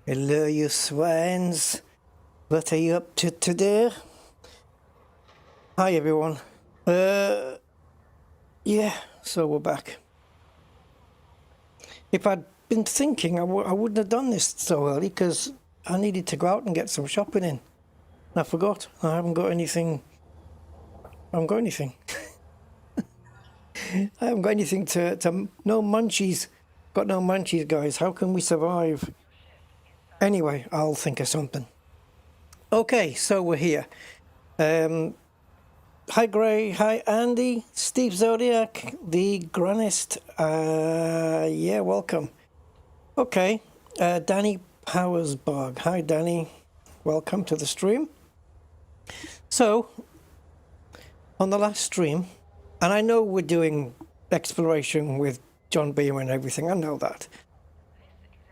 Hello, you swines. What are you up to today? Hi, everyone. Yeah, so we're back. If I'd been thinking, I wouldn't have done this so early because I needed to go out and get some shopping in. I forgot. I haven't got anything. I haven't got anything. I haven't got anything to... No munchies. Got no munchies, guys. How can we survive? Anyway, I'll think of something. Okay, so we're here. Hi Gray, hi Andy, Steve Zodiac, the Granist. Yeah, welcome. Okay, Danny Powersbog. Hi Danny, welcome to the stream. So, on the last stream, and I know we're doing exploration with John Beamer and everything, I know that.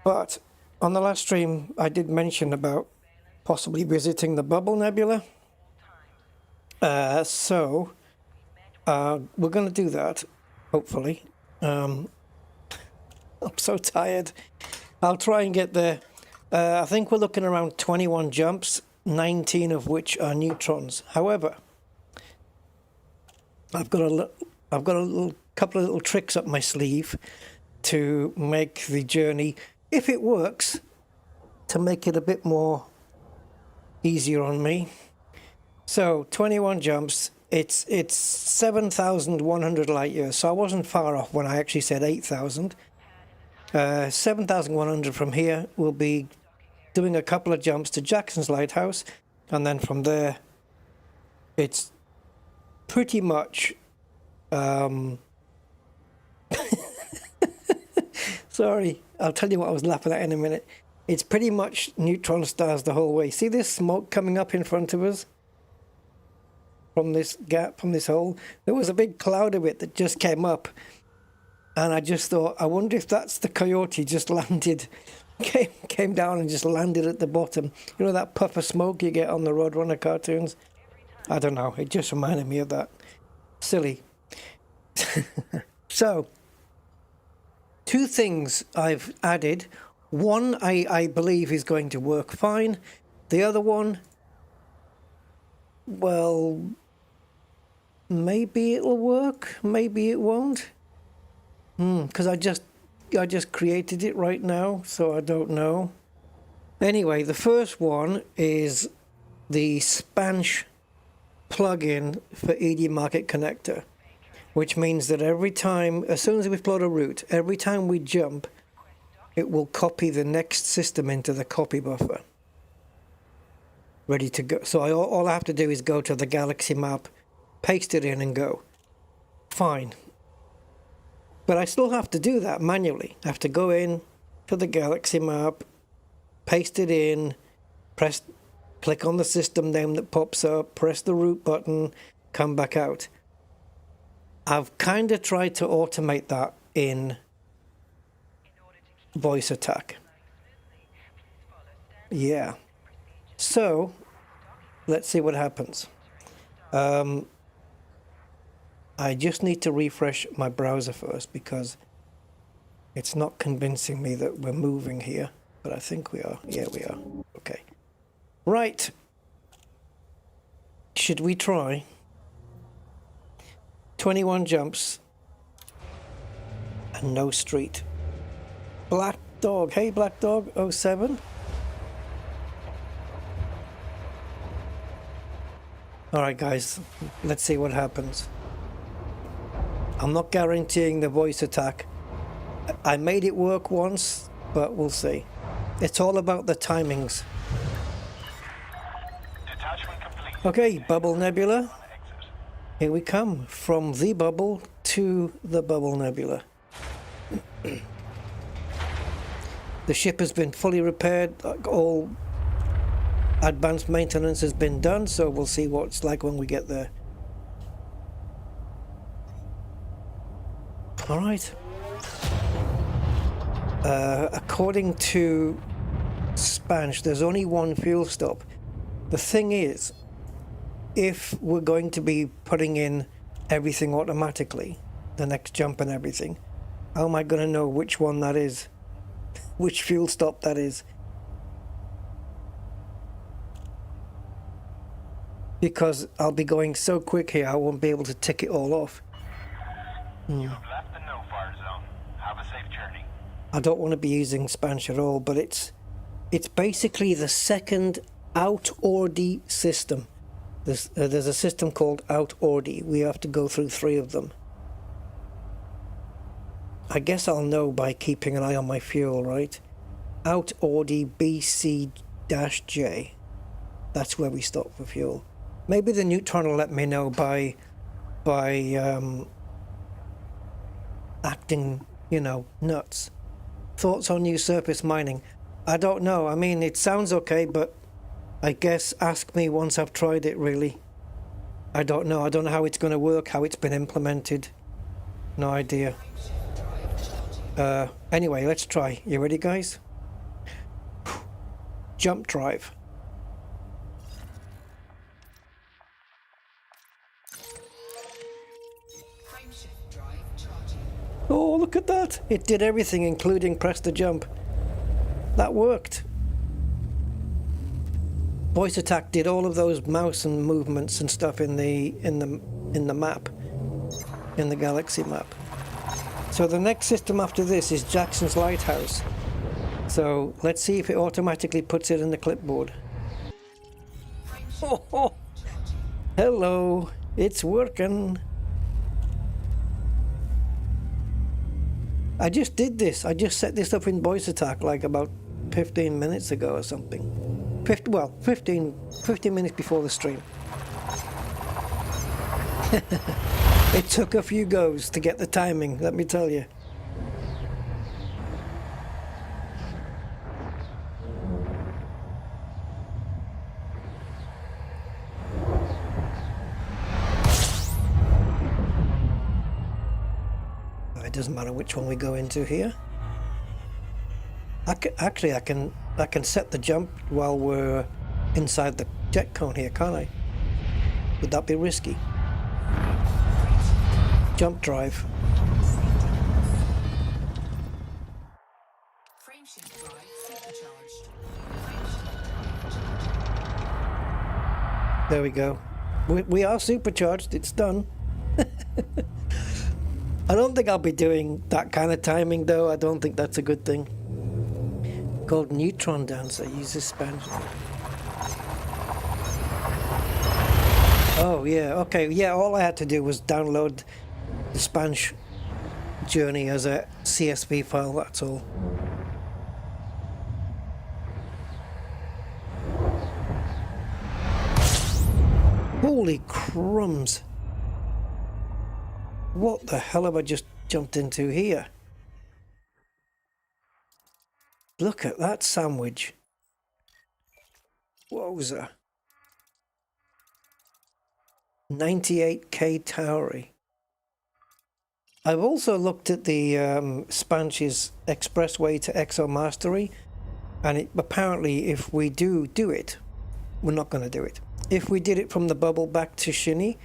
But on the last stream, I did mention about possibly visiting the Bubble Nebula. So we're going to do that, hopefully. I'm so tired. I'll try and get there. I think we're looking around 21 jumps, 19 of which are neutrons. However, I've got a couple of little tricks up my sleeve to make the journey, if it works, to make it a bit more easier on me. So 21 jumps, it's 7,100 light years, so I wasn't far off when I actually said 8,000. 7,100 from here. We'll be doing a couple of jumps to Jackson's Lighthouse, and then from there it's pretty much sorry, I'll tell you what I was laughing at in a minute. It's pretty much neutron stars the whole way. See this smoke coming up in front of us? From this gap, from this hole? There was a big cloud of it that just came up. And I just thought, I wonder if that's the coyote just landed, came down and just landed at the bottom. You know that puff of smoke you get on the Roadrunner cartoons? I don't know, it just reminded me of that. Silly. So, two things I've added. One I believe is going to work fine. The other one, well, maybe it'll work, maybe it won't. Because I just created it right now, so I don't know. Anyway, the first one is the Spansh plugin for ED Market Connector, which means that every time, as soon as we plot a route, every time we jump, it will copy the next system into the copy buffer. Ready to go. So all I have to do is go to the galaxy map, paste it in and go. Fine. But I still have to do that manually. I have to go in to the galaxy map, paste it in, click on the system name that pops up, press the route button, come back out. I've kind of tried to automate that in voice attack. Yeah. So, let's see what happens. I just need to refresh my browser first because it's not convincing me that we're moving here. But I think we are. Yeah, we are. Okay. Right. Should we try 21 jumps and no street? Black Dog. Hey, Black Dog 07. Alright, guys. Let's see what happens. I'm not guaranteeing the voice attack. I made it work once, but we'll see. It's all about the timings. Okay, Bubble Nebula. Here we come. From the bubble to the Bubble Nebula. The ship has been fully repaired. All advanced maintenance has been done, so we'll see what it's like when we get there. All right. According to Spansh, there's only one fuel stop. The thing is, if we're going to be putting in everything automatically, the next jump and everything, how am I going to know which one that is? Which fuel stop that is? because I'll be going so quick here I won't be able to tick it all off. You have left the no-fire zone. Have a safe journey. I don't want to be using Spanish at all, but it's basically the second out-ordy system. There's a system called out-ordy. We have to go through 3 of them. I guess I'll know by keeping an eye on my fuel, right? Out-ordy BC-J. That's where we stop for fuel. Maybe the Neutron will let me know by acting, you know, nuts. Thoughts on new surface mining? I don't know. I mean, it sounds okay, but I guess ask me once I've tried it, really. I don't know. I don't know how it's going to work, how it's been implemented. No idea. Anyway, let's try. You ready, guys? Jump drive. Oh, look at that. It did everything, including press the jump. That worked. Voice Attack did all of those mouse and movements and stuff in the map, in the galaxy map. So the next system after this is Jackson's Lighthouse. So let's see if it automatically puts it in the clipboard. Oh. Hello, it's working. I just did this. I just set this up in Voice Attack like about 15 minutes ago or something. 15 minutes before the stream. It took a few goes to get the timing, let me tell you. It doesn't matter which one we go into here. I can set the jump while we're inside the jet cone here, can't I? Would that be risky? Jump drive. There we go. We are supercharged. It's done. I don't think I'll be doing that kind of timing, though. I don't think that's a good thing. Called Neutron Dancer uses Spanish. Oh, yeah, okay. Yeah, all I had to do was download the Spanish journey as a CSV file, that's all. Holy crumbs. What the hell have I just jumped into here? Look at that sandwich. Wowza. 98k Tauri. I've also looked at the Spanish's expressway to Exo Mastery, and apparently if we do it, we're not going to do it. If we did it from the bubble back to Shinny,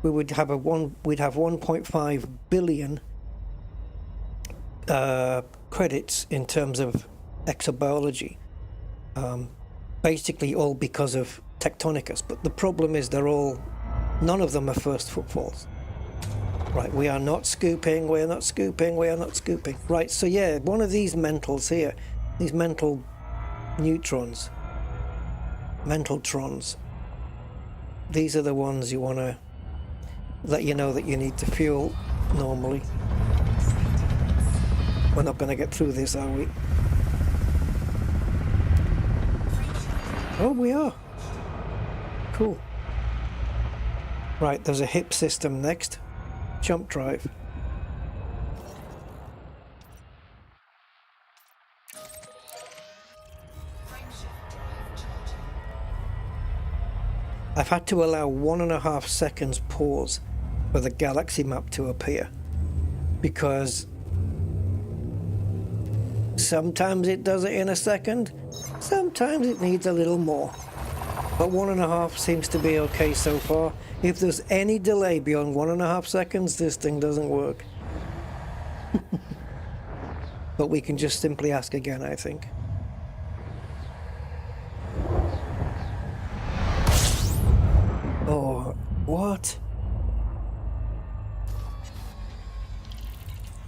we would have we'd have 1.5 billion credits in terms of exobiology. Basically all because of Tectonicus, but the problem is none of them are first footfalls. Right, we are not scooping, we are not scooping, we are not scooping. Right, so yeah, one of these mentals here, these mental neutrons, mentaltrons, these are the ones you want to let you know that you need to fuel normally. We're not going to get through this, are we? Oh, we are. Cool. Right, there's a hip system next. Jump drive. I've had to allow 1.5 seconds pause for the galaxy map to appear, because sometimes it does it in a second, sometimes it needs a little more. But 1.5 seems to be okay so far. If there's any delay beyond 1.5 seconds, this thing doesn't work. But we can just simply ask again, I think.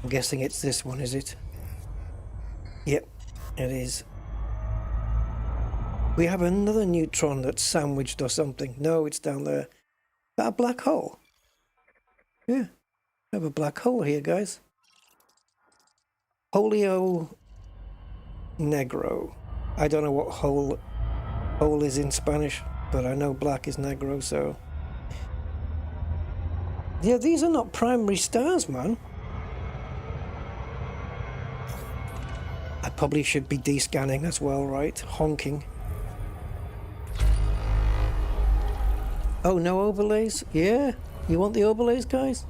I'm guessing it's this one, is it? Yep, it is. We have another neutron that's sandwiched or something. No, it's down there. Is that a black hole? Yeah, we have a black hole here, guys. Holio Negro. I don't know what hole is in Spanish, but I know black is negro, so... Yeah, these are not primary stars, man. I probably should be descanning as well, right? Honking. Oh, no overlays? Yeah? You want the overlays, guys?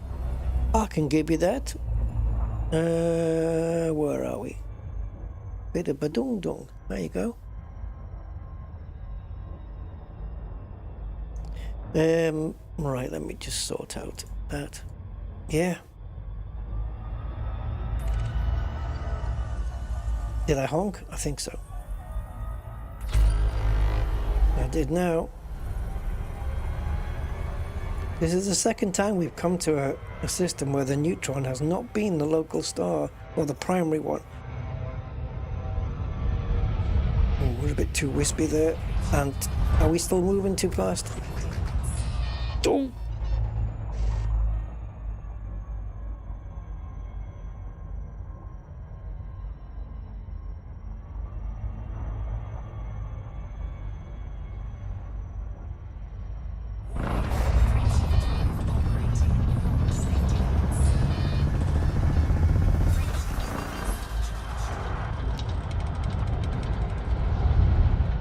I can give you that. Where are we? Bit of badung-dung. There you go. Right, let me just sort out that. Yeah. Did I honk? I think so. I did now. This is the second time we've come to a system where the neutron has not been the local star, or the primary one. Oh, we're a bit too wispy there. And are we still moving too fast? Oh.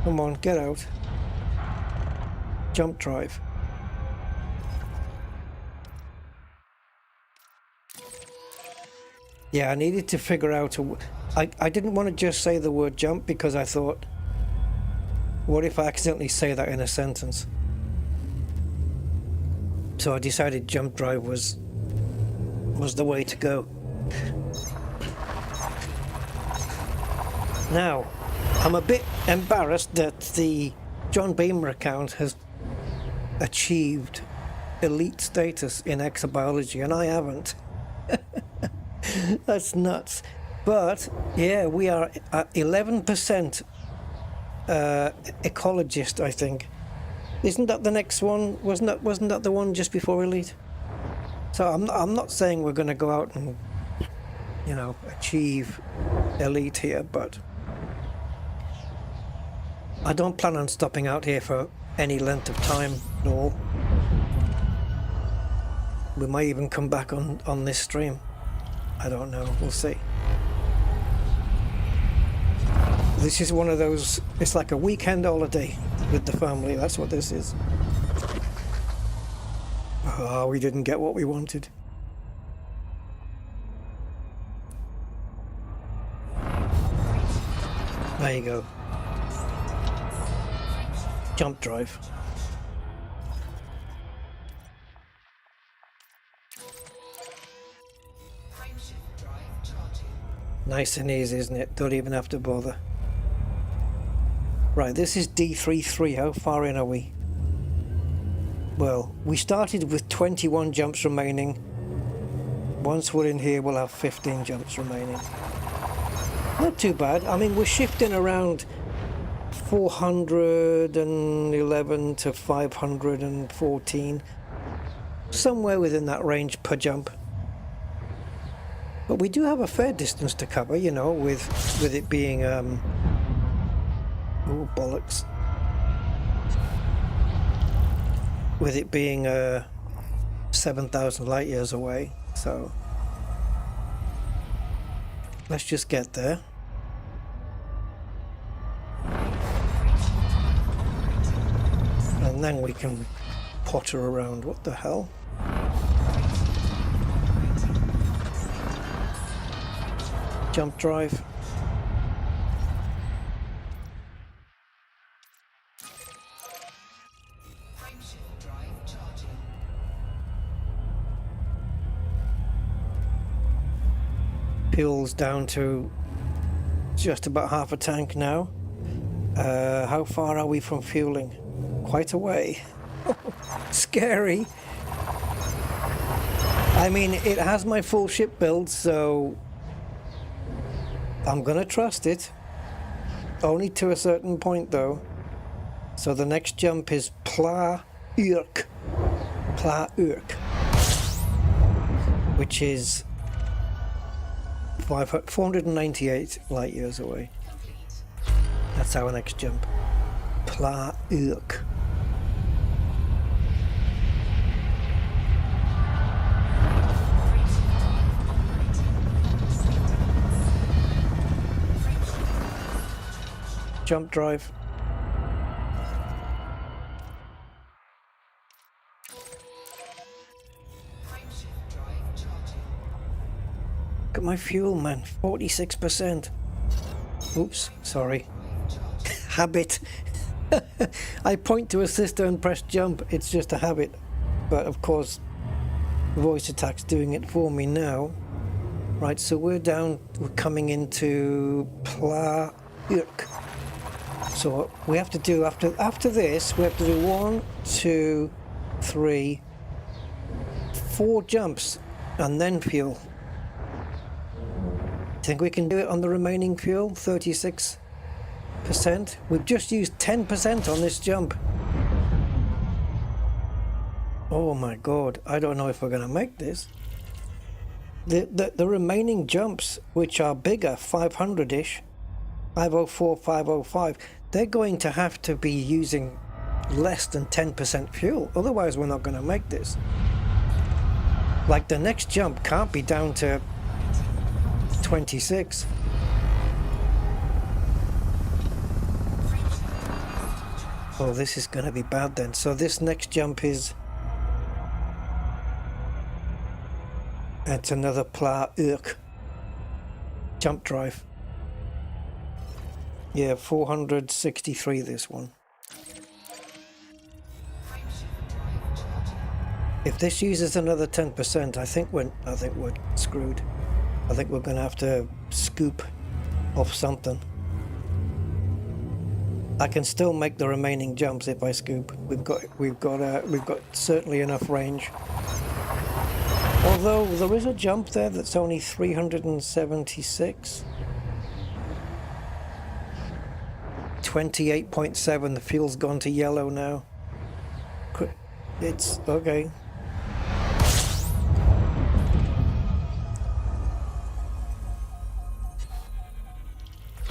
Come on, get out. Jump drive. Yeah, I needed to figure out I didn't want to just say the word jump because I thought, what if I accidentally say that in a sentence? So I decided jump drive was the way to go. Now, I'm a bit embarrassed that the John Beamer account has achieved elite status in exobiology and I haven't. That's nuts. But yeah, we are at 11% ecologist, I think. Isn't that the next one? Wasn't that the one just before elite? So I'm not saying we're going to go out and, you know, achieve elite here, but I don't plan on stopping out here for any length of time at all. We might even come back on this stream. I don't know, we'll see. This is one of those, it's like a weekend holiday with the family, that's what this is. Oh, we didn't get what we wanted. There you go. Jump drive. Nice and easy, isn't it? Don't even have to bother. Right, this is D33. How far in are we? Well, we started with 21 jumps remaining. Once we're in here, we'll have 15 jumps remaining. Not too bad. I mean, we're shifting around 411 to 514. Somewhere within that range per jump. But we do have a fair distance to cover, you know, with it being, oh, bollocks. With it being 7,000 light years away, so let's just get there. And then we can potter around. What the hell? Jump drive. Fuel's down to just about half a tank now. How far are we from fueling? Quite a way. Scary. I mean, it has my full ship build, so I'm gonna trust it. Only to a certain point, though. So the next jump is Pla Urk, which is 498 light years away. That's our next jump. Pla Urk. Jump drive. Look at my fuel, man. 46%. Oops, sorry. Habit. I point to a sister and press jump. It's just a habit. But of course, voice attack's doing it for me now. Right, so we're coming into Pla Urk. So what we have to do after this, we have to do 1, 2, 3, 4 jumps and then fuel. Think we can do it on the remaining fuel? 36%. We've just used 10% on this jump. Oh my god, I don't know if we're gonna make this. The remaining jumps, which are bigger, 500-ish, 504, 505, they're going to have to be using less than 10% fuel. Otherwise, we're not going to make this. Like, the next jump can't be down to 26. Oh, this is going to be bad then. So this next jump is... It's another Pla Urk jump drive. Yeah, 463 this one. If this uses another 10%, I think we're screwed. I think we're going to have to scoop off something. I can still make the remaining jumps if I scoop. We've got certainly enough range. Although there is a jump there that's only 376. 28.7, the fuel's gone to yellow now. It's okay.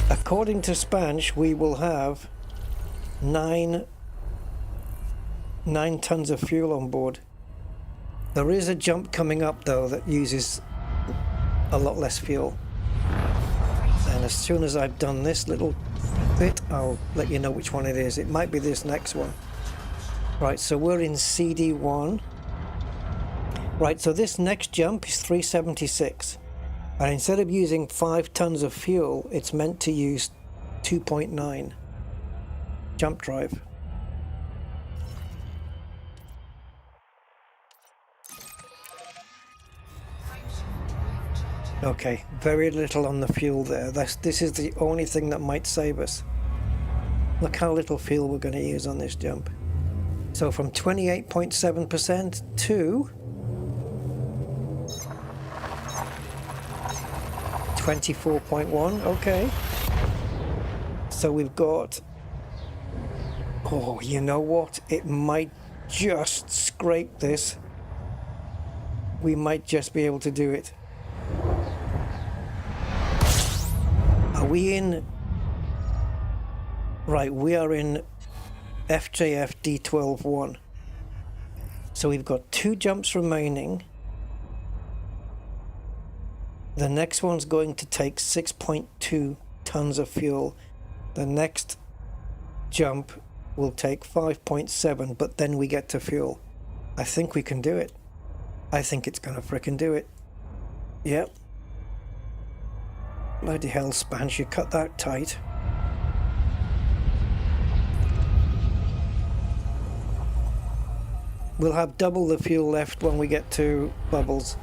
According to Spanch, we will have 9 tons of fuel on board. There is a jump coming up though that uses a lot less fuel. And as soon as I've done this little bit, I'll let you know which one it is. It might be this next one. Right, so we're in CD1. Right, so this next jump is 376. And instead of using 5 tons of fuel, it's meant to use 2.9. Jump drive. Okay, very little on the fuel there. This is the only thing that might save us. Look how little fuel we're going to use on this jump. So from 28.7% to 24.1, okay. So we've got... Oh, you know what? It might just scrape this. We might just be able to do it. Are we in... Right, we are in FJF D12-1. So we've got 2 jumps remaining. The next one's going to take 6.2 tons of fuel. The next jump will take 5.7, but then we get to fuel. I think we can do it. I think it's gonna frickin' do it. Yep. Bloody hell, Spanish, you cut that tight. We'll have double the fuel left when we get to Bubbles.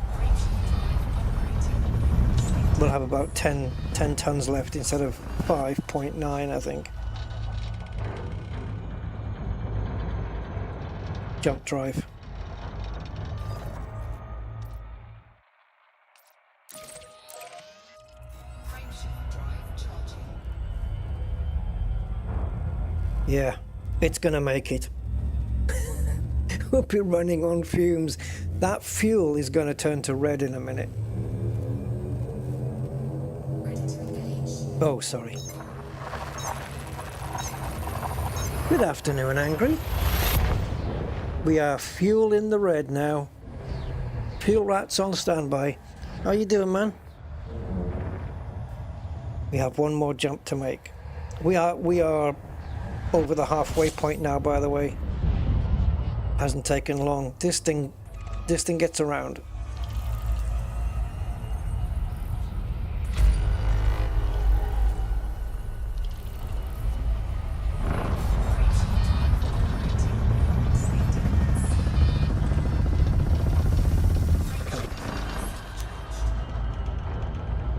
We'll have about 10 tons left instead of 5.9, I think. Jump drive. Yeah, it's gonna make it. We'll be running on fumes. That fuel is gonna turn to red in a minute. Oh, sorry. Good afternoon, Angry. We are fuel in the red now. Fuel rats on standby. How you doing, man? We have one more jump to make. We are over the halfway point now, by the way. Hasn't taken long. This thing gets around.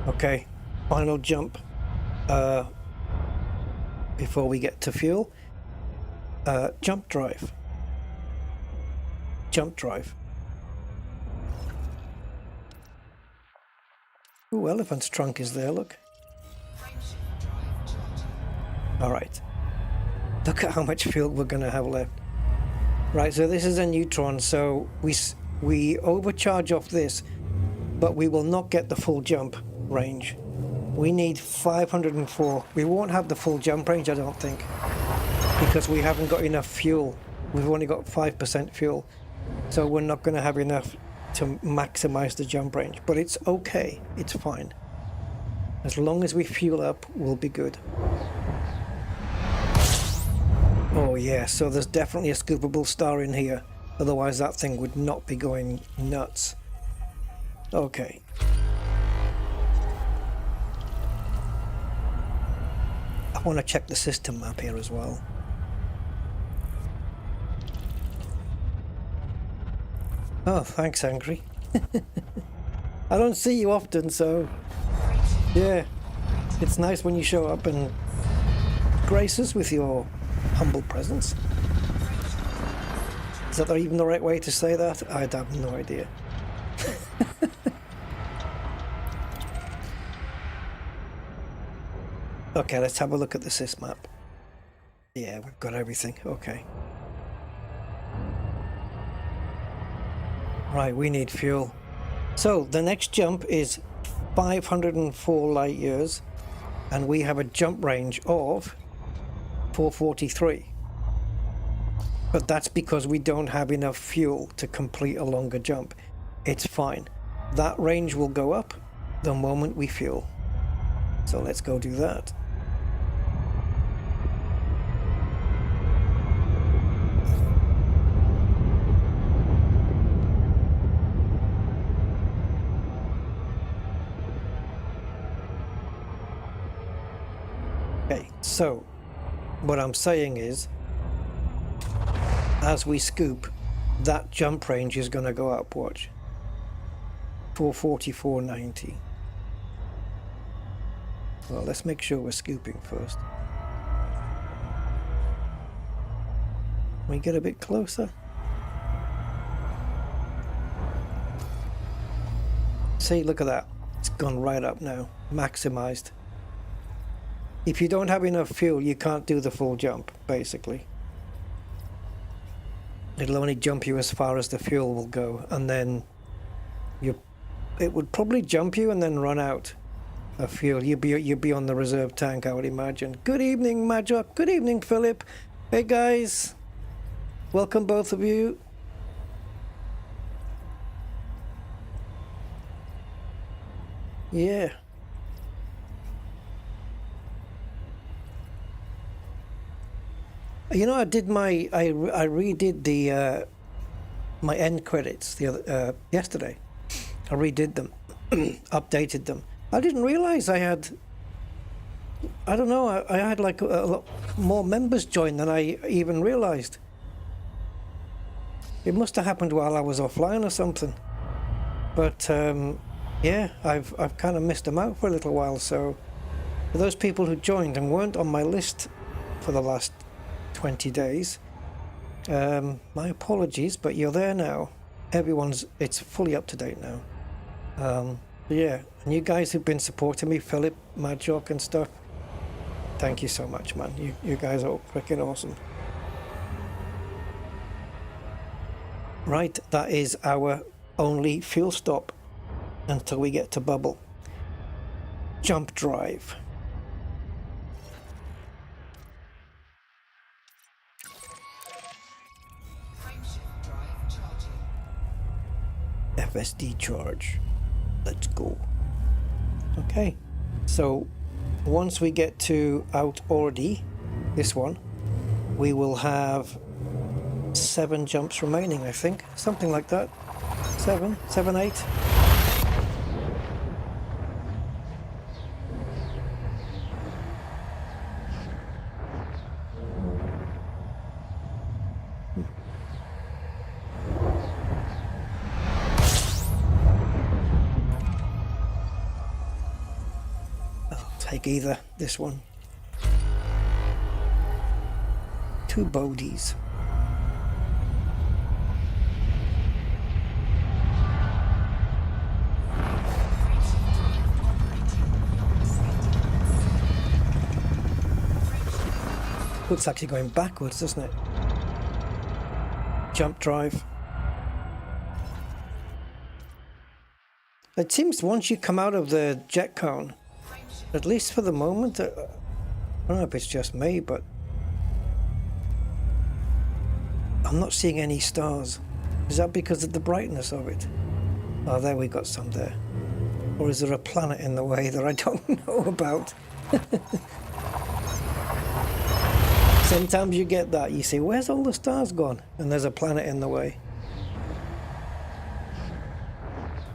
Okay, final jump before we get to fuel. Jump drive. Jump drive. Ooh, elephant's trunk is there, look. Alright. Look at how much fuel we're going to have left. Right, so this is a neutron, so we overcharge off this, but we will not get the full jump range. We need 504. We won't have the full jump range, I don't think, because we haven't got enough fuel. We've only got 5% fuel, so we're not going to have enough to maximize the jump range. But it's okay, it's fine. As long as we fuel up, we'll be good. Oh yeah, so there's definitely a scoopable star in here, otherwise that thing would not be going nuts. Okay. I want to check the system map here as well. Oh, thanks, Angry. I don't see you often, so yeah, it's nice when you show up and grace us with your humble presence. Is that even the right way to say that? I have no idea. Okay, let's have a look at the sys map. Yeah, we've got everything. Okay. Right, we need fuel. So the next jump is 504 light years, and we have a jump range of 443. But that's because we don't have enough fuel to complete a longer jump. It's fine. That range will go up the moment we fuel. So let's go do that. Okay, so what I'm saying is, as we scoop, that jump range is going to go up, watch. 444.90. Well, let's make sure we're scooping first. We get a bit closer. See, look at that. It's gone right up now, maximized. If you don't have enough fuel, you can't do the full jump, basically. It'll only jump you as far as the fuel will go, and then it would probably jump you and then run out of fuel. You'd be on the reserve tank, I would imagine. Good evening, Majok. Good evening, Philip. Hey, guys. Welcome, both of you. Yeah. You know, I redid the my end credits yesterday. I redid them, updated them. I didn't realize I had. I don't know. I had like a lot more members join than I even realized. It must have happened while I was offline or something. But yeah, I've kind of missed them out for a little while. So for those people who joined and weren't on my list for the last 20 days, my apologies, but you're there now. It's fully up to date now. Yeah, and you guys who've been supporting me, Philip, Majok and stuff, thank you so much, man. You guys are freaking awesome. Right, that is our only fuel stop until we get to Bubble. Jump drive. FSD charge. Let's go. Okay, so once we get to WarBRD, this one, we will have 7 jumps remaining, I think. Something like that. 7, 8. Take either, this one. 2 bogeys. It's actually going backwards, doesn't it? Jump drive. It seems once you come out of the jet cone, at least for the moment, I don't know if it's just me, but I'm not seeing any stars. Is that because of the brightness of it? Oh, there we got some there. Or is there a planet in the way that I don't know about? Sometimes you get that. You say, where's all the stars gone? And there's a planet in the way.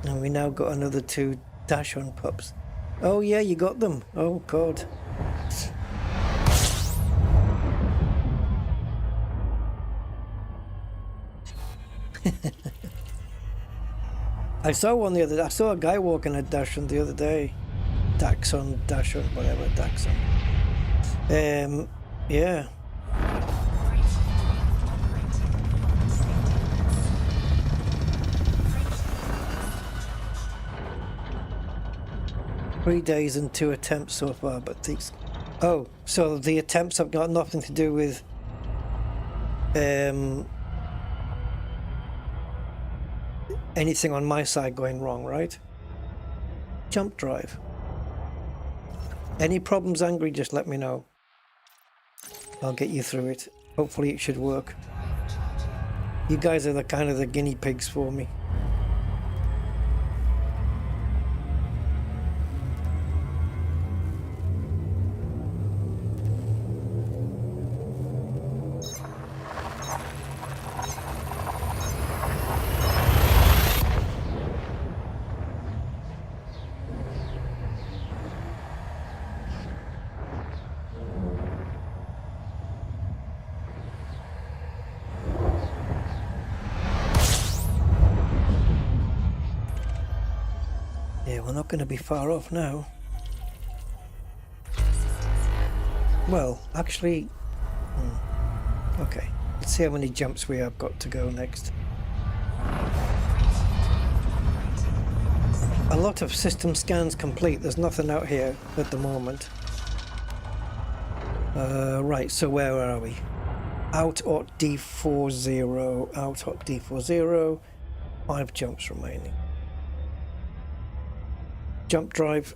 And we now got another 2 dash-on pups. Oh yeah, you got them. Oh God. I saw one the other day. I saw a guy walking a Dachshund the other day. Dachshund, whatever, Dachshund. Yeah. Three days and 2 attempts so far, but these... Oh, so the attempts have got nothing to do with... anything on my side going wrong, right? Jump drive. Any problems, Angry, just let me know. I'll get you through it. Hopefully it should work. You guys are the kind of the guinea pigs for me. Yeah, we're not going to be far off now. Well, actually... Okay, let's see how many jumps we have got to go next. A lot of system scans complete. There's nothing out here at the moment. Right, so where are we? Out at D40. Out at D40. 5 jumps remaining. Jump drive.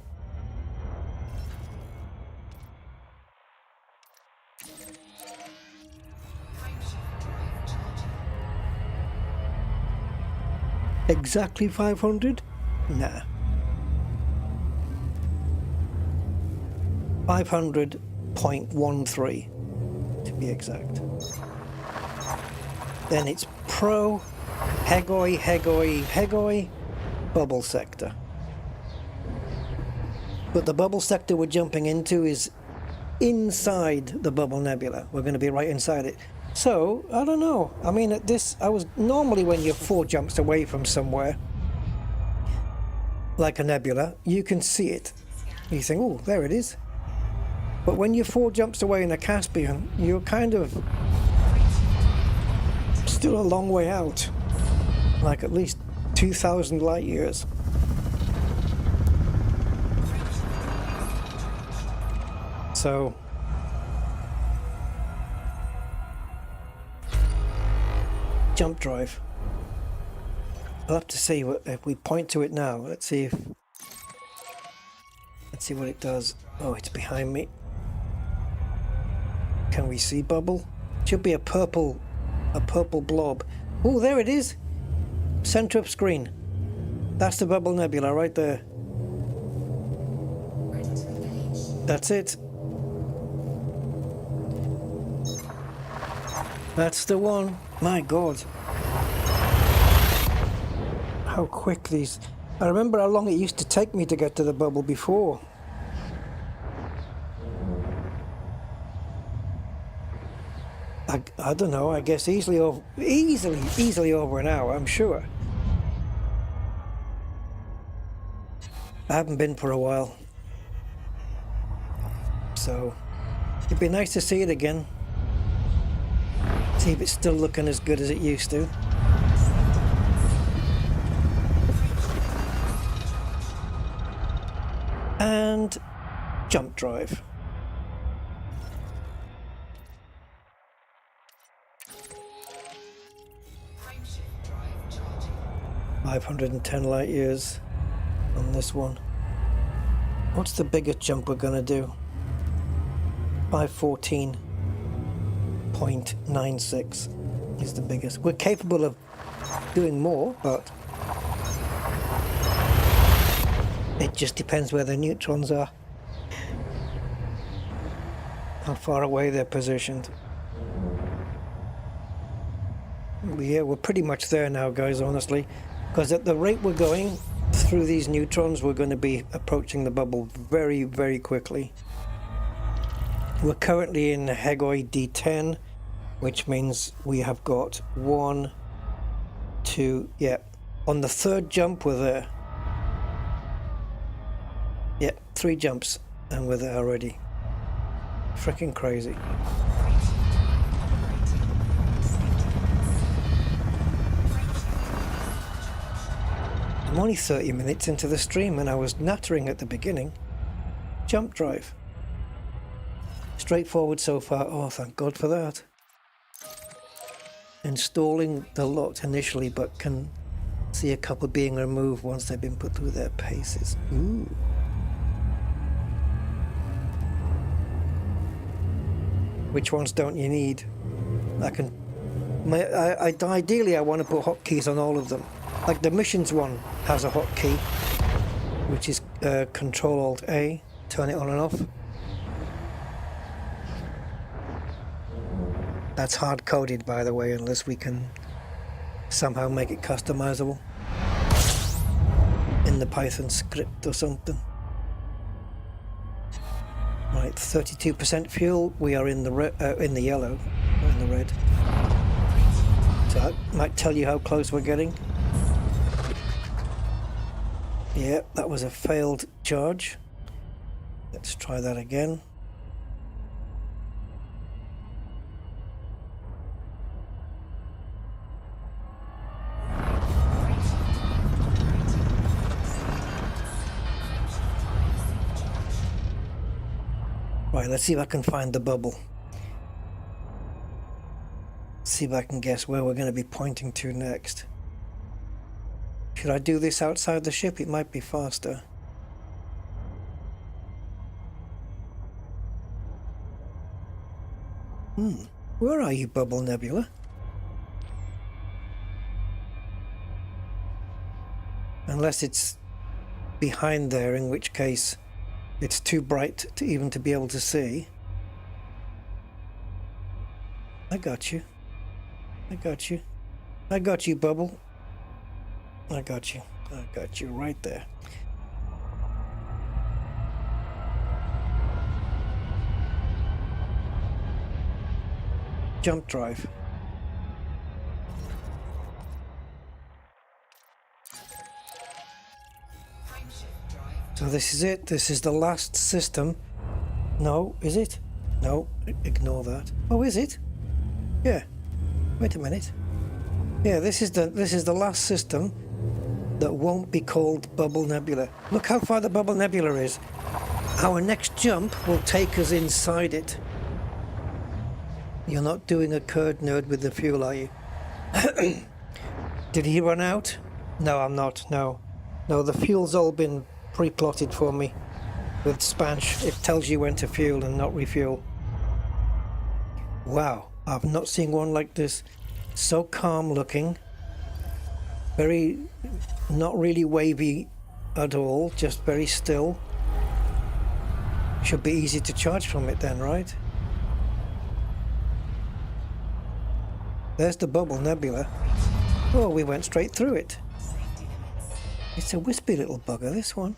Exactly 500? Nah. 500.13 to be exact. Then it's Pro, Hegoi, Bubble Sector. But the bubble sector we're jumping into is inside the Bubble Nebula. We're going to be right inside it. So, I don't know. I mean, at this, normally when you're 4 jumps away from somewhere, like a nebula, you can see it. You think, oh, there it is. But when you're 4 jumps away in a Caspian, you're kind of still a long way out. Like at least 2,000 light years. So, Jump drive. I'll have to see what, if we point to it now. Let's see what it does. Oh, it's behind me. Can we see bubble? Should be a purple blob. Oh, there it is. Center of screen. That's the Bubble Nebula right there. That's it. That's the one. My God. How quick these... I remember how long it used to take me to get to the bubble before. I don't know, I guess easily over an hour, I'm sure. I haven't been for a while. So it'd be nice to see it again. See if it's still looking as good as it used to. And jump drive. Drive charging. 510 light years on this one. What's the biggest jump we're gonna do? 514.96 is the biggest. We're capable of doing more, but it just depends where the neutrons are, how far away they're positioned. Yeah, we're pretty much there now, guys, honestly, because at the rate we're going through these neutrons, we're going to be approaching the bubble very, very quickly. We're currently in Hegoi D10, which means we have got 1, 2, yeah, on the third jump we're there. Yeah, 3 jumps and we're there already. Freaking crazy. I'm only 30 minutes into the stream and I was nattering at the beginning. Jump drive. Straightforward so far. Oh, thank God for that. Installing the lot initially, but can see a couple being removed once they've been put through their paces. Ooh. Which ones don't you need? Ideally I want to put hotkeys on all of them. Like the missions one has a hotkey, which is Control-Alt-A, turn it on and off. That's hard-coded, by the way, unless we can somehow make it customizable in the Python script or something. Right, 32% fuel. We are in the yellow, not in the red. So that might tell you how close we're getting. Yeah, that was a failed charge. Let's try that again. Right, let's see if I can find the bubble. See if I can guess where we're going to be pointing to next. Should I do this outside the ship? It might be faster. Where are you, Bubble Nebula? Unless it's behind there, in which case it's too bright to even to be able to see. I got you. I got you. I got you, Bubble. I got you. I got you right there. Jump drive. So this is it. This is the last system. No, is it? No, ignore that. Oh, is it? Yeah. Wait a minute. Yeah, this is the last system that won't be called Bubble Nebula. Look how far the Bubble Nebula is. Our next jump will take us inside it. You're not doing a curd nerd with the fuel, are you? Did he run out? No, I'm not. No. No, the fuel's all been pre-plotted for me with Spanch. It tells you when to fuel and not refuel. Wow, I've not seen one like this. So calm looking. Very, not really wavy at all, just very still. Should be easy to charge from it then, right? There's the Bubble Nebula. Oh, we went straight through it. It's a wispy little bugger, this one.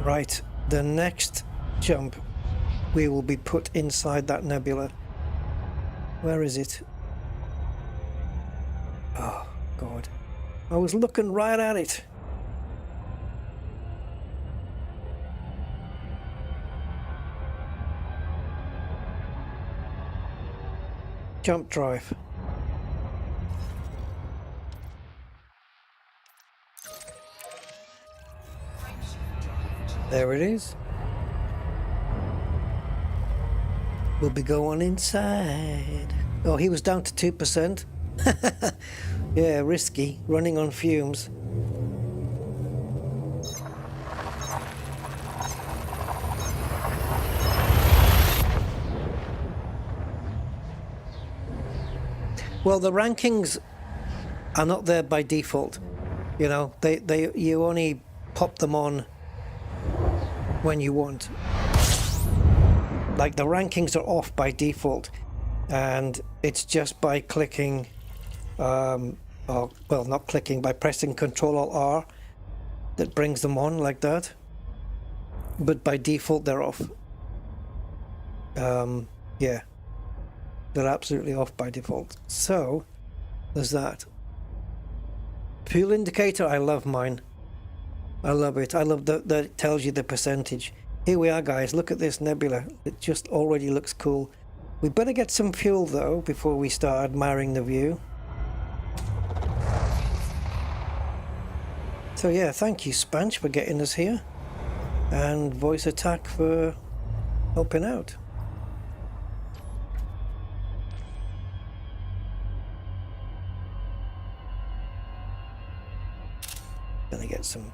Right, the next jump we will be put inside that nebula. Where is it? Oh, God. I was looking right at it. Jump drive. There it is. We'll be going inside. Oh, he was down to 2%. Yeah, risky, running on fumes. Well, the rankings are not there by default. You know, you only pop them on when you want. Like the rankings are off by default, and it's just by clicking, or well, not clicking, by pressing Ctrl-Alt-R that brings them on like that. But by default they're off. Yeah, they're absolutely off by default. So there's that. Fuel indicator, I love mine. I love it. I love that it tells you the percentage. Here we are, guys. Look at this nebula. It just already looks cool. We better get some fuel, though, before we start admiring the view. So, yeah, thank you, Spanch, for getting us here. And Voice Attack for helping out. Gonna get some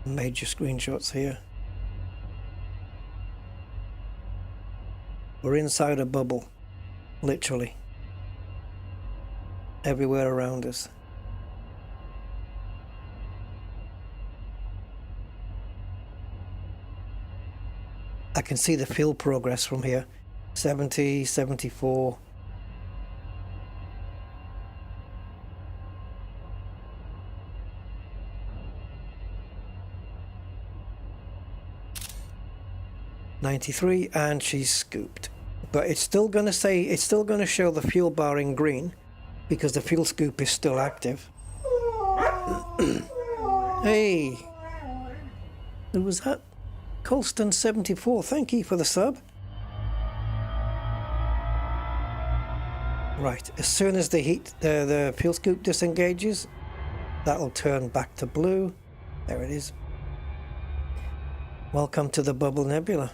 major screenshots here. We're inside a bubble, literally, everywhere around us. I can see the fuel progress from here. 70, 74. .93, and she's scooped. But it's still going to say, it's still going to show the fuel bar in green because the fuel scoop is still active. Hey, who was that? Colston74, thank you for the sub. Right, as soon as the fuel scoop disengages, that'll turn back to blue. There it is. Welcome to the Bubble Nebula.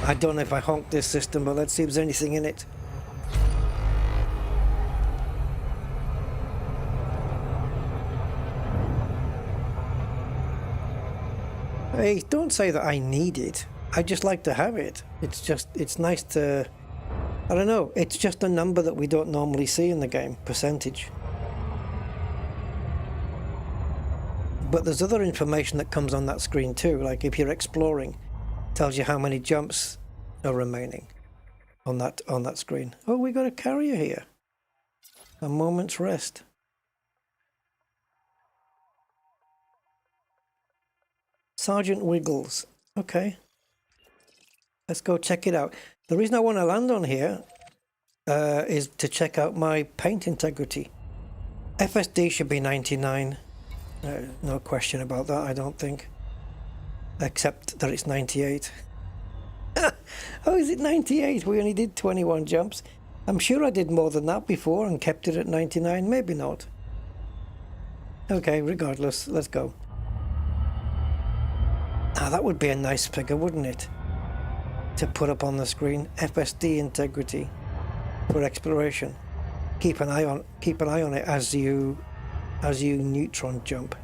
I don't know if I honked this system, but let's see if there's anything in it. Hey, don't say that I need it. I just like to have it. It's nice to, I don't know, it's just a number that we don't normally see in the game, percentage. But there's other information that comes on that screen too, like if you're exploring, it tells you how many jumps are remaining on that screen. Oh, we got a carrier here. A moment's rest. Sergeant Wiggles. Okay. Let's go check it out. The reason I want to land on here is to check out my paint integrity. FSD should be 99. No question about that, I don't think. Except that it's 98. Oh, is it 98? We only did 21 jumps. I'm sure I did more than that before and kept it at 99. Maybe not. Okay, regardless, let's go. Now that would be a nice figure, wouldn't it? To put up on the screen. FSD integrity for exploration. Keep an eye on it as you neutron jump.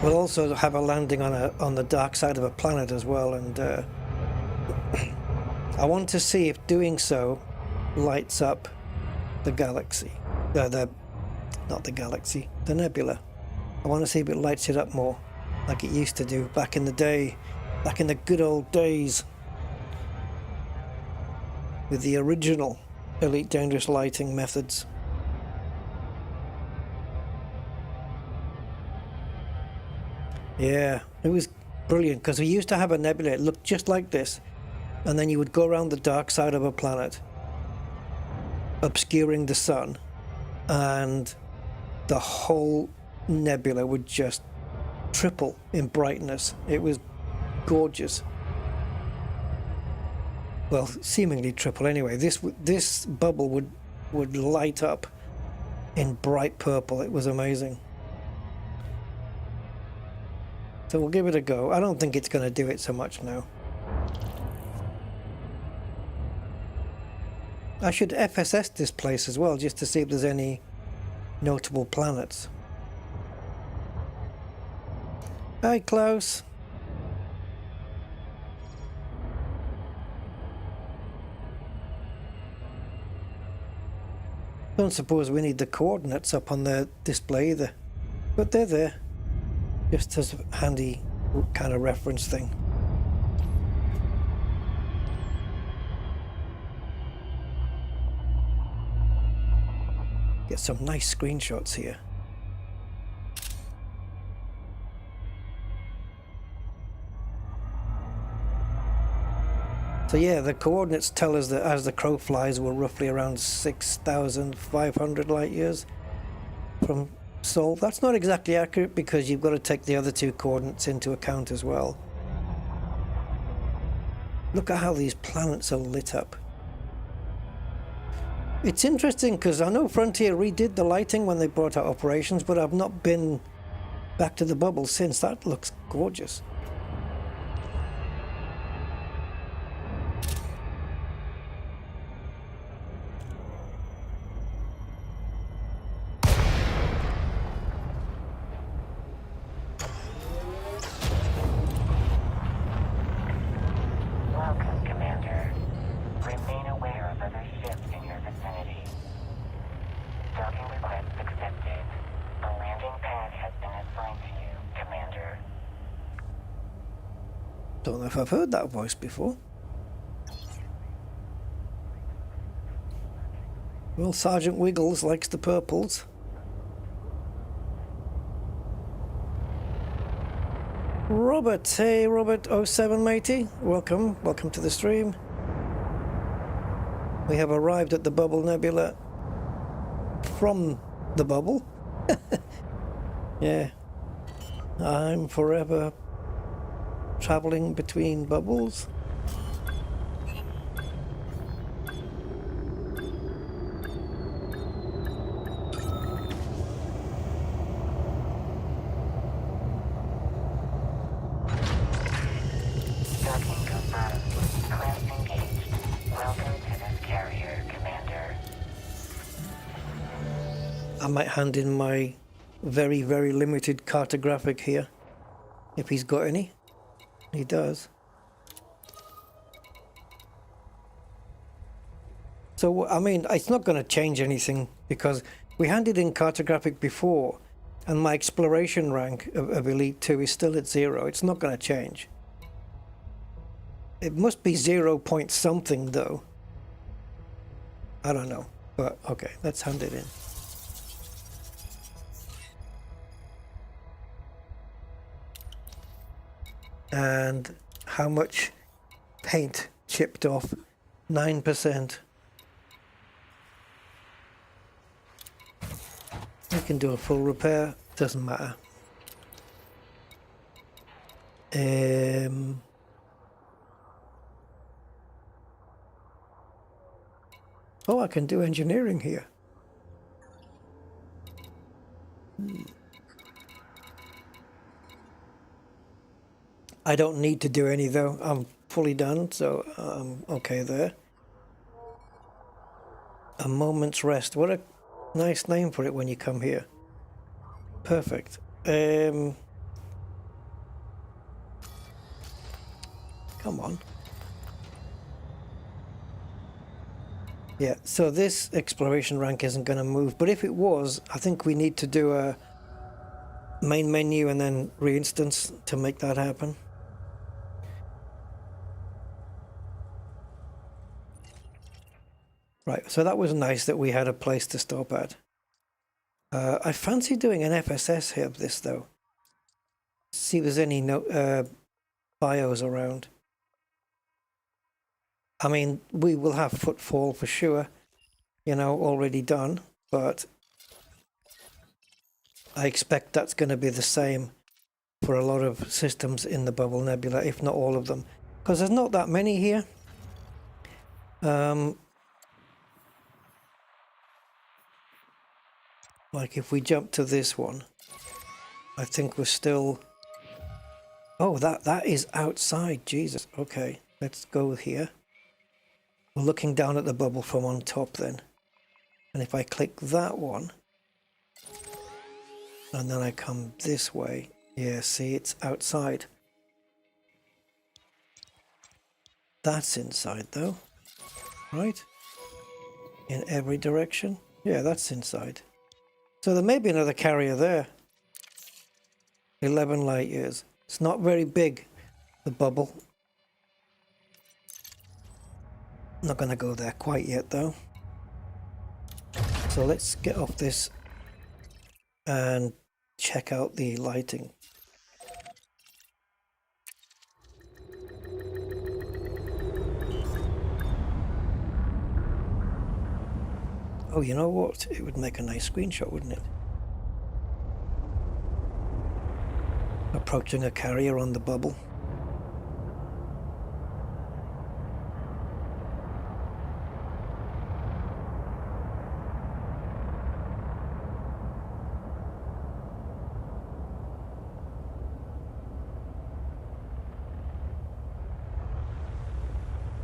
We'll also have a landing on the dark side of a planet as well, and I want to see if doing so lights up the galaxy. Not the galaxy, the nebula. I want to see if it lights it up more, like it used to do back in the day, back in the good old days, with the original Elite Dangerous lighting methods. Yeah, it was brilliant because we used to have a nebula. It looked just like this, and then you would go around the dark side of a planet, obscuring the sun, and the whole nebula would just triple in brightness. It was gorgeous. Well, seemingly triple anyway. This bubble would light up in bright purple. It was amazing. So we'll give it a go. I don't think it's going to do it so much now. I should FSS this place as well, just to see if there's any notable planets. Hi, Klaus. Don't suppose we need the coordinates up on the display either, but they're there. Just as a handy kind of reference thing. Get some nice screenshots here. So yeah, the coordinates tell us that as the crow flies, we're roughly around 6,500 light years from Sol. That's not exactly accurate because you've got to take the other two coordinates into account as well. Look at how these planets are lit up. It's interesting because I know Frontier redid the lighting when they brought out Operations, but I've not been back to the bubble since. That looks gorgeous. Don't know if I've heard that voice before. Well, Sergeant Wiggles likes the purples. Robert, hey Robert 07 matey, welcome to the stream. We have arrived at the Bubble Nebula from the bubble. Yeah, I'm forever traveling between bubbles. I might hand in my very, very limited cartographic here, if he's got any. He does. So, I mean, it's not going to change anything because we handed in cartographic before and my exploration rank of Elite 2 is still at 0. It's not going to change. It must be 0 point something though. I don't know, but okay, let's hand it in. And how much paint chipped off? 9%. We can do a full repair, doesn't matter. Oh, I can do engineering here. I don't need to do any though. I'm fully done, so I'm okay there. A moment's rest. What a nice name for it when you come here. Perfect. Come on. Yeah, so this exploration rank isn't going to move, but if it was, I think we need to do a main menu and then reinstance to make that happen. Right, so that was nice that we had a place to stop at. I fancy doing an FSS here of this though. See if there's any bios around. I mean, we will have footfall for sure, you know, already done, but I expect that's going to be the same for a lot of systems in the Bubble Nebula, if not all of them, because there's not that many here. Like if we jump to this one, I think we're still... Oh, that is outside, Jesus. Okay, let's go here. We're looking down at the bubble from on top then. And if I click that one, and then I come this way, yeah, see, it's outside. That's inside though, right? In every direction. Yeah, that's inside. So there may be another carrier there. 11 light years. It's not very big, the bubble. Not going to go there quite yet though. So let's get off this and check out the lighting. Oh, you know what? It would make a nice screenshot, wouldn't it? Approaching a carrier on the bubble.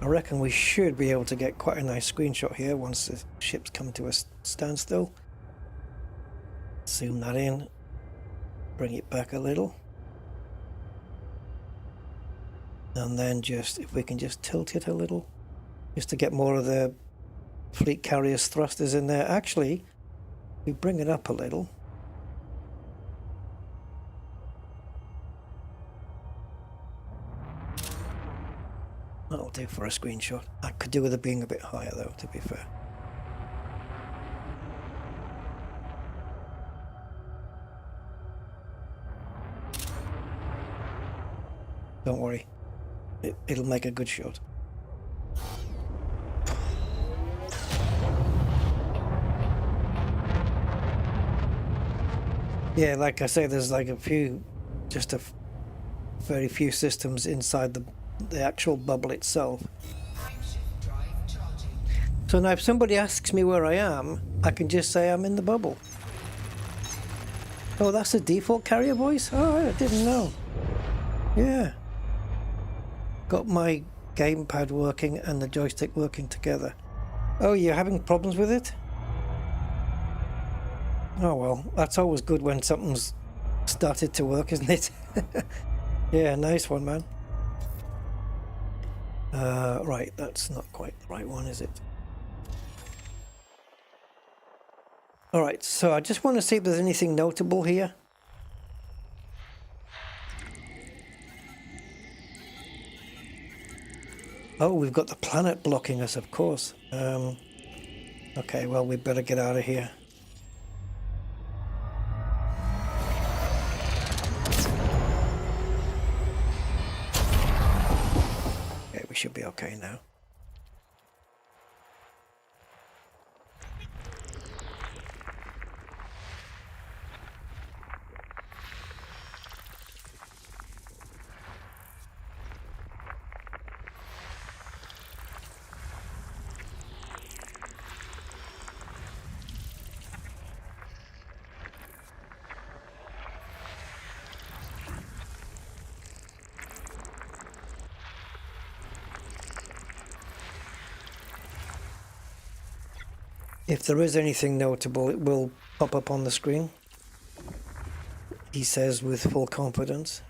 I reckon we should be able to get quite a nice screenshot here once the ships come to a standstill. Zoom that in, bring it back a little. And then just, if we can just tilt it a little, just to get more of the fleet carrier's thrusters in there. Actually, we bring it up a little. That'll do for a screenshot. I could do with it being a bit higher though, to be fair. Don't worry, it'll make a good shot. Yeah, like I say, there's like a few, just a very few systems inside the actual bubble itself. So now if somebody asks me where I am, I can just say I'm in the bubble. Oh, that's the default carrier voice? Oh, I didn't know. Yeah. Got my gamepad working and the joystick working together. Oh, you're having problems with it? Oh well, that's always good when something's started to work, isn't it? Yeah, nice one, man. Right, that's not quite the right one, is it? Alright, so I just want to see if there's anything notable here. Oh, we've got the planet blocking us, of course. Okay, well, we better get out of here. should be okay now. If there is anything notable, it will pop up on the screen, he says with full confidence.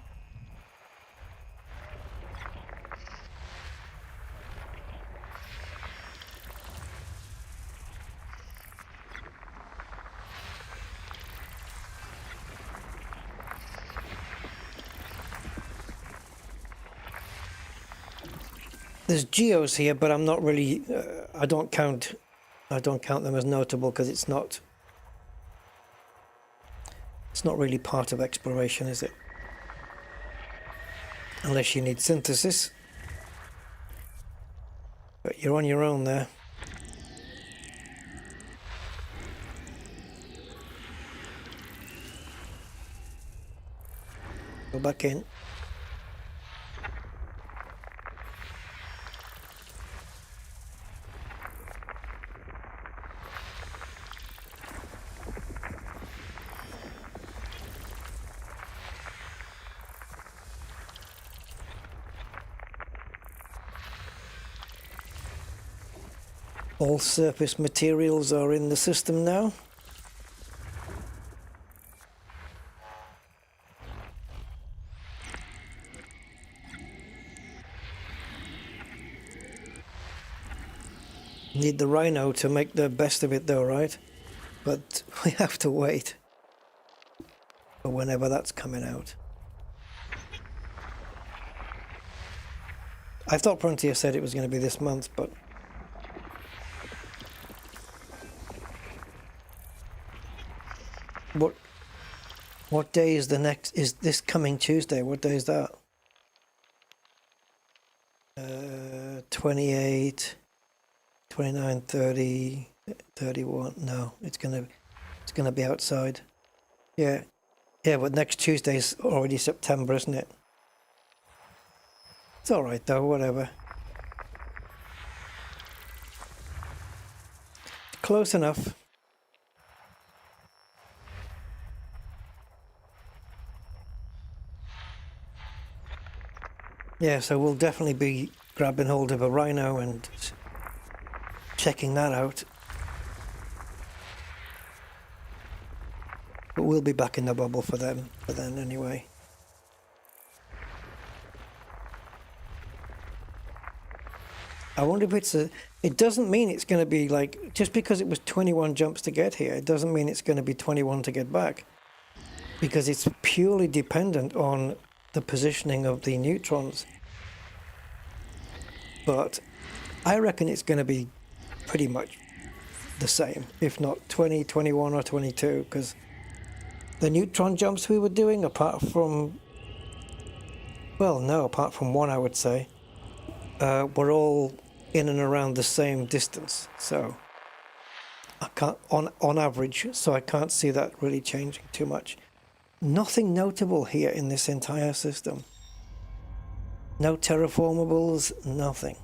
There's geos here, but I'm not really, I don't count them as notable because it's not really part of exploration, is it? Unless you need synthesis. But you're on your own there. Go back in. All surface materials are in the system now. Need the Rhino to make the best of it though, right? But we have to wait for whenever that's coming out. I thought Frontier said it was going to be this month, but what day is the next? Is this coming Tuesday? What day is that? 28, 29, 30, 31. No, it's gonna be outside. Yeah, but next Tuesday's already September, isn't it? It's all right though. Whatever. Close enough. Yeah, so we'll definitely be grabbing hold of a Rhino and checking that out. But we'll be back in the bubble for then anyway. I wonder if it's a... It doesn't mean it's going to be like... Just because it was 21 jumps to get here, it doesn't mean it's going to be 21 to get back. Because it's purely dependent on the positioning of the neutrons. But I reckon it's going to be pretty much the same, if not 20, 21 or 22, because the neutron jumps we were doing, apart from one, I would say, were all in and around the same distance. So I can't, on average, so I can't see that really changing too much. Nothing notable here in this entire system. No terraformables, nothing.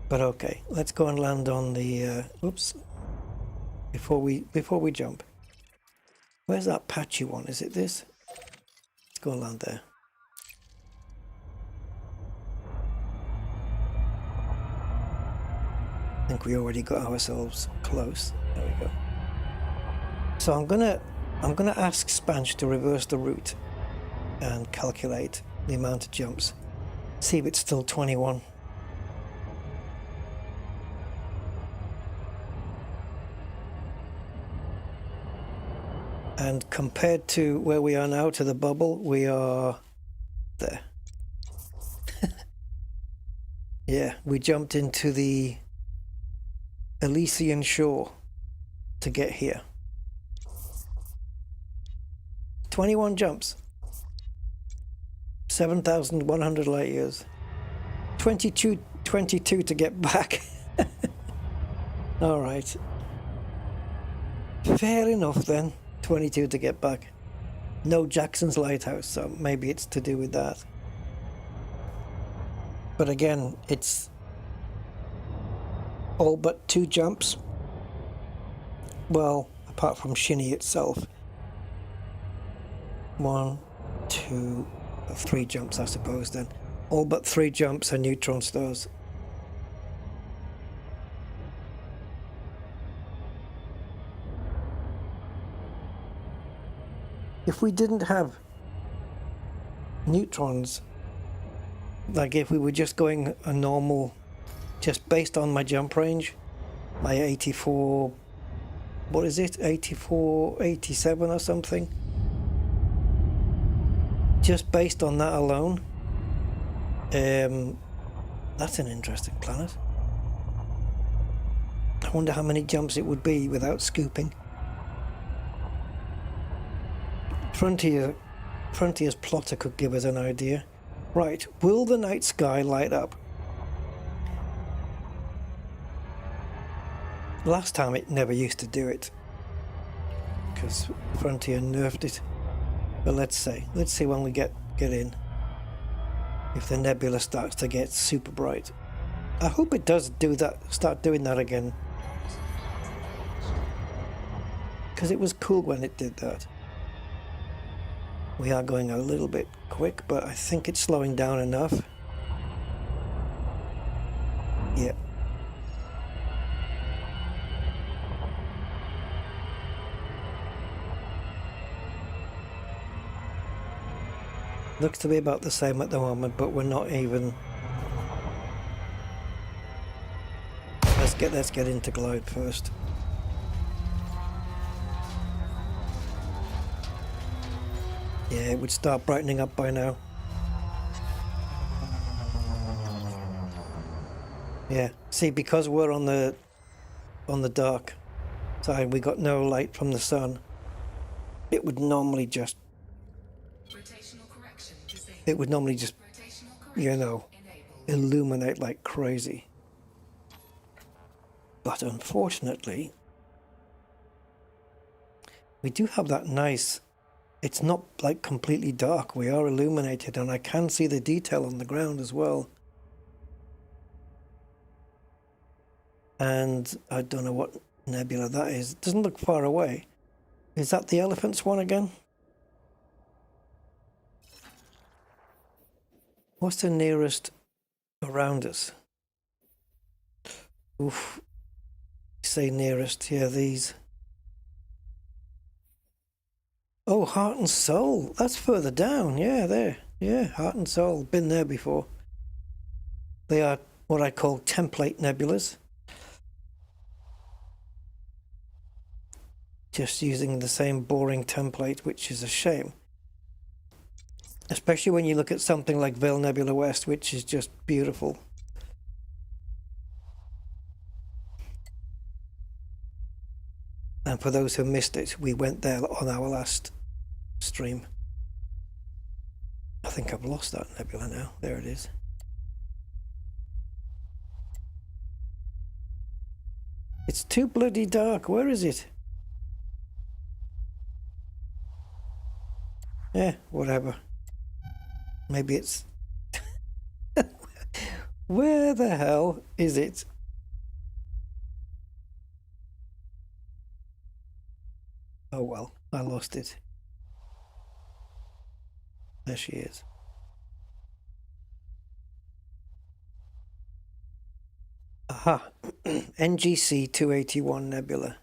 But okay, let's go and land on the oops. Before we jump. Where's that patchy one? Is it this? Let's go and land there. I think we already got ourselves close. There we go. So I'm gonna ask Spanch to reverse the route and calculate the amount of jumps. See if it's still 21. And compared to where we are now to the bubble, we are there. Yeah, we jumped into the Elysian shore to get here. 21 jumps. 7,100 light years. 22 to get back. All right. Fair enough then. 22 to get back. No Jackson's Lighthouse, so maybe it's to do with that. But again, it's all but 2 jumps. Well, apart from Shinny itself. 1, 2, 3 jumps, I suppose then. All but 3 jumps are neutron stars. If we didn't have neutrons, like if we were just going a normal, just based on my jump range, my 84, what is it, 84, 87 or something, just based on that alone, that's an interesting planet. I wonder how many jumps it would be without scooping. Frontier's plotter could give us an idea. Right, will the night sky light up? Last time it never used to do it, because Frontier nerfed it. But let's see when we get in, if the nebula starts to get super bright. I hope it does do that, start doing that again, because it was cool when it did that. We are going a little bit quick, but I think it's slowing down enough. Yeah. Looks to be about the same at the moment, but we're not even. Let's get into glide first. Yeah, it would start brightening up by now. Yeah, see, because we're on the dark side, we got no light from the sun. It would normally just. It would normally just, you know, illuminate like crazy. But unfortunately, we do have that nice. It's not like completely dark. We are illuminated, and I can see the detail on the ground as well. And I don't know what nebula that is. It doesn't look far away. Is that the elephants one again? What's the nearest around us? Oof. Say nearest. Yeah, these. Oh, Heart and Soul. That's further down. Yeah, there. Yeah, Heart and Soul. Been there before. They are what I call template nebulas. Just using the same boring template, which is a shame. Especially when you look at something like Veil Nebula West, which is just beautiful. And for those who missed it, we went there on our last stream. I think I've lost that nebula now. There it is. It's too bloody dark. Where is it? Yeah, whatever. Maybe it's... Where the hell is it? Oh well, I lost it. There she is. Aha, NGC 281 Nebula.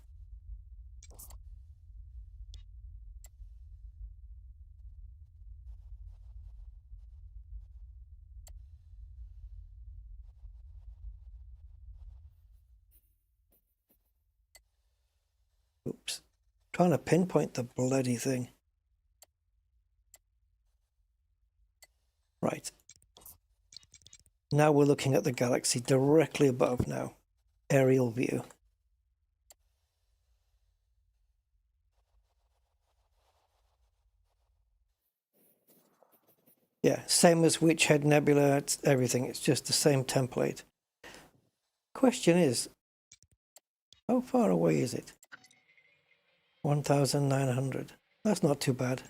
Oops. Trying to pinpoint the bloody thing. Right. Now we're looking at the galaxy directly above now. Aerial view. Yeah, same as Witch Head Nebula, it's everything. It's just the same template. Question is, how far away is it? 1,900. That's not too bad.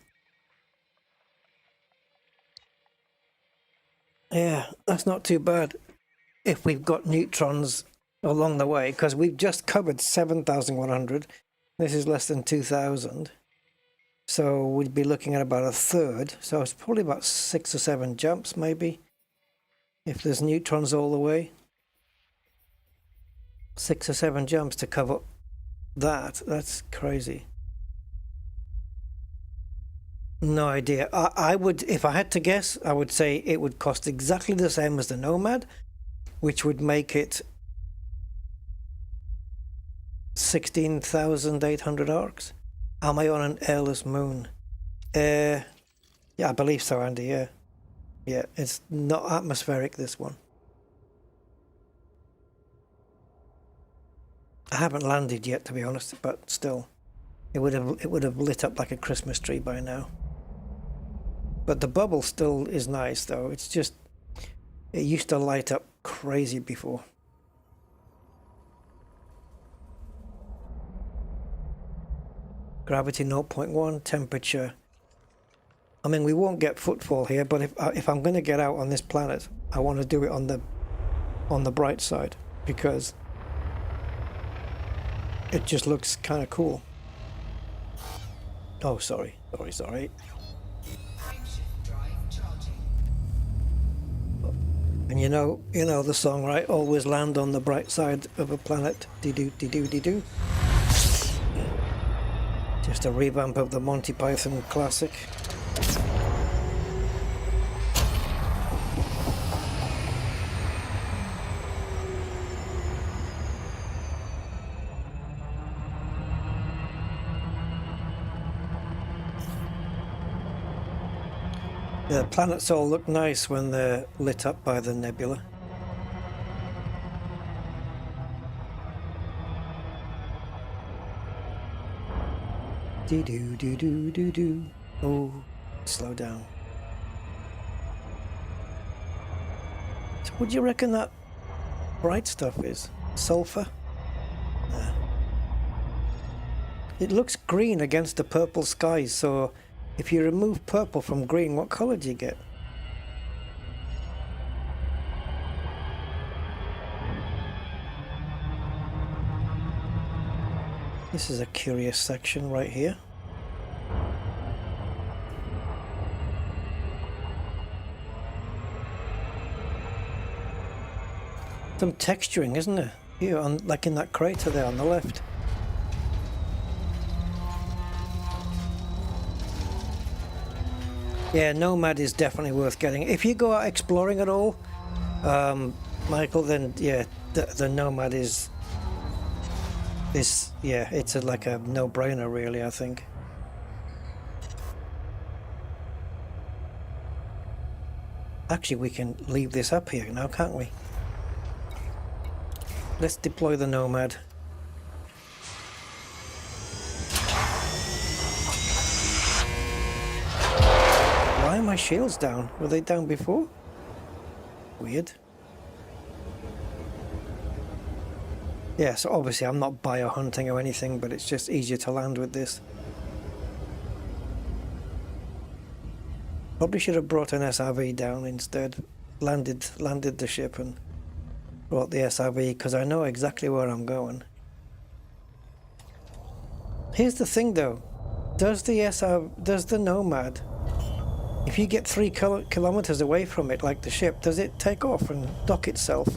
Yeah, that's not too bad if we've got neutrons along the way, because we've just covered 7,100. This is less than 2,000. So we'd be looking at about a third. So it's probably about 6 or 7 jumps, maybe, if there's neutrons all the way. 6 or 7 jumps to cover that. That's crazy. No idea. I would, if I had to guess, I would say it would cost exactly the same as the Nomad, which would make it 16,800 arcs. Am I on an airless moon? Yeah, I believe so, Andy. Yeah, yeah. It's not atmospheric, this one. I haven't landed yet, to be honest, but still, it would have lit up like a Christmas tree by now. But the bubble still is nice, though. It's just, it used to light up crazy before. Gravity 0.1, temperature. I mean, we won't get footfall here, but if I'm going to get out on this planet, I want to do it on the bright side, because it just looks kind of cool. Oh, sorry. Frameshift drive charging. And you know the song, right? Always land on the bright side of a planet. Dee-doo, dee-doo, dee-doo. Just a revamp of the Monty Python classic. The planets all look nice when they're lit up by the nebula. Dee-doo, doo-doo, doo-doo. Oh, slow down. So what do you reckon that bright stuff is? Sulfur? Nah. It looks green against the purple skies, so if you remove purple from green, what color do you get? This is a curious section right here. Some texturing, isn't there? Here, like in that crater there on the left. Yeah, Nomad is definitely worth getting. If you go out exploring at all, Michael, then yeah, the Nomad is yeah, it's like a no-brainer, really, I think. Actually, we can leave this up here now, can't we? Let's deploy the Nomad. Why are my shields down? Were they down before? Weird. Yeah, so obviously I'm not bio-hunting or anything, but it's just easier to land with this. Probably should have brought an SRV down instead. Landed the ship and brought the SRV, because I know exactly where I'm going. Here's the thing though. Does the Nomad, if you get 3 kilometers away from it, like the ship, does it take off and dock itself?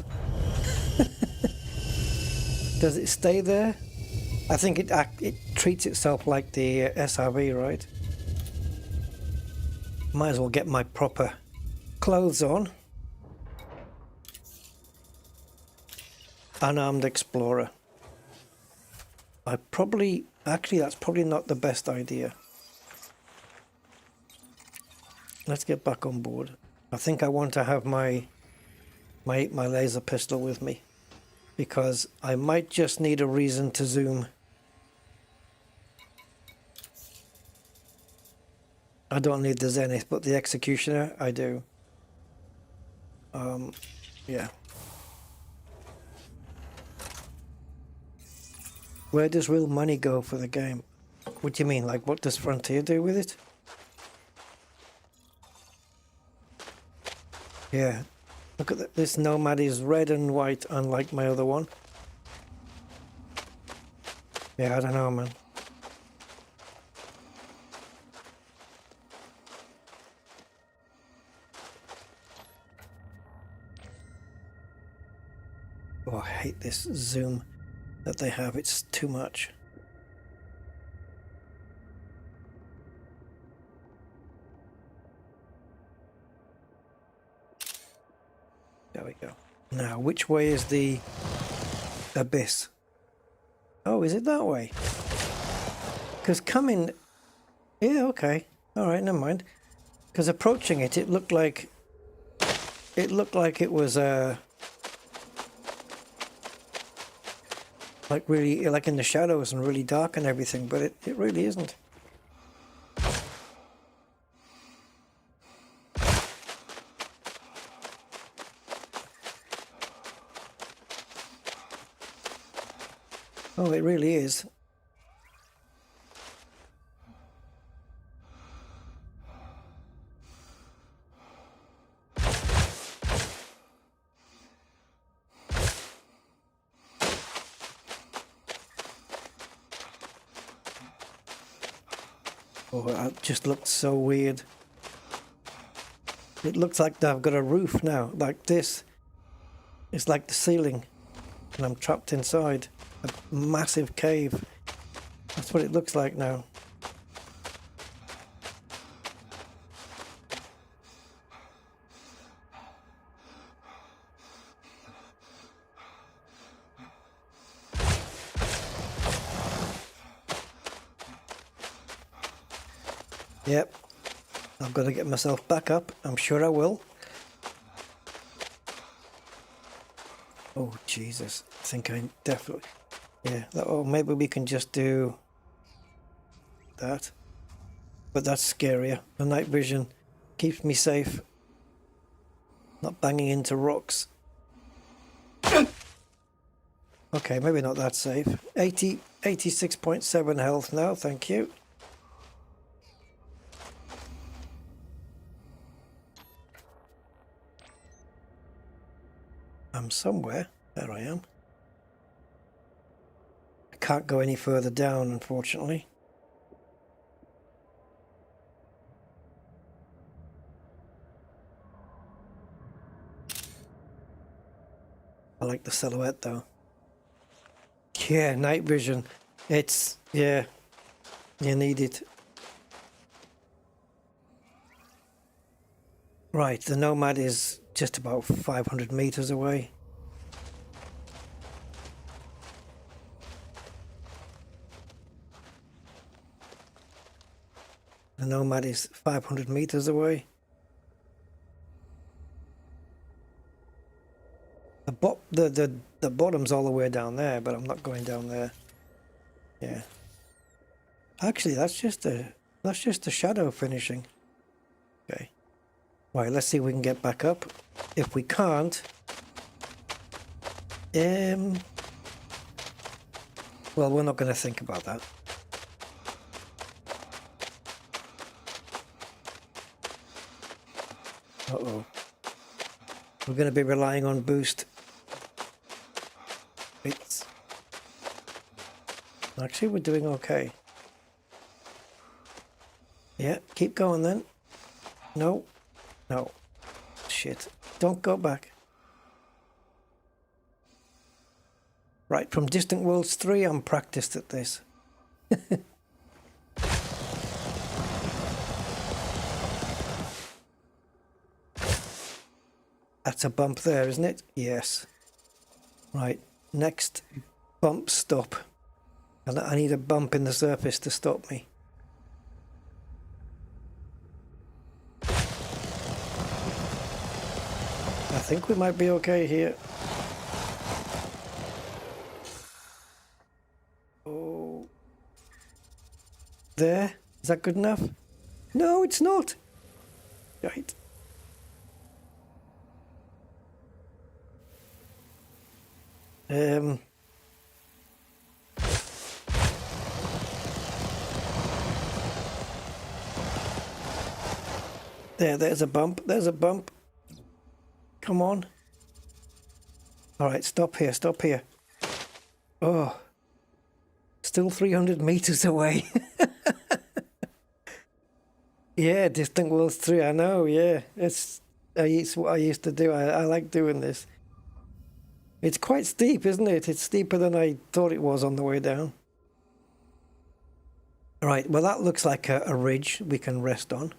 Does it stay there? I think it treats itself like the SRV, right? Might as well get my proper clothes on. Unarmed Explorer. Actually, that's probably not the best idea. Let's get back on board. I think I want to have my laser pistol with me, because I might just need a reason to zoom. I don't need the Zenith, but the Executioner, I do. Yeah. Where does real money go for the game? What do you mean? Like, what does Frontier do with it? Yeah. Look at this Nomad is red and white, unlike my other one. Yeah, I don't know, man. Oh, I hate this zoom that they have. It's too much. There we go. Now, which way is the abyss? Oh, is it that way? Because coming... Yeah, okay. Alright, never mind. Because approaching it, it looked like... It looked like it was, like really, like in the shadows and really dark and everything, but it really isn't. Oh, it really is. Oh, that just looked so weird. It looks like I've got a roof now, like this. It's like the ceiling, and I'm trapped inside a massive cave. That's what it looks like now. Yep, I've got to get myself back up. I'm sure I will. Oh, Jesus. I think I definitely... Yeah, oh, maybe we can just do that. But that's scarier. The night vision keeps me safe. Not banging into rocks. Okay, maybe not that safe. 86.7 health now, thank you. I'm somewhere. There I am. I can't go any further down, unfortunately. I like the silhouette though. Yeah, night vision. It's, yeah, you need it. Right, the Nomad is just about 500 meters away. The Nomad is 500 meters away. The bottom's all the way down there, but I'm not going down there. Yeah. Actually, that's just a shadow finishing. Okay. Right, let's see if we can get back up. If we can't, well, we're not going to think about that. Uh-oh. We're going to be relying on boost. It's... Actually, we're doing okay. Yeah, keep going then. No. No. Shit. Don't go back. Right, from Distant Worlds 3, I'm practiced at this. That's a bump there, isn't it? Yes. Right, next bump stop. And I need a bump in the surface to stop me. I think we might be okay here. Oh. There? Is that good enough? No, it's not. Right. There's a bump. There's a bump. Come on. All right, stop here. Stop here. Oh. Still 300 meters away. Yeah, Distant Worlds 3, I know, yeah. It's what I used to do. I like doing this. It's quite steep, isn't it? It's steeper than I thought it was on the way down. All right, well, that looks like a ridge we can rest on.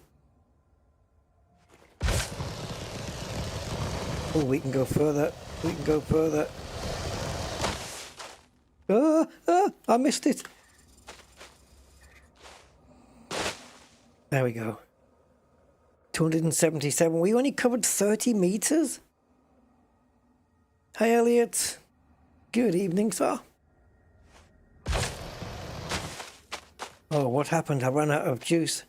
Oh, we can go further. We can go further. I missed it. There we go. 277. We only covered 30 meters? Hi, Elliot. Good evening, sir. Oh, what happened? I ran out of juice.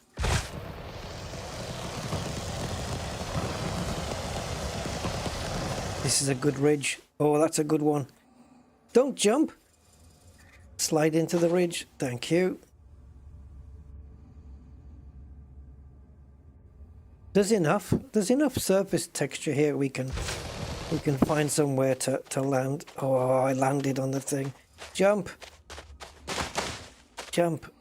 This is a good ridge. Oh, that's a good one. Don't jump. Slide into the ridge. Thank you. There's enough surface texture here. We can find somewhere to land. Oh, I landed on the thing. Jump. Jump.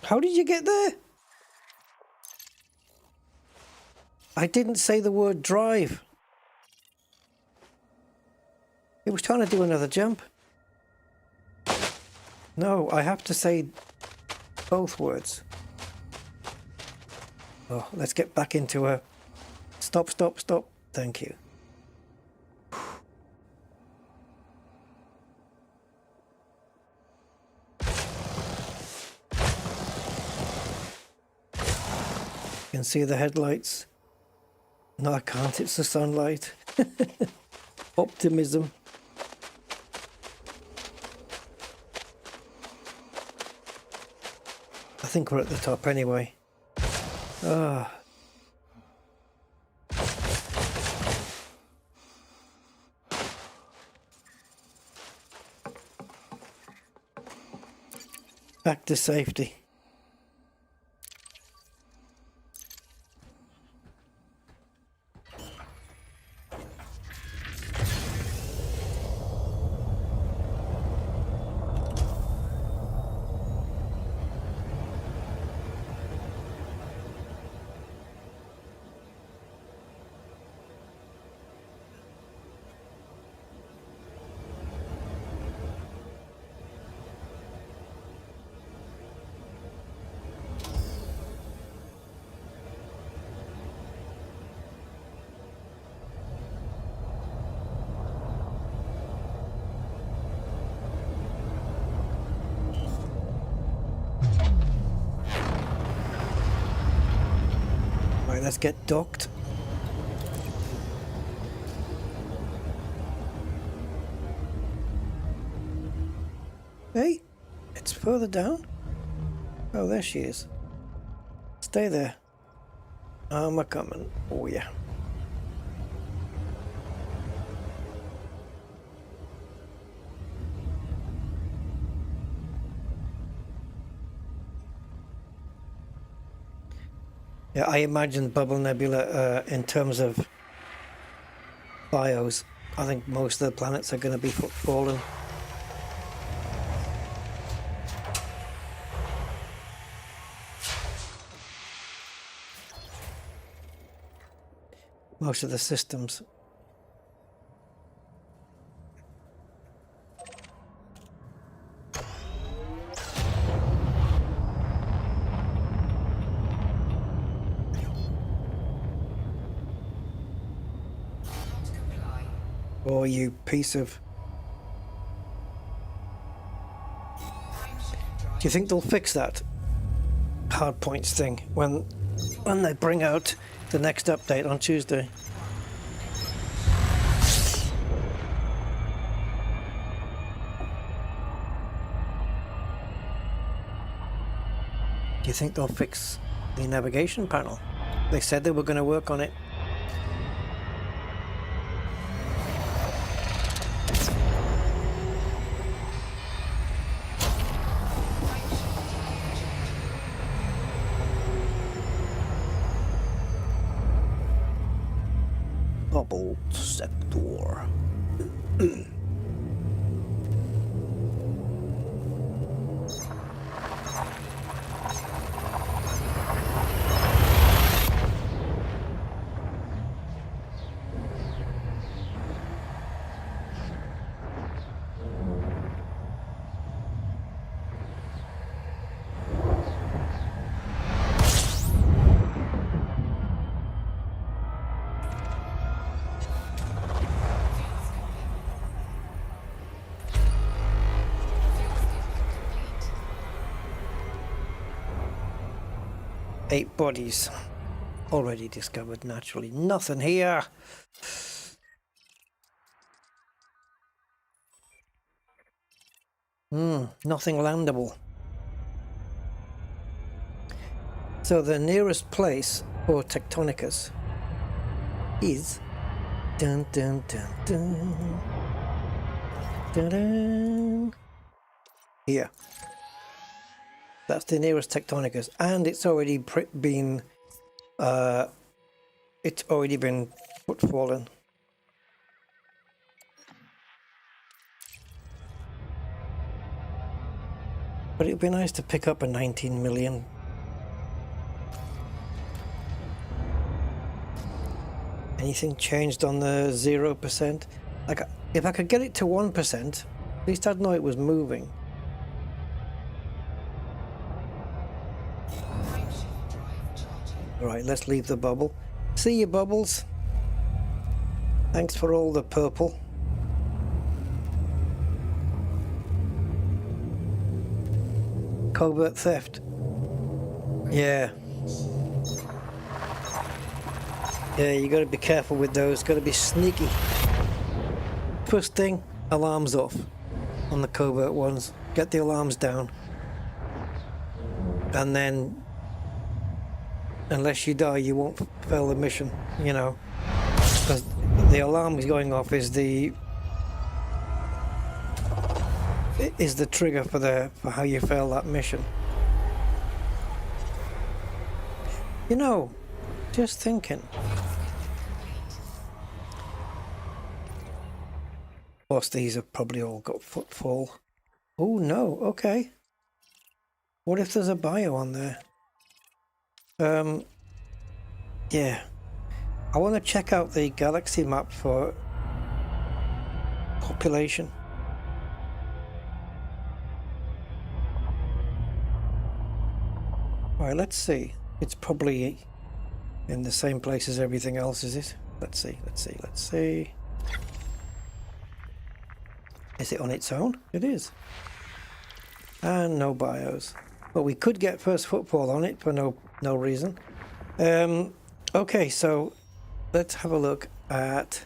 How did you get there? I didn't say the word drive. It was trying to do another jump. No, I have to say both words. Oh, let's get back into a... Stop, stop, stop. Thank you. You can see the headlights. No, I can't. It's the sunlight. Optimism. I think we're at the top anyway. Ah. Back to safety. Let's get docked. Hey, it's further down. Oh, there she is. Stay there. I'm a coming. Oh yeah. Yeah, I imagine Bubble Nebula in terms of bios. I think most of the planets are going to be fallen. Most of the systems. Oh, you piece of... Do you think they'll fix that hard points thing when they bring out the next update on Tuesday? Do you think they'll fix the navigation panel? They said they were going to work on it. Bubble sector. 8 bodies already discovered naturally. Nothing here. Nothing landable. So the nearest place for Tectonicus is dun dun dun dun dun dun here. That's the nearest Tectonicus, and it's already been footfallen. But it'd be nice to pick up a 19 million. Anything changed on the 0%? Like, if I could get it to 1%, at least I'd know it was moving. Right, let's leave the bubble. See you, Bubbles. Thanks for all the purple. Covert theft. Yeah. Yeah, you got to be careful with those. Got to be sneaky. First thing, alarms off on the covert ones. Get the alarms down. And then, unless you die, you won't fail the mission, you know. Because the alarm is going off is the trigger for how you fail that mission. You know, just thinking. Of course, these have probably all got footfall. Oh no, okay. What if there's a bio on there? Yeah. I want to check out the galaxy map for population. Alright, let's see. It's probably in the same place as everything else, is it? Let's see. Is it on its own? It is. And no bios. But we could get first footfall on it for no reason. Okay, so let's have a look at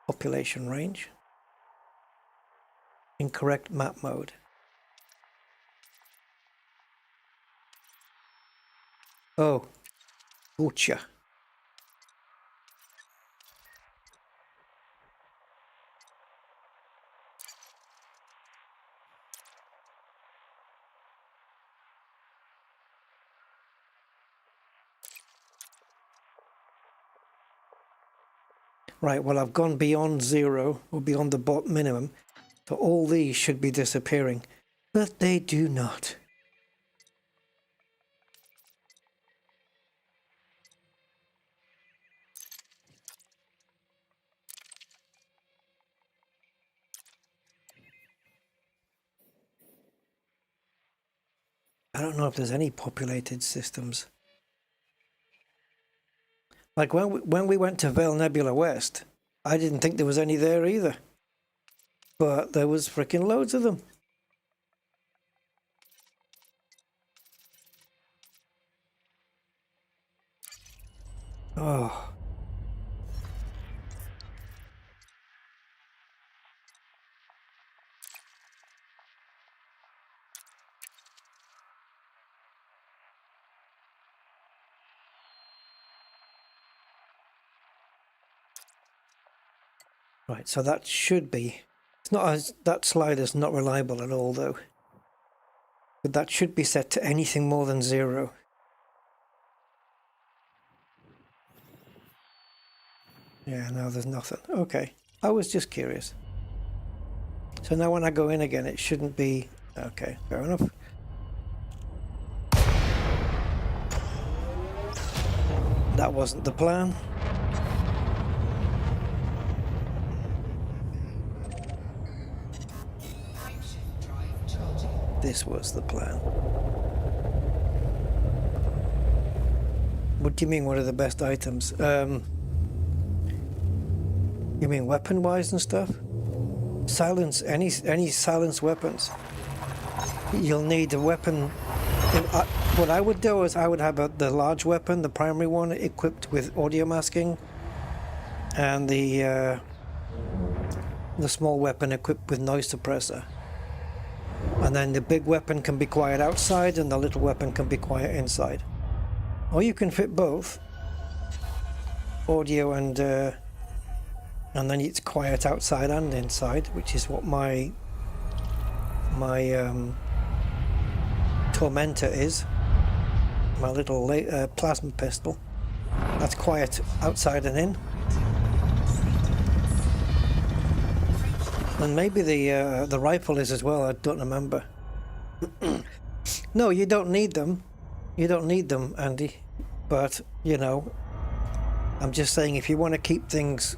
population range. Incorrect map mode. Oh, gotcha. Right, well, I've gone beyond 0, or beyond the bot minimum, so all these should be disappearing, but they do not. I don't know if there's any populated systems. Like when we went to Bubble Nebula West, I didn't think there was any there either. But there was freaking loads of them. Oh. Right, so that should be... It's not as... That slider's not reliable at all, though. But that should be set to anything more than 0. Yeah, no, there's nothing. Okay, I was just curious. So now when I go in again, it shouldn't be... Okay, fair enough. That wasn't the plan. Frameshift drive charging. This was the plan. What do you mean, what are the best items? You mean weapon-wise and stuff? Silence, any silenced weapons. You'll need a weapon. What I would do is I would have the large weapon, the primary one, equipped with audio masking, and the small weapon equipped with noise suppressor. And then the big weapon can be quiet outside, and the little weapon can be quiet inside. Or you can fit both, audio and then it's quiet outside and inside, which is what my Tormentor is. My little plasma pistol. That's quiet outside and in. And maybe the rifle is as well, I don't remember. No, you don't need them. You don't need them, Andy. But, you know, I'm just saying if you want to keep things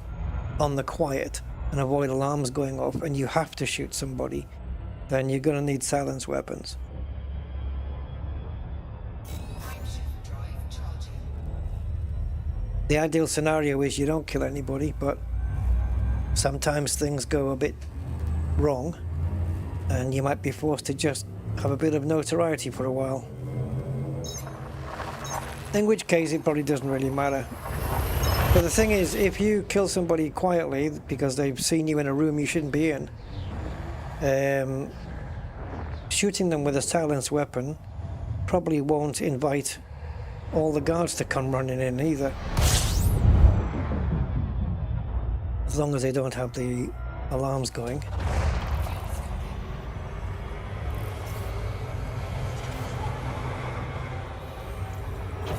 on the quiet and avoid alarms going off and you have to shoot somebody, then you're going to need silenced weapons. Frameshift drive charging. The ideal scenario is you don't kill anybody, but sometimes things go a bit wrong and you might be forced to just have a bit of notoriety for a while. In which case it probably doesn't really matter. But the thing is, if you kill somebody quietly because they've seen you in a room you shouldn't be in, shooting them with a silenced weapon probably won't invite all the guards to come running in either. As long as they don't have the alarms going.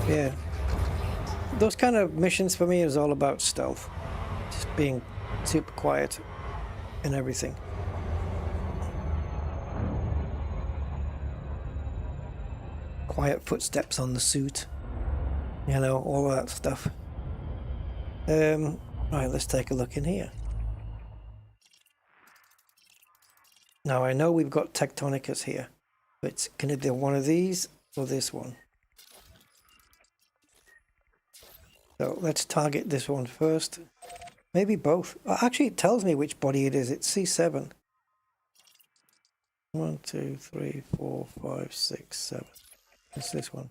Yeah. Those kind of missions for me is all about stealth. Just being super quiet and everything. Quiet footsteps on the suit. You know, all that stuff. Right, let's take a look in here. Now I know we've got Tectonicus here. But can it be one of these or this one? So let's target this one first. Maybe both. Actually, it tells me which body it is. It's C7. 1, 2, 3, 4, 5, 6, 7. It's this one.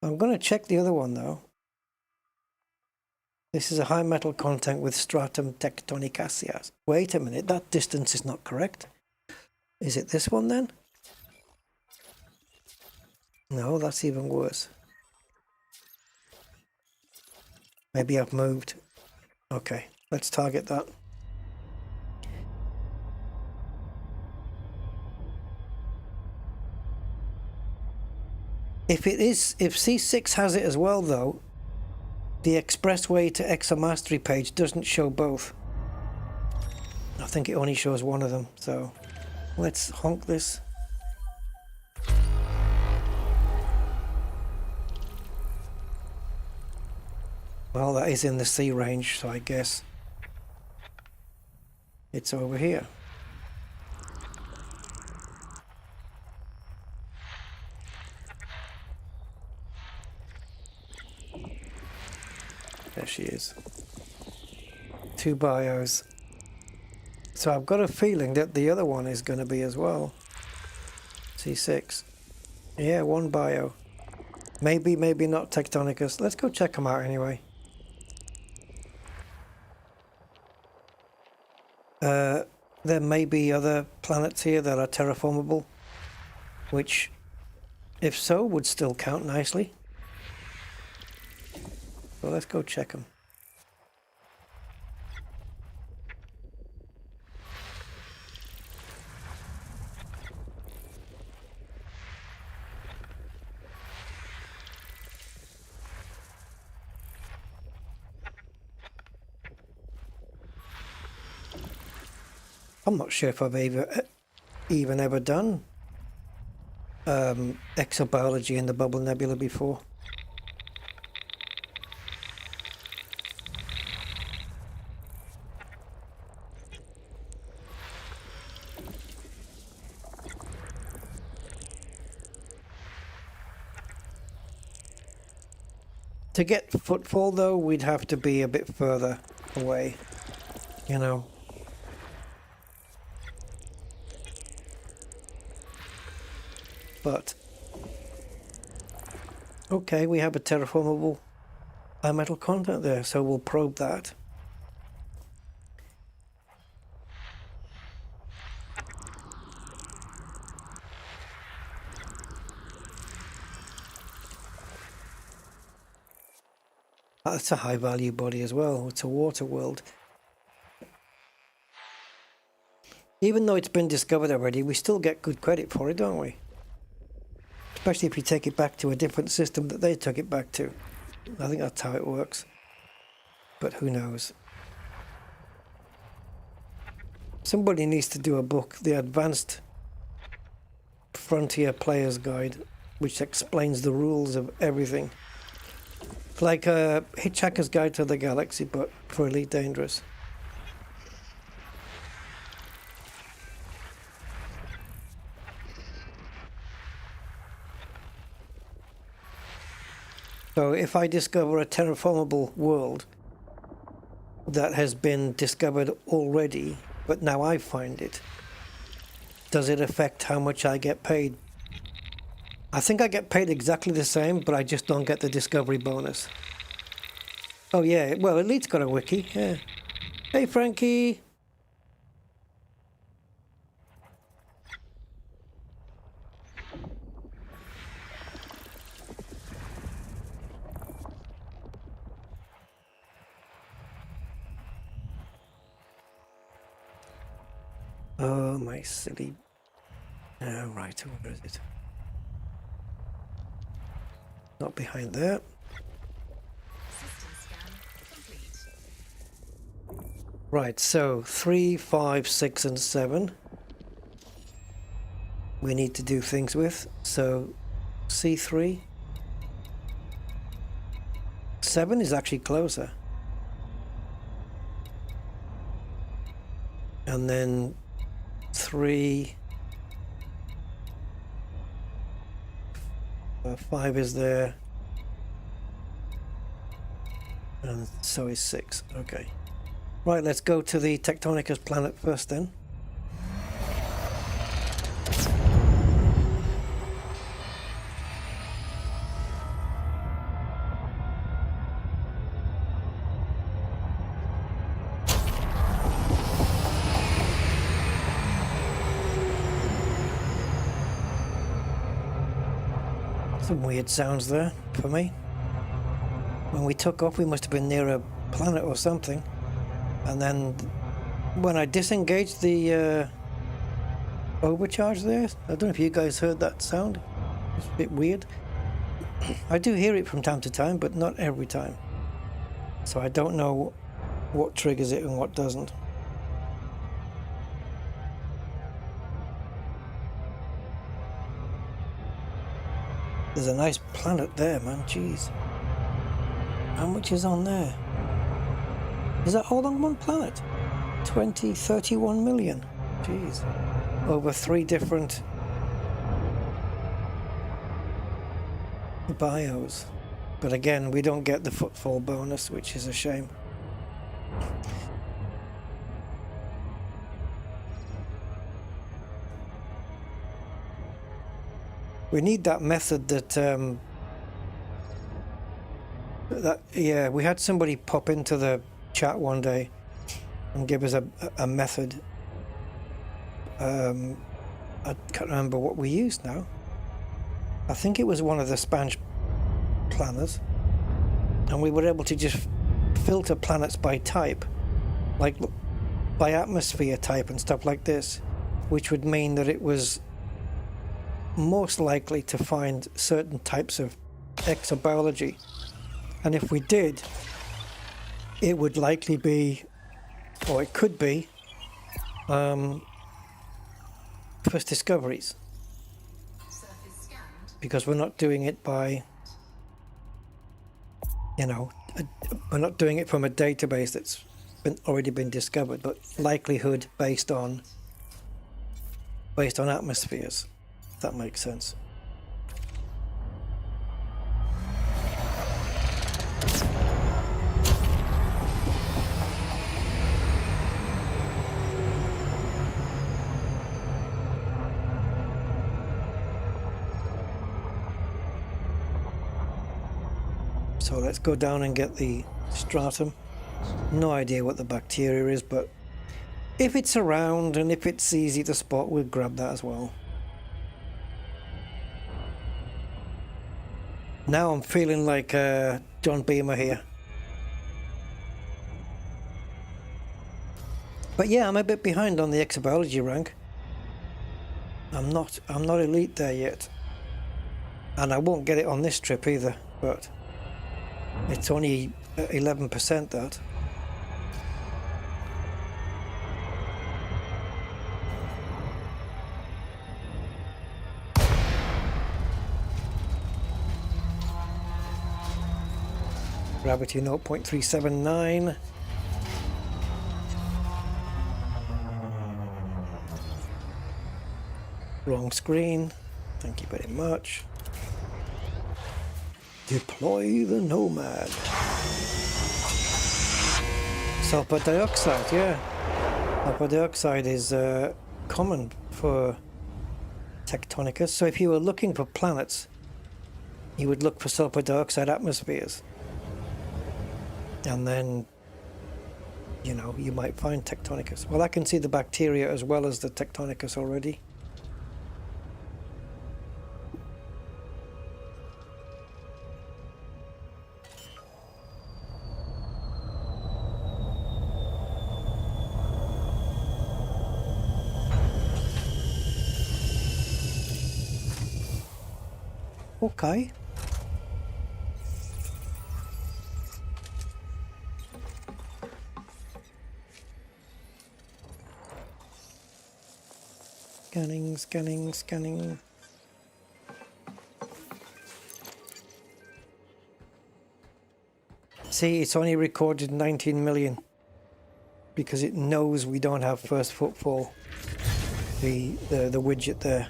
I'm going to check the other one though. This is a high metal content with stratum tectonicaceus. Wait a minute, that distance is not correct. Is it this one then? No, that's even worse. Maybe I've moved. Okay, let's target that. If C6 has it as well though, the expressway to Exomastery page doesn't show both. I think it only shows one of them, so let's honk this. Well, that is in the C range, so I guess it's over here. There she is. 2 bios. So I've got a feeling that the other one is going to be as well. C6. Yeah, 1 bio. Maybe, maybe not Tectonicus. Let's go check them out anyway. There may be other planets here that are terraformable, which, if so, would still count nicely. So let's go check them. I'm not sure if I've even ever done exobiology in the Bubble Nebula before. To get footfall, though, we'd have to be a bit further away, you know. But, okay, we have a terraformable metal content there, so we'll probe that. That's a high value body as well. It's a water world. Even though it's been discovered already, we still get good credit for it, don't we? Especially if you take it back to a different system that they took it back to. I think that's how it works. But who knows? Somebody needs to do a book, The Advanced Frontier Player's Guide, which explains the rules of everything. Like a Hitchhiker's Guide to the Galaxy, but for Elite Dangerous. So if I discover a terraformable world that has been discovered already, but now I find it, does it affect how much I get paid? I think I get paid exactly the same, but I just don't get the discovery bonus. Oh yeah, well, Elite's got a wiki, yeah. Hey Frankie! Oh, my silly... Oh, right, where is it? Not behind there. System scan complete. Right, so 3, 5, 6 and 7 we need to do things with. So C3. 7 is actually closer. And then 3, 5 is there, and so is 6. Okay, right, let's go to the Tectonicus planet first then. Some weird sounds there for me. When we took off, we must have been near a planet or something. And then when I disengaged the overcharge there, I don't know if you guys heard that sound. It's a bit weird. I do hear it from time to time, but not every time. So I don't know what triggers it and what doesn't. There's a nice planet there, man. Jeez. How much is on there? Is that all on one planet? 31 million. Jeez. Over 3 different bios. But again, we don't get the footfall bonus, which is a shame. We need that method that, yeah, we had somebody pop into the chat one day and give us a method. I can't remember what we used now. I think it was one of the Spanish planners. And we were able to just filter planets by type, like by atmosphere type and stuff like this, which would mean that it was most likely to find certain types of exobiology, and if we did, it would likely be, or it could be, first discoveries, Surface scanned. because we're not doing it by, you know, we're not doing it from a database that's already been discovered, but likelihood based on atmospheres, if that makes sense. So let's go down and get the stratum. No idea what the bacteria is, but if it's around and if it's easy to spot, we'll grab that as well. Now I'm feeling like John Beamer here. But yeah, I'm a bit behind on the exobiology rank. I'm not elite there yet. And I won't get it on this trip either, but it's only 11% that. Gravity 0.379. Wrong screen. Thank you very much. Deploy the Nomad. Sulfur dioxide, yeah. Sulfur dioxide is common for Tectonicus. So if you were looking for planets, you would look for sulfur dioxide atmospheres. And then, you know, you might find Tectonicus. Well, I can see the bacteria as well as the Tectonicus already. Okay. Scanning, scanning, scanning. See, it's only recorded 19 million because it knows we don't have first footfall. The widget there.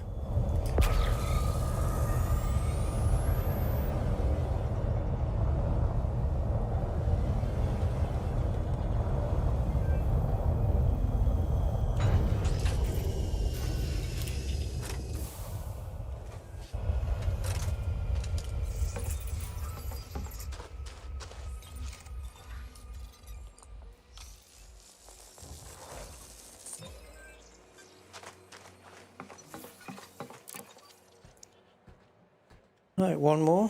Right, one more.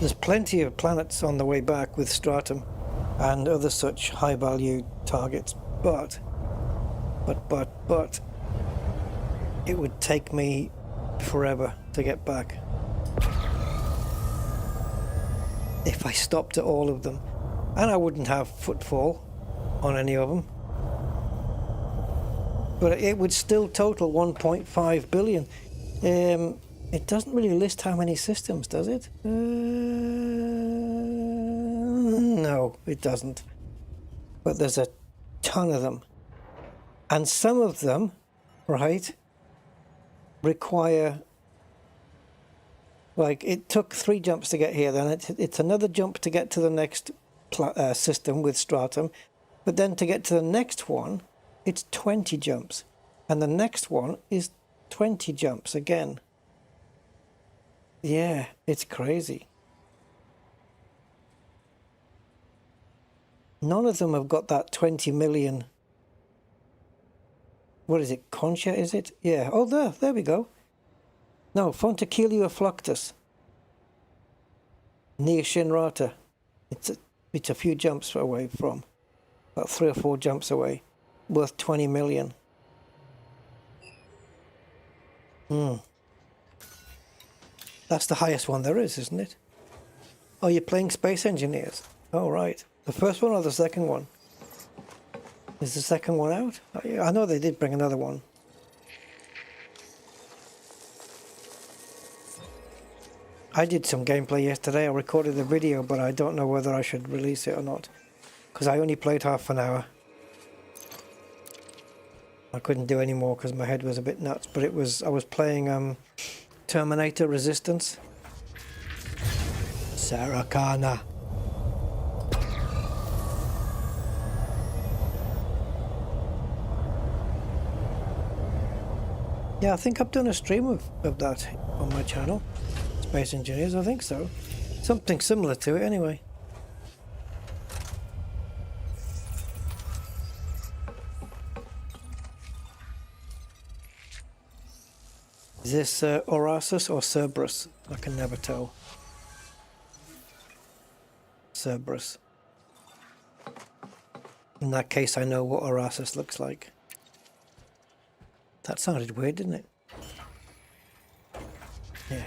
There's plenty of planets on the way back with stratum and other such high value targets, but it would take me forever to get back if I stopped at all of them, and I wouldn't have footfall on any of them, but it would still total 1.5 billion. It doesn't really list how many systems, does it? No, it doesn't. But there's a ton of them. And some of them, right, require... Like, it took 3 jumps to get here, then it's another jump to get to the next system with stratum. But then to get to the next one, it's 20 jumps. And the next one is 20 jumps again. Yeah, it's crazy. None of them have got that 20 million. What is it? Concha, is it? Yeah. Oh, there we go. No, Fontecilio fluctus. Near Shinrata. It's a few jumps away from. About 3 or 4 jumps away. Worth 20 million. That's the highest one there is, isn't it? Oh, you're playing Space Engineers. Oh, right. The first one or the second one? Is the second one out? I know they did bring another one. I did some gameplay yesterday. I recorded the video, but I don't know whether I should release it or not, because I only played half an hour. I couldn't do any more because my head was a bit nuts, but I was playing Terminator Resistance. Sarah Connor. Yeah, I think I've done a stream of that on my channel. Space Engineers, I think so. Something similar to it anyway. Is this Orasus or Cerberus? I can never tell. Cerberus. In that case, I know what Orasus looks like. That sounded weird, didn't it? Yeah.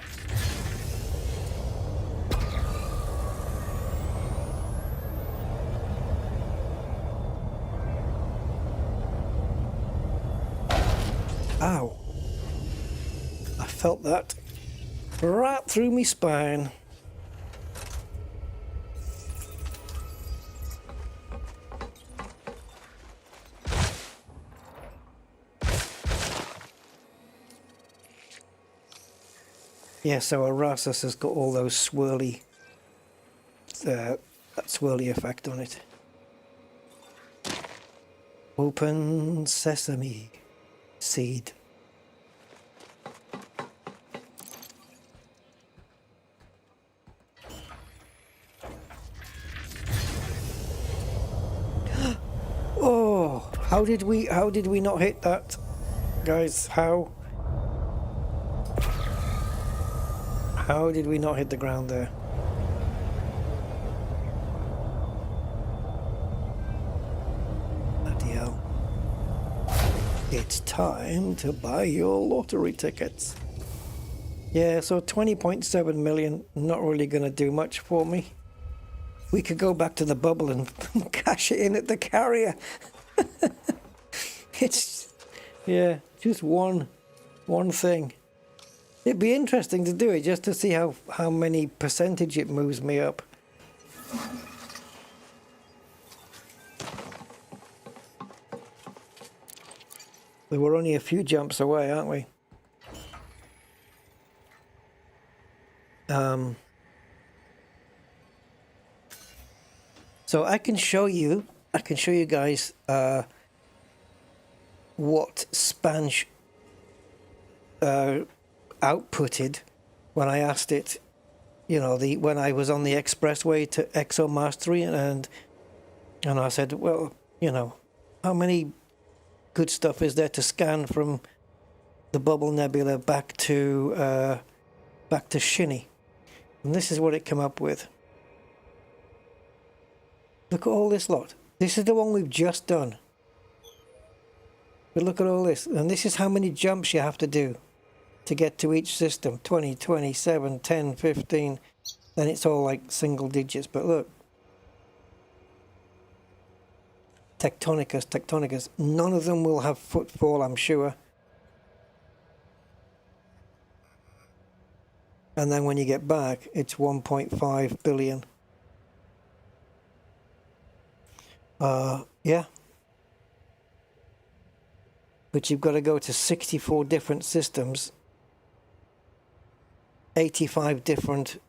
Ow. I felt that right through my spine. Yeah, so Arasus has got all those swirly, that swirly effect on it. Open sesame seed. Oh, how did we not hit that, guys? How did we not hit the ground there? Bloody hell. It's time to buy your lottery tickets. Yeah, so 20.7 million, not really going to do much for me. We could go back to the bubble and cash it in at the carrier. It's, yeah, just one thing. It'd be interesting to do it just to see how many percentage it moves me up. We're only a few jumps away, aren't we? So I can show you guys what Spanch outputted when I asked it, you know, when I was on the expressway to Exo Mastery, and I said, well, you know, how many good stuff is there to scan from the Bubble Nebula back to Shinny? And this is what it came up with. Look at all this lot. This is the one we've just done. But look at all this, and this is how many jumps you have to do to get to each system. 20, 27, 10, 15. Then it's all like single digits. But look. Tectonicus. None of them will have footfall, I'm sure. And then when you get back, it's 1.5 billion. Yeah. But you've got to go to 64 different systems. 85 different,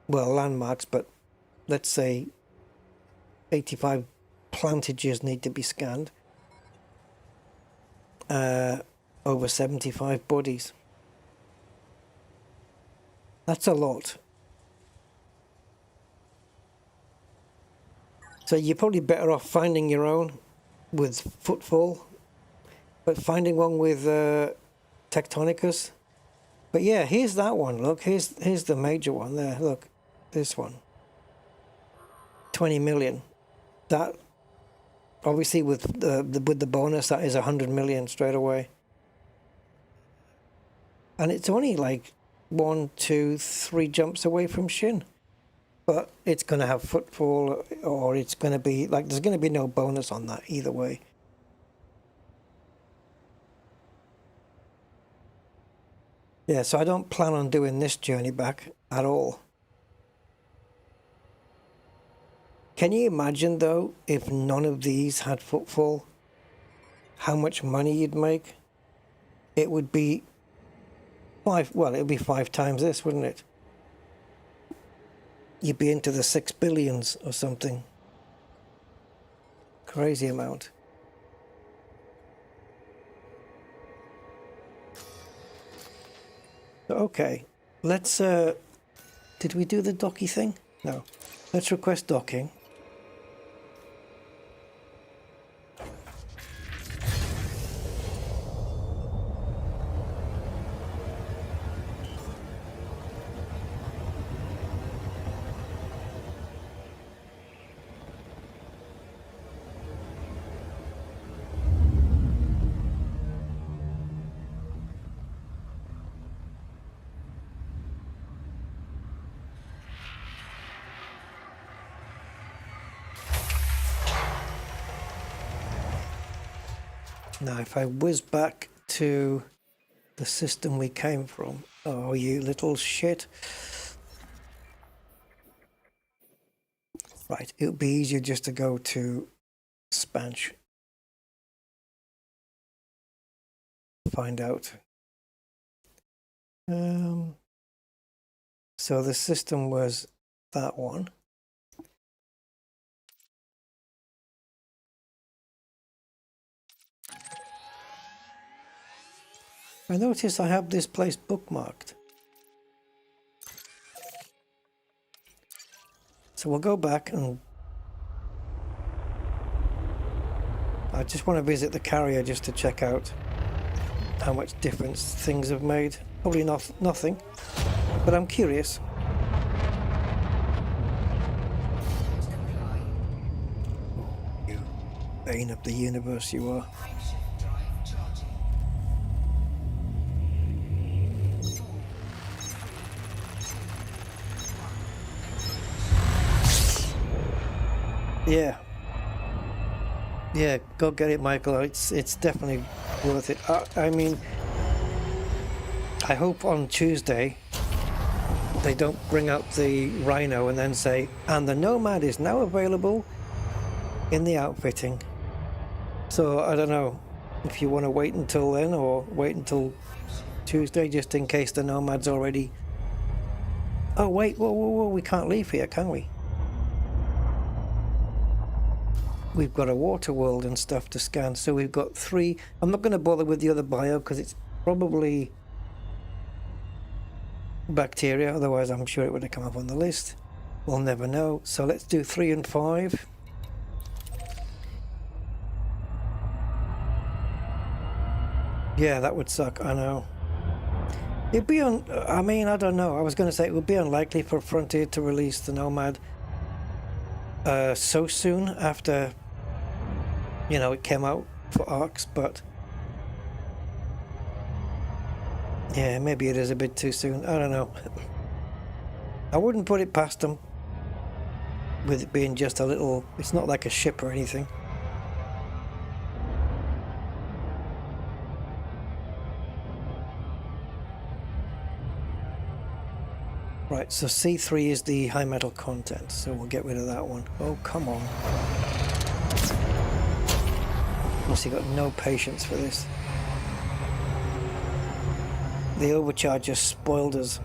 well, landmarks, but let's say 85 plantages need to be scanned. Over 75 bodies. That's a lot. So you're probably better off finding your own with footfall, but finding one with Tectonicus. But yeah, here's that one. Look, here's the major one there. Look, this one. 20 million. That obviously with the bonus, that is 100 million straight away. And it's only like 1, 2, 3 jumps away from Shin. but it's going to have footfall, or it's going to be like there's going to be no bonus on that either way. Yeah, so I don't plan on doing this journey back at all. Can you imagine though, if none of these had footfall, how much money you'd make? It would be it would be 5 times this, wouldn't it? You'd be into the 6 billions or something. Crazy amount. Okay, let's, did we do the docky thing? No. Let's request docking. Now, if I whiz back to the system we came from, oh, you little shit. Right, it would be easier just to go to Spanch. Find out. So the system was that one. I notice I have this place bookmarked. So we'll go back and I just want to visit the carrier just to check out how much difference things have made. Probably nothing, but I'm curious. Oh, you bane of the universe you are. Yeah. Yeah, go get it, Michael. It's definitely worth it. I mean, I hope on Tuesday they don't bring out the Rhino and then say, and the Nomad is now available in the outfitting. So I don't know if you want to wait until then or wait until Tuesday just in case the Nomad's already... Oh wait, whoa, we can't leave here, can we? We've got a water world and stuff to scan, so we've got 3. I'm not going to bother with the other bio because it's probably bacteria, otherwise I'm sure it would have come up on the list. We'll never know. So let's do 3 and 5. Yeah, that would suck, I know. It'd be I mean, I don't know. I was going to say it would be unlikely for Frontier to release the Nomad so soon after, you know, it came out for ARX, but yeah, maybe it is a bit too soon. I don't know. I wouldn't put it past them with it being just a little... It's not like a ship or anything. Right, so C3 is the high metal content, so we'll get rid of that one. Oh, come on. Must have got no patience for this. The overcharge just spoiled us.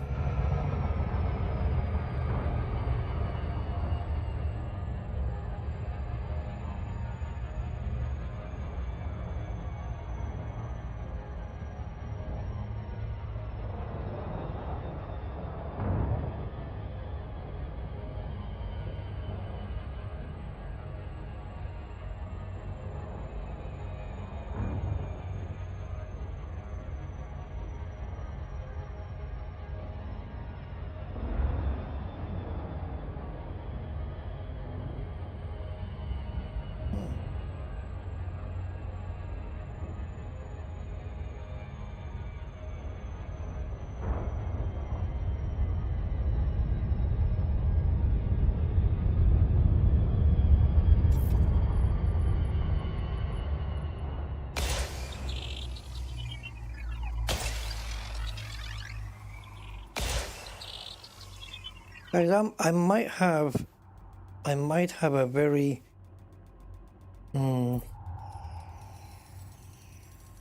Guys, I might have a very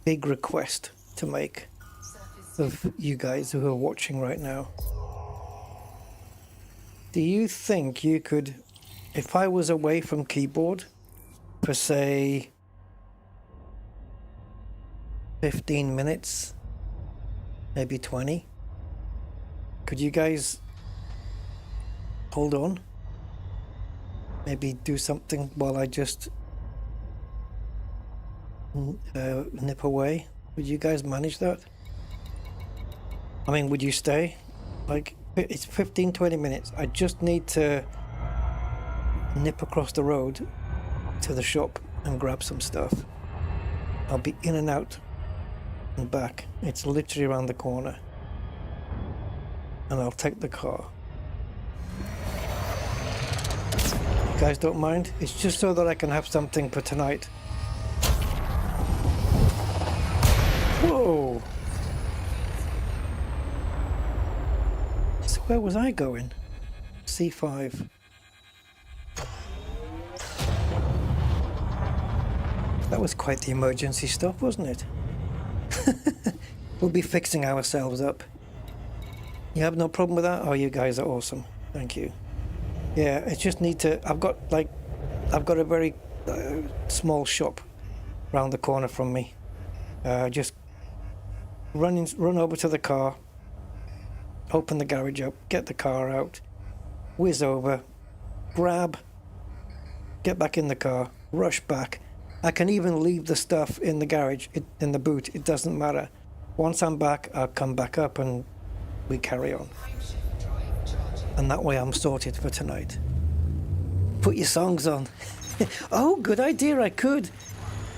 big request to make of you guys who are watching right now. Do you think you could, if I was away from keyboard for say 15 minutes, maybe 20, could you guys hold on? Maybe do something while I just nip away? Would you guys manage that? I mean, would you stay? Like, it's 15-20 minutes. I just need to nip across the road to the shop and grab some stuff. I'll be in and out and back. It's literally around the corner. And I'll take the car. You guys don't mind? It's just so that I can have something for tonight. Whoa! So where was I going? C5. That was quite the emergency stop, wasn't it? We'll be fixing ourselves up. You have no problem with that? Oh, you guys are awesome. Thank you. Yeah, I just need to... I've got a very small shop round the corner from me. Just run over to the car, open the garage up, get the car out, whiz over, grab, get back in the car, rush back. I can even leave the stuff in the garage, in the boot. It doesn't matter. Once I'm back, I'll come back up and we carry on. And that way I'm sorted for tonight. Put your songs on. Oh, good idea, I could.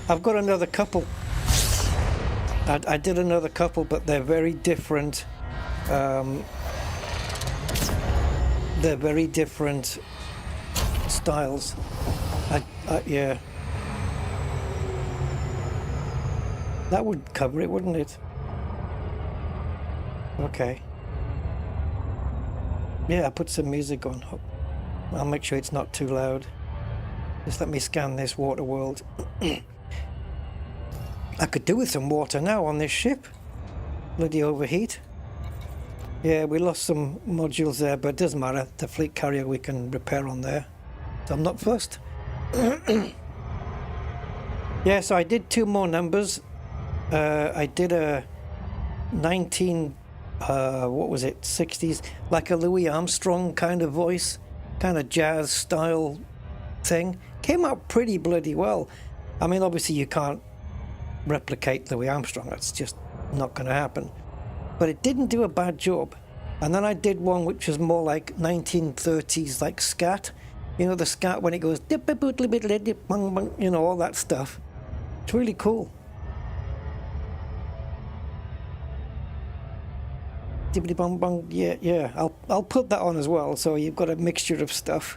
I've got another couple. I did another couple, but they're very different. They're very different styles. Yeah. That would cover it, wouldn't it? Okay. Yeah, I put some music on. I'll make sure it's not too loud. Just let me scan this water world. I could do with some water now on this ship. Bloody overheat. Yeah, we lost some modules there, but it doesn't matter. The fleet carrier we can repair on there. So I'm not fussed. Yeah, so I did two more numbers. I did a 19... what was it, 60s, like a Louis Armstrong kind of voice, kind of jazz style thing. Came out pretty bloody well. I mean, obviously you can't replicate Louis Armstrong, that's just not going to happen. But it didn't do a bad job. And then I did one which was more like 1930s, like scat. You know, the scat when it goes, you know, all that stuff. It's really cool. Dibbity bong bong, yeah. I'll put that on as well, so you've got a mixture of stuff.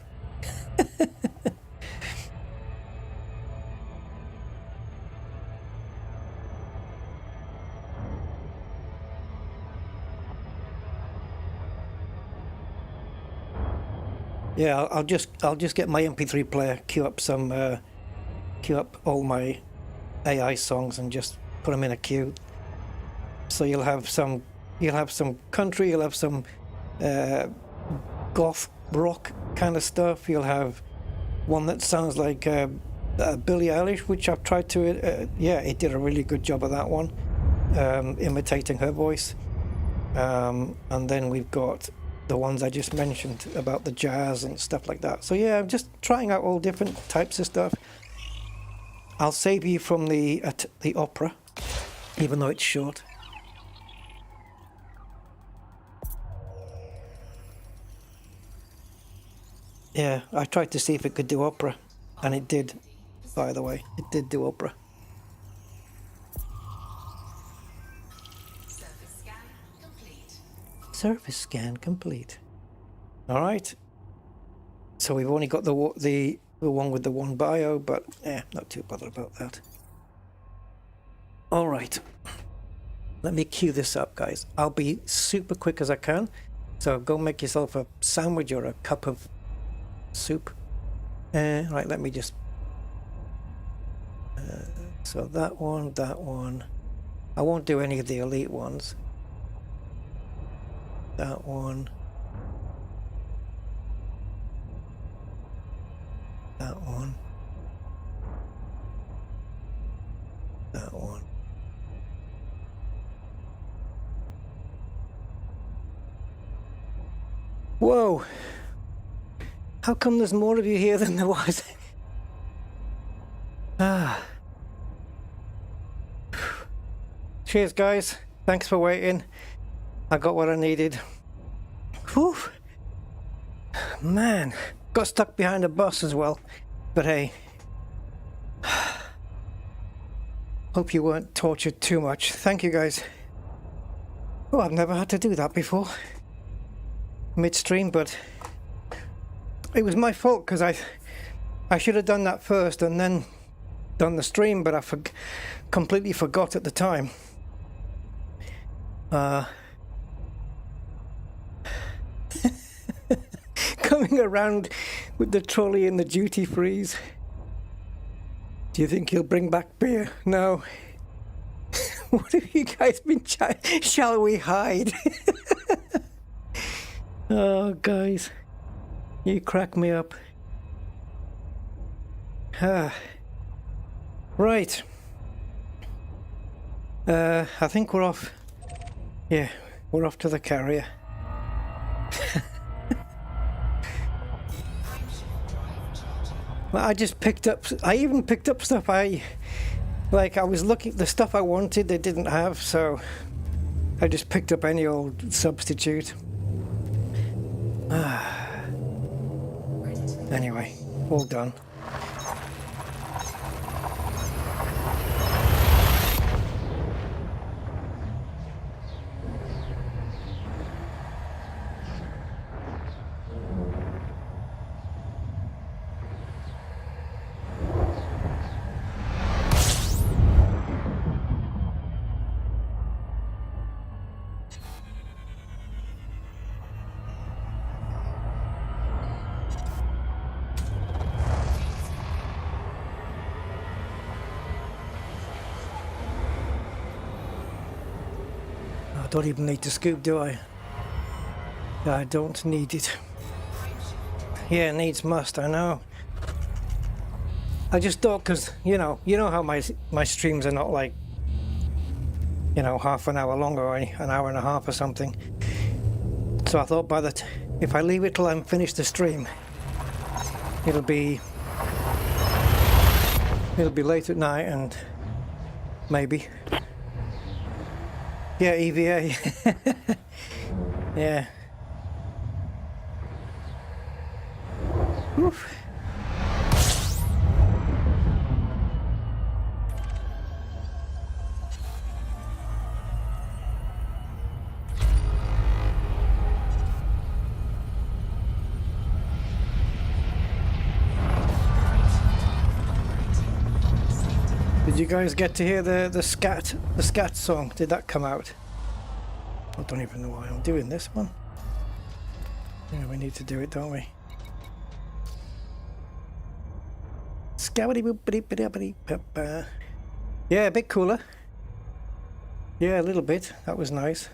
Yeah, I'll just get my MP3 player, queue up all my AI songs and just put them in a queue. So you'll have some country, you'll have some goth rock kind of stuff. You'll have one that sounds like Billie Eilish, which I've tried to. Yeah, it did a really good job of that one, imitating her voice. And then we've got the ones I just mentioned about the jazz and stuff like that. So yeah, I'm just trying out all different types of stuff. I'll save you from the opera, even though it's short. Yeah, I tried to see if it could do opera, and it did, by the way. It did do opera. Surface scan complete. Surface scan complete. All right. So we've only got the one with the one bio, but not too bothered about that. All right. Let me cue this up, guys. I'll be super quick as I can. So go make yourself a sandwich or a cup of soup. Right, let me just... so that one, that one. I won't do any of the elite ones. That one. That one. That one. Whoa! How come there's more of you here than there was? Ah. Cheers, guys. Thanks for waiting. I got what I needed. Whew. Man, got stuck behind a bus as well. But hey. Hope you weren't tortured too much. Thank you, guys. Oh, I've never had to do that before. Midstream, but it was my fault because I should have done that first and then done the stream, but I completely forgot at the time. Coming around with the trolley in the duty freeze. Do you think he'll bring back beer? No. What have you guys been shall we hide? Oh, guys, you crack me up. Right. I think we're off. Yeah, we're off to the carrier. Well, I just picked up. I even picked up stuff I was looking. The stuff I wanted, they didn't have, so I just picked up any old substitute. Anyway, all done. I don't even need to scoop, do I? I don't need it. Yeah, needs must, I know. I just thought, because, you know how my streams are not like, half an hour long or an hour and a half or something. So I thought if I leave it till I'm finished the stream, it'll be late at night and maybe. Yeah, EVA. Yeah. Oof. Did you guys get to hear the scat song? Did that come out? I don't even know why I'm doing this one. Yeah, we need to do it, don't we? Yeah, a bit cooler. Yeah, a little bit. That was nice.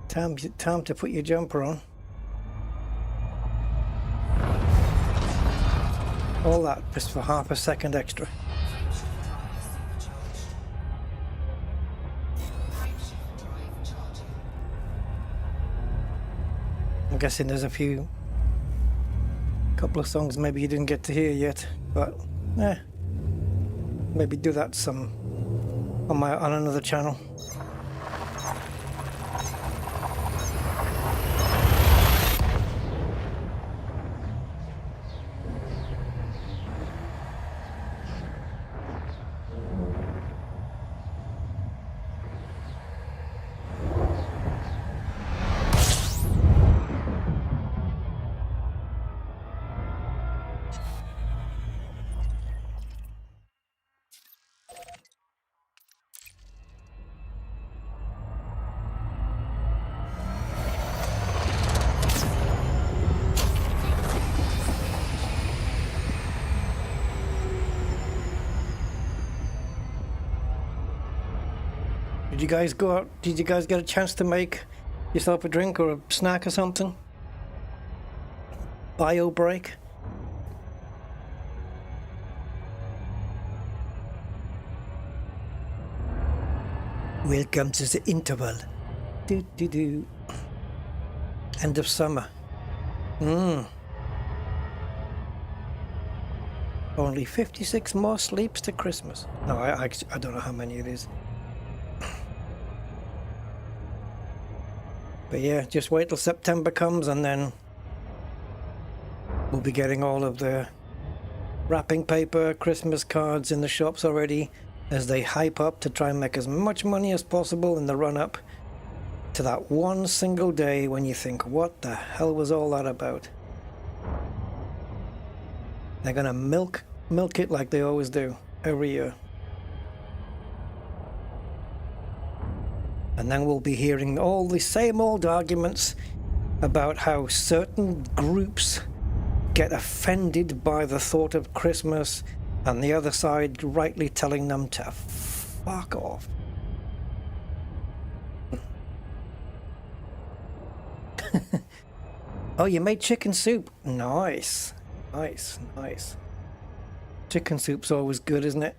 Time to put your jumper on. All that just for half a second extra. I'm guessing there's a couple of songs maybe you didn't get to hear yet, but maybe do that some on another channel. you guys go out? Did you guys get a chance to make yourself a drink or a snack or something? Bio break? Welcome to the interval. Do do do. End of summer. Only 56 more sleeps to Christmas. No, I don't know how many it is. But yeah, just wait till September comes and then we'll be getting all of the wrapping paper, Christmas cards in the shops already as they hype up to try and make as much money as possible in the run-up to that one single day when you think, what the hell was all that about? They're gonna milk it like they always do every year. And then we'll be hearing all the same old arguments about how certain groups get offended by the thought of Christmas and the other side rightly telling them to fuck off. Oh, you made chicken soup? Nice. Nice, nice. Chicken soup's always good, isn't it?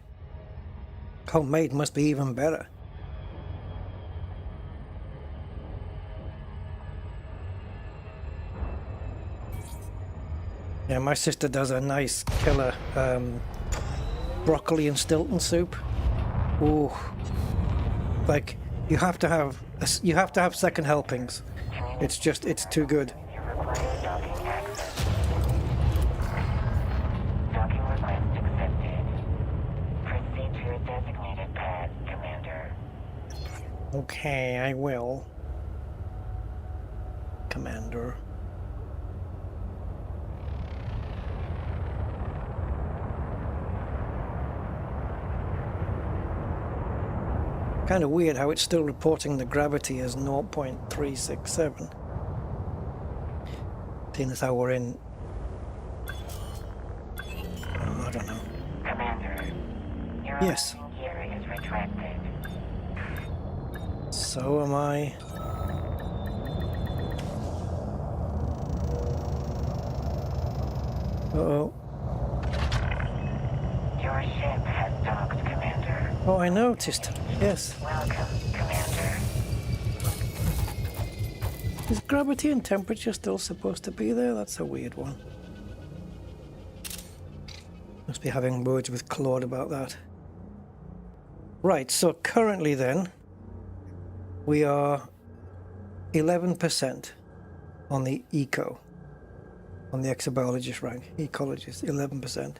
Homemade must be even better. Yeah, my sister does a nice killer broccoli and Stilton soup. Ooh, like you have to have second helpings. It's too good. Okay, I will. Commander. Kind of weird how it's still reporting the gravity as 0.367. Seeing as how we're in... I don't know. Commander, your yes. gear is retracted. So am I. Uh-oh. Your ship has docked, Commander. Oh, I noticed. Yes. Welcome, Commander. Is gravity and temperature still supposed to be there? That's a weird one. Must be having words with Claude about that. Right, so currently then, we are 11% on the eco, on the exobiologist rank, ecologist, 11%.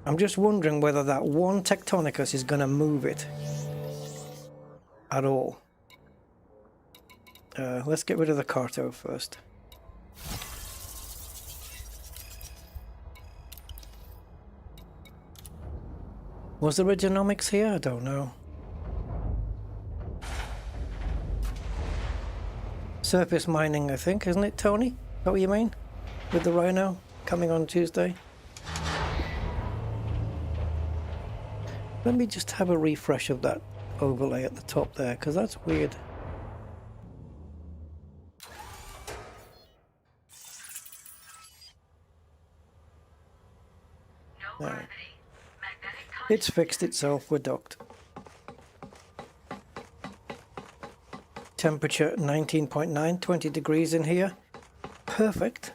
I'm just wondering whether that one Tectonicus is going to move it at all. Let's get rid of the Carto first. Was there a genomics here? I don't know. Surface mining, I think, isn't it, Tony? Is that what you mean? With the Rhino coming on Tuesday? Let me just have a refresh of that overlay at the top there, because that's weird. There. It's fixed itself, we're docked. Temperature 19.9, 20 degrees in here. Perfect.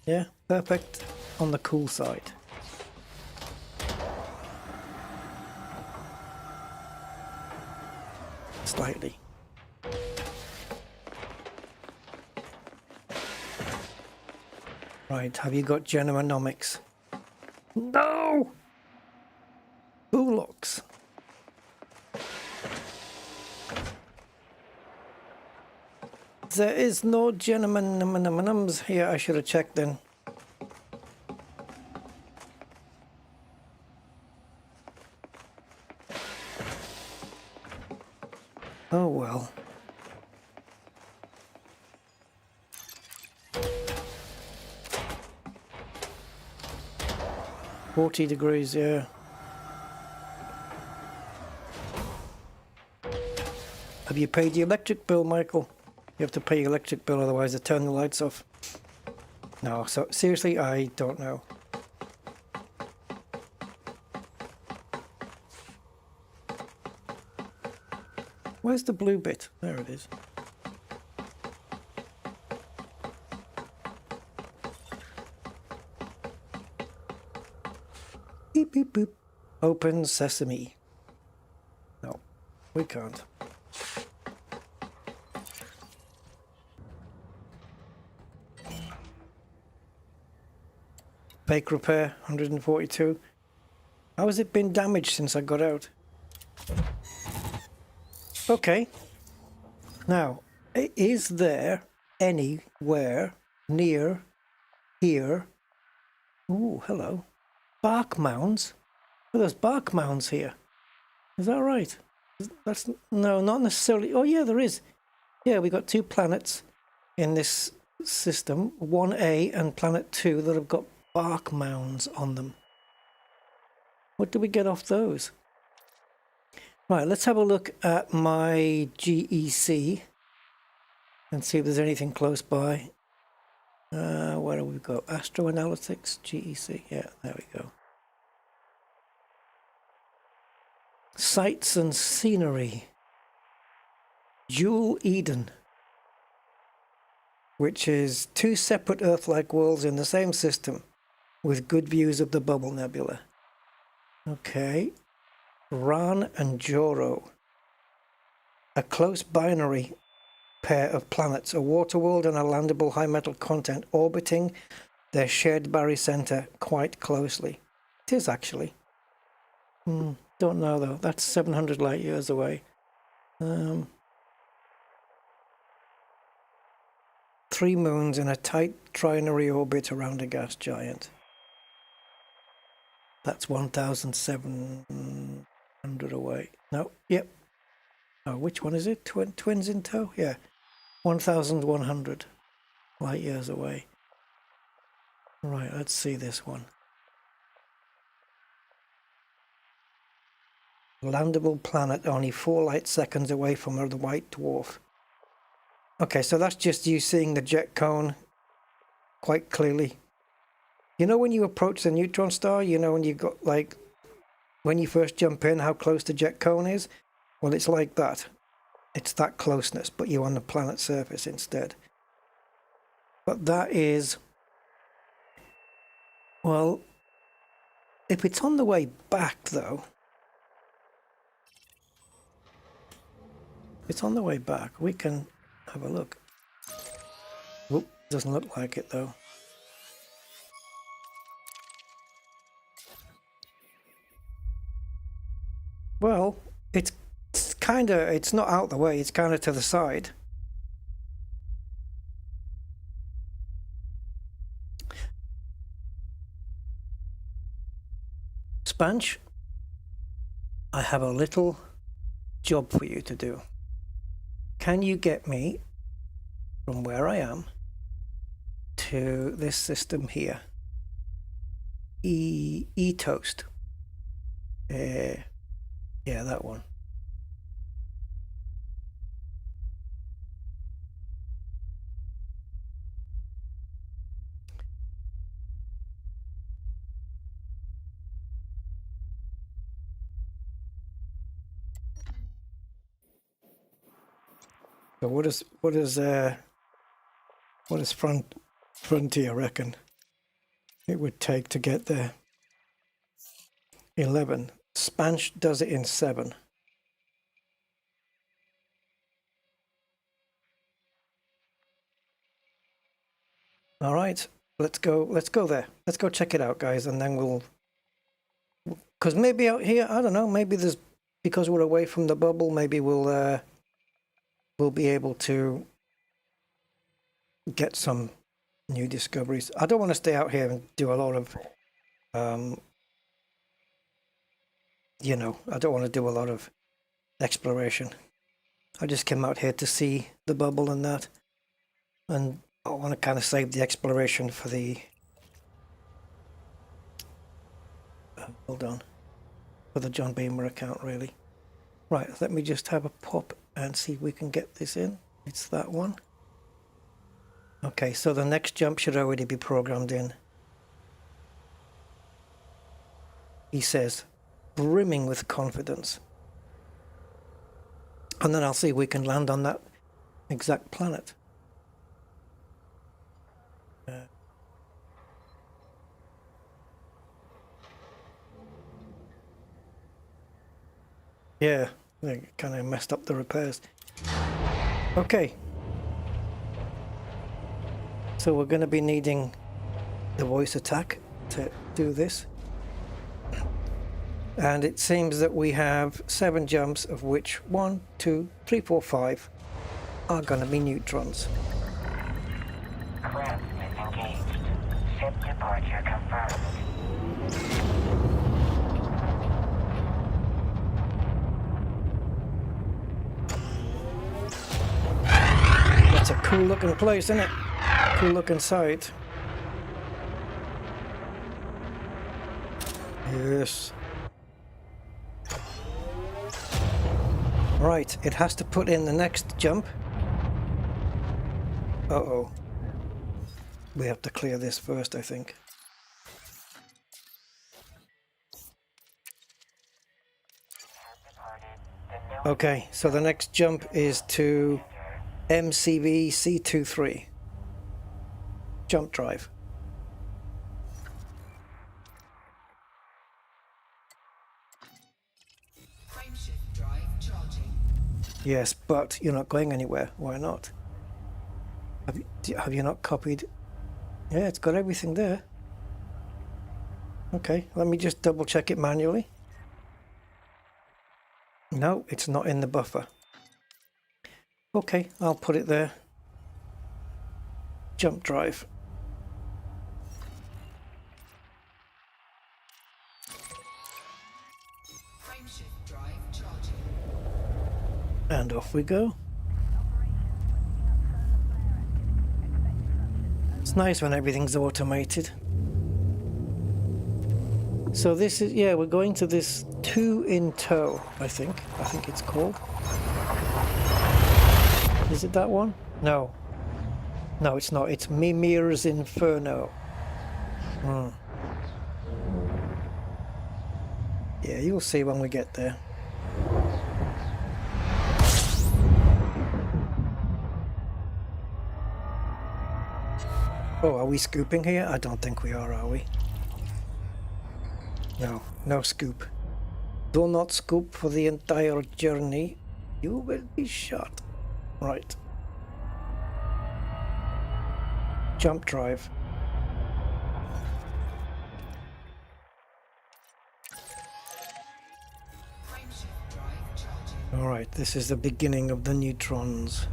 Yeah, perfect on the cool side. Slightly. Right, have you got genomonomics? No! Bullocks. There is no genomonomics here. I should have checked then. Oh well. 40 degrees, yeah. Have you paid your electric bill, Michael? You have to pay your electric bill, otherwise they turn the lights off. No, so seriously, I don't know. Where's the blue bit? There it is. Beep, beep, boop. Open sesame. No, we can't. Fake repair, 142. How has it been damaged since I got out? Okay. Now, is there anywhere near here? Ooh, hello. Bark mounds? Oh, there's bark mounds here. Is that right? That's no, not necessarily. Oh, yeah, there is. Yeah, we got 2 planets in this system, 1A and Planet 2, that have got bark mounds on them. What do we get off those? Right, let's have a look at my GEC and see if there's anything close by. Where do we go? Astro Analytics, GEC. Yeah, there we go. Sights and scenery. Jewel Eden, which is 2 separate Earth-like worlds in the same system with good views of the Bubble Nebula. Okay. Ran and Joro, a close binary pair of planets, a water world and a landable high metal content orbiting their shared barycenter quite closely. It is actually. Don't know though. That's 700 light years away. 3 moons in a tight trinary orbit around a gas giant. That's 1,700 away. No, yep. Oh, which one is it? Twins in tow? Yeah. 1,100 light years away. Right, let's see this one. Landable planet only 4 light seconds away from the white dwarf. Okay, so that's just you seeing the jet cone quite clearly. You know when you approach the neutron star, you know when you've got like, when you first jump in, how close the jet cone is? Well, it's like that. It's that closeness, but you're on the planet's surface instead. But that is, well, if it's on the way back though, if it's on the way back, we can have a look. Oop, doesn't look like it though. Well, it's not out the way, it's kind of to the side. Spanch, I have a little job for you to do. Can you get me from where I am to this system here? E-Toast. Yeah, that one. So what does Frontier reckon it would take to get there? 11. Spanch does it in 7. All right, let's go there. Let's go check it out, guys, and then we'll, because maybe out here, I don't know, maybe there's, because we're away from the bubble, maybe we'll be able to get some new discoveries. I don't want to stay out here and do a lot of you know, I don't want to do a lot of exploration. I just came out here to see the bubble and that, and I want to kind of save the exploration for the Hold on. For the John Beamer account, really. Right, let me just have a pop and see if we can get this in. It's that one. Okay, so the next jump should already be programmed in. He says, brimming with confidence. And then I'll see if we can land on that exact planet. Yeah, they kind of messed up the repairs. Okay. So we're going to be needing the voice attack to do this. And it seems that we have 7 jumps, of which 1, 2, 3, 4, 5 are going to be neutrons. Clamp is engaged. Ship departure confirmed. That's a cool looking place, isn't it? Cool looking site. Yes. Right, it has to put in the next jump. Uh-oh. We have to clear this first, I think. Okay, so the next jump is to MCV C23. Jump drive. Frameshift drive charging. Yes, but you're not going anywhere. Why not? Have you not copied? Yeah, it's got everything there. Okay, let me just double check it manually. No, it's not in the buffer. Okay, I'll put it there. Jump drive. Frameshift drive charging. And off we go. It's nice when everything's automated. So this is, yeah, we're going to this 2 in tow, I think it's called. Is it that one? No. No, it's not. It's Mimir's Inferno. Yeah, you'll see when we get there. Oh, are we scooping here? I don't think we are we? No, no scoop. Do not scoop for the entire journey. You will be shot. Right. Jump drive. Frameshift drive charging. Alright, this is the beginning of the neutrons.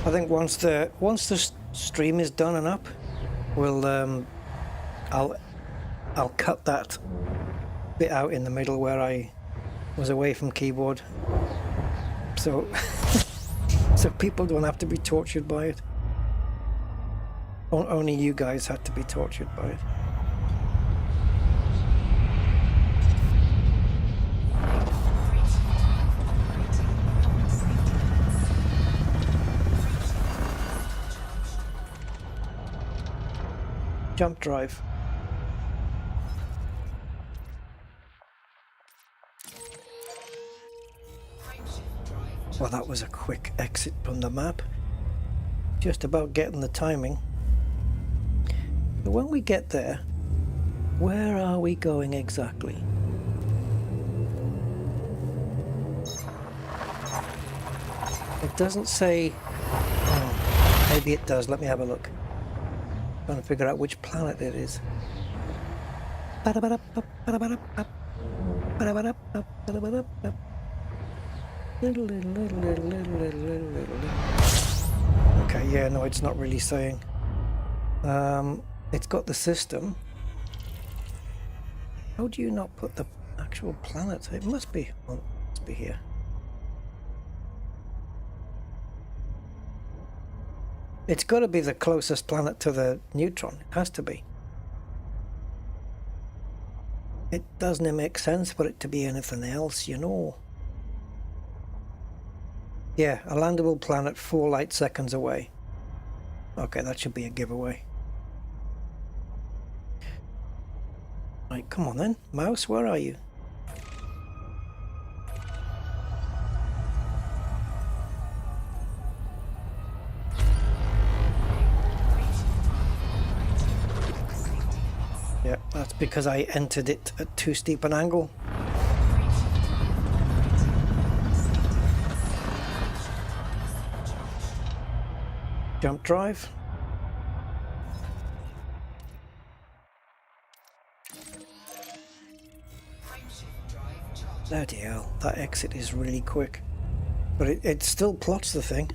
I think once the stream is done and up, we'll I'll cut that bit out in the middle where I was away from keyboard, so so people don't have to be tortured by it. Only you guys had to be tortured by it. Jump drive. Well, that was a quick exit from the map. Just about getting the timing. But when we get there, where are we going exactly? It doesn't say... Oh, maybe it does. Let me have a look. Trying to figure out which planet it is. Okay, yeah, no, it's not really saying. It's got the system. How do you not put the actual planet? It must be. Well, it must be here. It's got to be the closest planet to the neutron. It has to be. It doesn't make sense for it to be anything else, you know. Yeah, a landable planet 4 light seconds away. Okay, that should be a giveaway. Right, come on then. Mouse, where are you? Yeah, that's because I entered it at too steep an angle. Jump drive. Bloody hell, that exit is really quick. But it still plots the thing.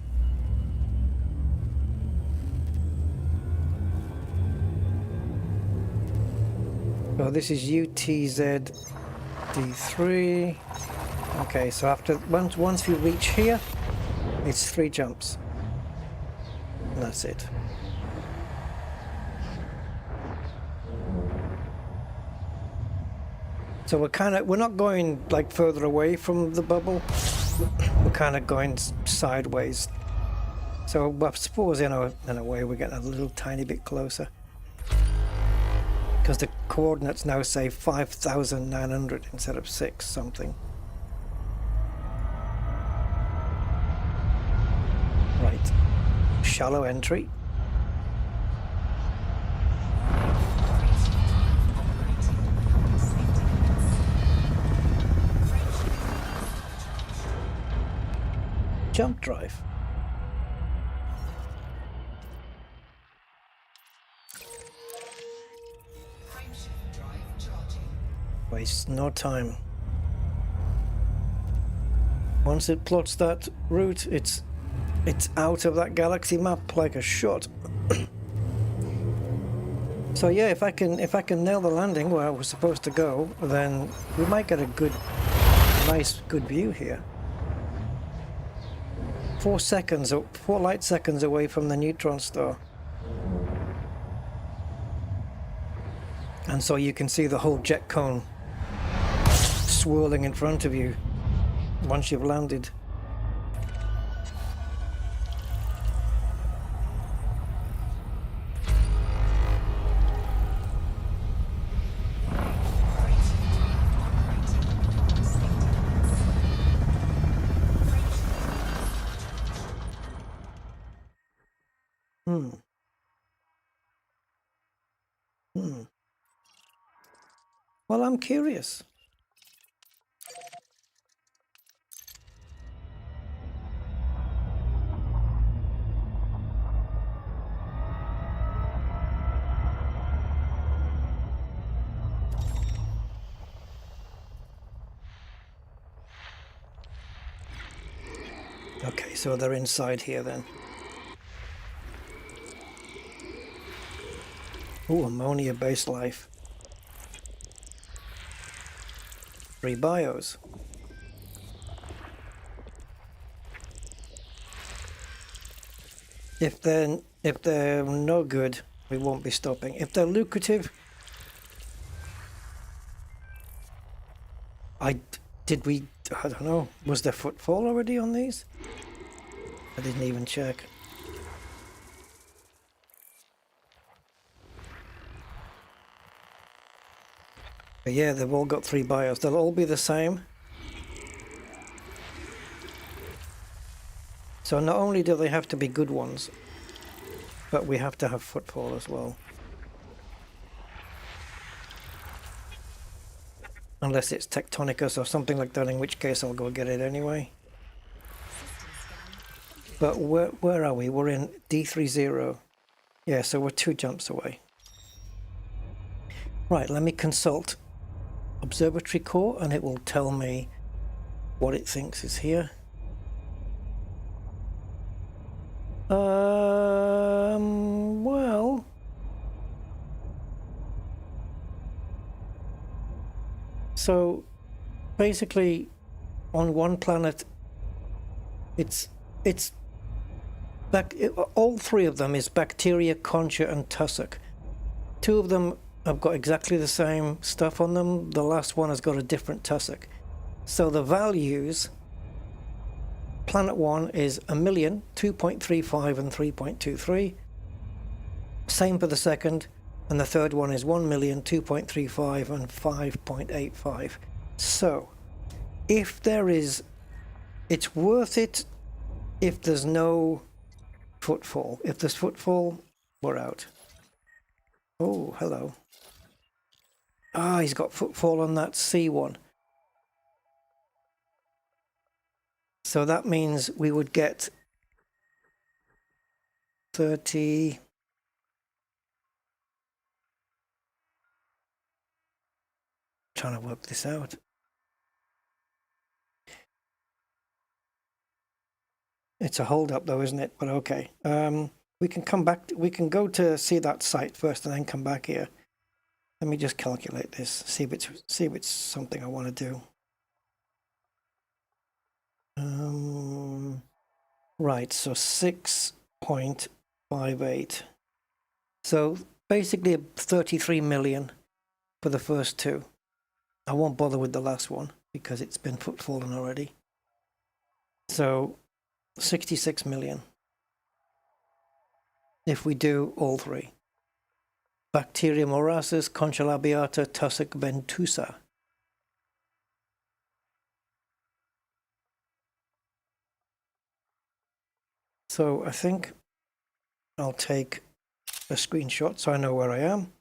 So this is UTZ-D3. Okay, so after once we reach here, it's 3 jumps. And that's it. So we're not going like further away from the bubble. We're kind of going sideways. So I suppose in a way we're getting a little tiny bit closer. Because the coordinates now say 5,900 instead of 6 something. Right. Shallow entry. Jump drive. Waste no time. Once it plots that route, it's out of that galaxy map like a shot. So yeah, if I can nail the landing where I was supposed to go, then we might get a nice good view here. 4 light seconds away from the neutron star. And so you can see the whole jet cone swirling in front of you once you've landed. Well, I'm curious. Okay, so they're inside here then. Oh, ammonia-based life. 3 bios. If they're no good, we won't be stopping. If they're lucrative, I don't know. Was there footfall already on these? I didn't even check. But yeah, they've all got 3 bios. They'll all be the same. So not only do they have to be good ones, but we have to have footfall as well. Unless it's Tectonicus or something like that, in which case I'll go get it anyway. But where are we? We're in D30. Yeah, so we're 2 jumps away. Right, let me consult Observatory Core and it will tell me what it thinks is here. Well... So basically, on one planet, it's all three of them is bacteria, concha, and tussock. Two of them have got exactly the same stuff on them. The last one has got a different tussock. So the values, planet 1 is 1,000,000, 2.35 and 3.23. Same for the second, and the third one is 1,000,000, 2.35 and 5.85. So if there is, it's worth it if there's no footfall. If there's footfall, we're out. Oh, hello. Ah, he's got footfall on that C1. So that means we would get 30... trying to work this out. It's a hold up though, isn't it? But okay. We can come back. We can go to see that site first and then come back here. Let me just calculate this. See if it's something I want to do. Right. So 6.58. So basically 33 million for the first two. I won't bother with the last one because it's been footfallen already. So 66 million. If we do all three. Bacteria morasis, concha labiata, tussock ventosa. So I think I'll take a screenshot so I know where I am,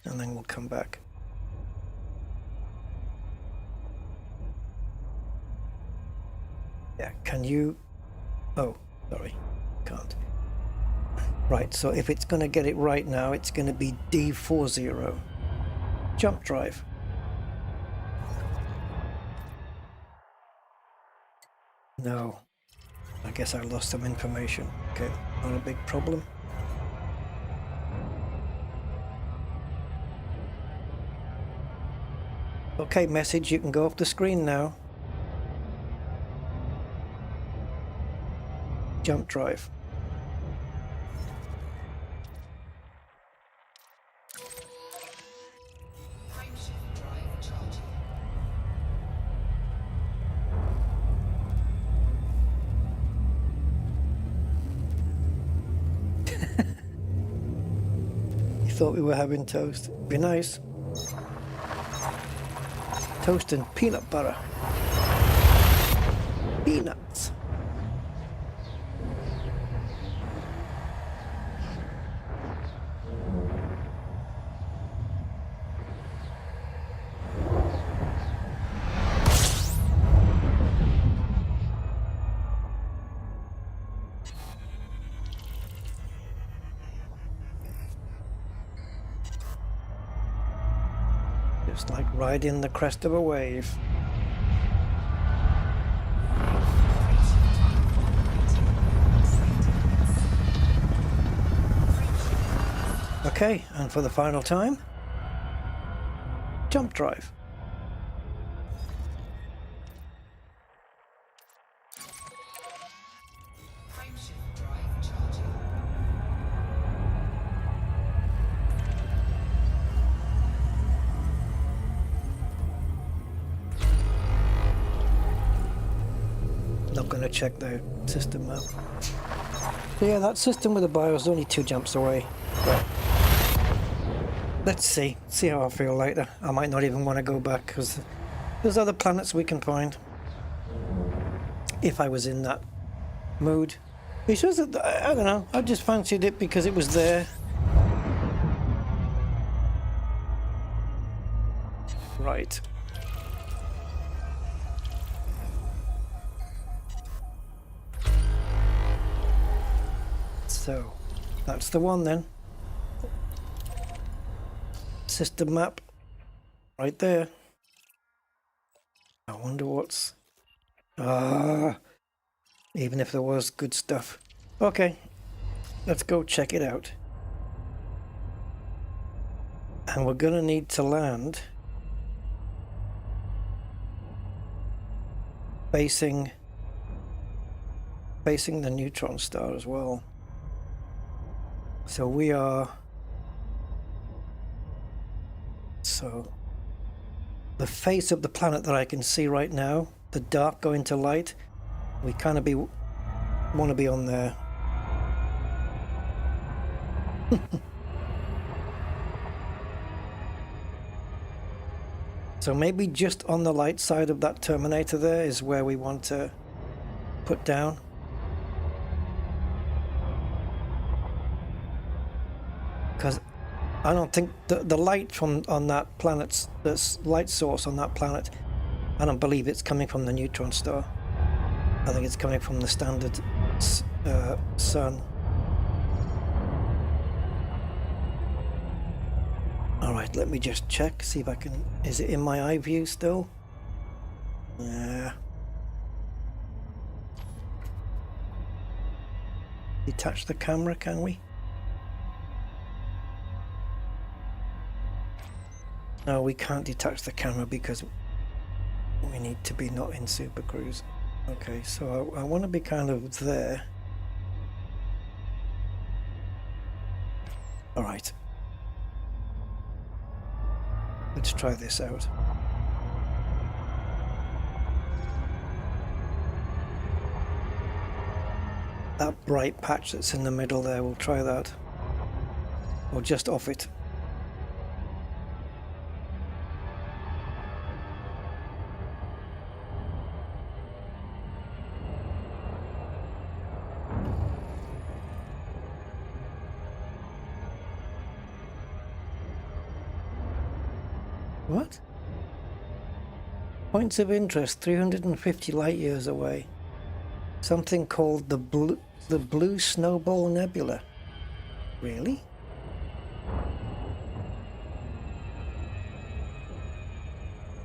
and then we'll come back. Yeah, can you... Oh, sorry, can't. Right, so if it's going to get it right now, it's going to be D40. Jump drive. No. I guess I lost some information. Okay, not a big problem. Okay, message, you can go off the screen now. Jump drive. Frameshift drive charging. You thought we were having toast. Be nice. Toast and peanut butter. Peanuts. Just like riding the crest of a wave. Okay, and for the final time, jump drive. Frameshift drive charging. Not going to check the system map. So yeah, that system with the BIOS is only 2 jumps away. But let's see how I feel later. I might not even want to go back because there's other planets we can find. If I was in that mood. It's just that, I don't know, I just fancied it because it was there. Right. So, that's the one then. System map. Right there. I wonder what's... even if there was good stuff. Okay, let's go check it out. And we're gonna need to land facing the neutron star as well. So we are, so the face of the planet that I can see right now, the dark going to light, we kind of want to be on there. So maybe just on the light side of that Terminator there is where we want to put down. Because I don't think the light from on that planet's, this light source on that planet, I don't believe it's coming from the neutron star. I think it's coming from the standard sun. Alright, let me just check, see if I can... Is it in my eye view still? Yeah. Detach the camera, can we? No, we can't detach the camera because we need to be not in Super Cruise. Okay, so I want to be kind of there. Alright. Let's try this out. That bright patch that's in the middle there, we'll try that. Or just off it. What? Points of interest 350 light years away. Something called the blue Snowball Nebula. Really?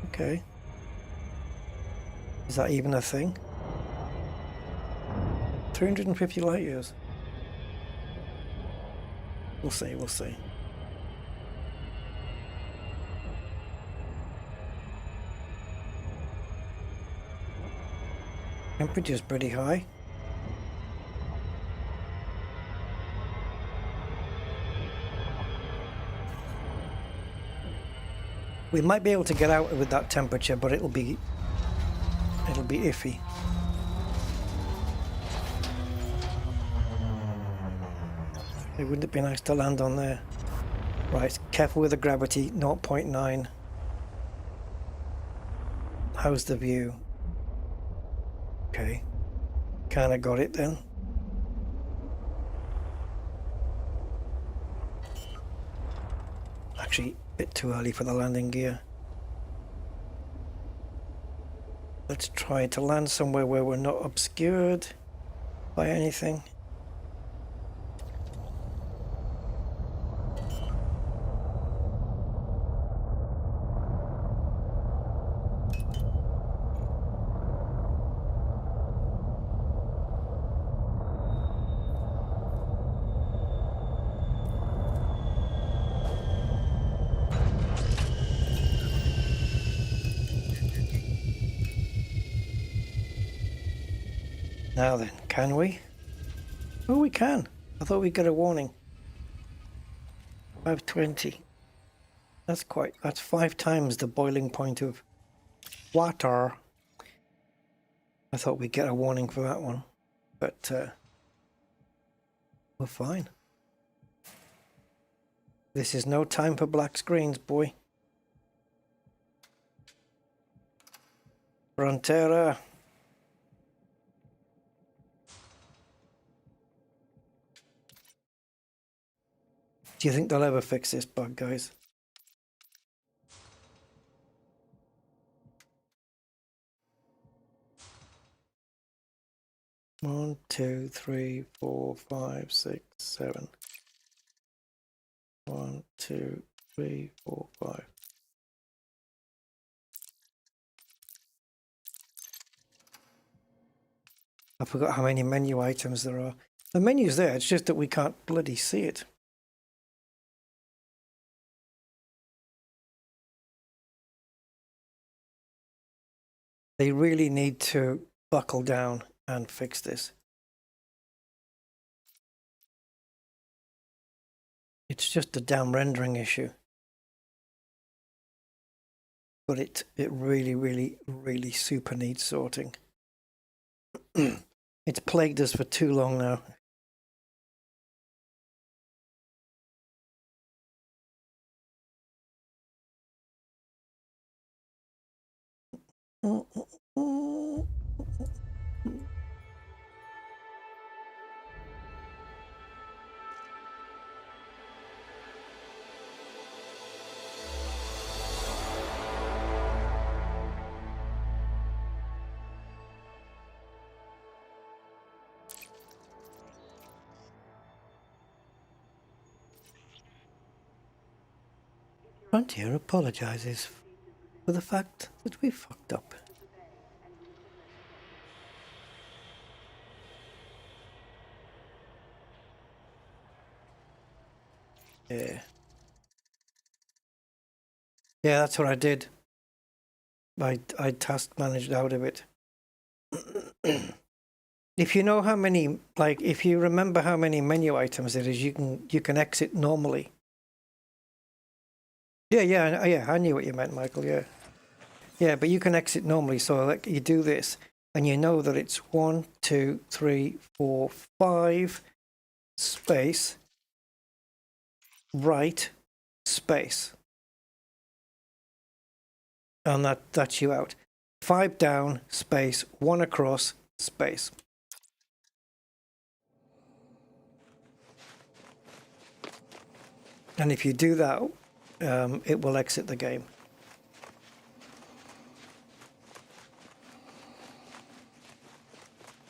Okay. Is that even a thing? 350 light years. We'll see, we'll see. Temperature's pretty high. We might be able to get out with that temperature, but it'll be iffy. It wouldn't it be nice to land on there? Right, careful with the gravity, 0.9. How's the view? Okay, kinda got it then. Actually, a bit too early for the landing gear. Let's try to land somewhere where we're not obscured by anything. Now then, can we? Oh, we can. I thought we'd get a warning. 520. That's 5 times the boiling point of water. I thought we'd get a warning for that one, but we're fine. This is no time for black screens, boy. Frontera. Do you think they'll ever fix this bug, guys? One, two, three, 4, 5, 6, 7. 1, 2, 3, 4, 5. I forgot how many menu items there are. The menu's there, it's just that we can't bloody see it. They really need to buckle down and fix this. It's just a damn rendering issue. But it really, really, really super needs sorting. It's plagued us for too long now. Frontier apologizes for the fact that we fucked up. Yeah. Yeah, that's what I did. I task managed out of it. If you know how many, like, if you remember how many menu items it is, you can exit normally. Yeah, I knew what you meant, Michael. Yeah, but you can exit normally. So like you do this, and you know that it's 1, 2, 3, 4, 5 space right space, and that's you out. 5 down space, 1 across space. And if you do that, it will exit the game.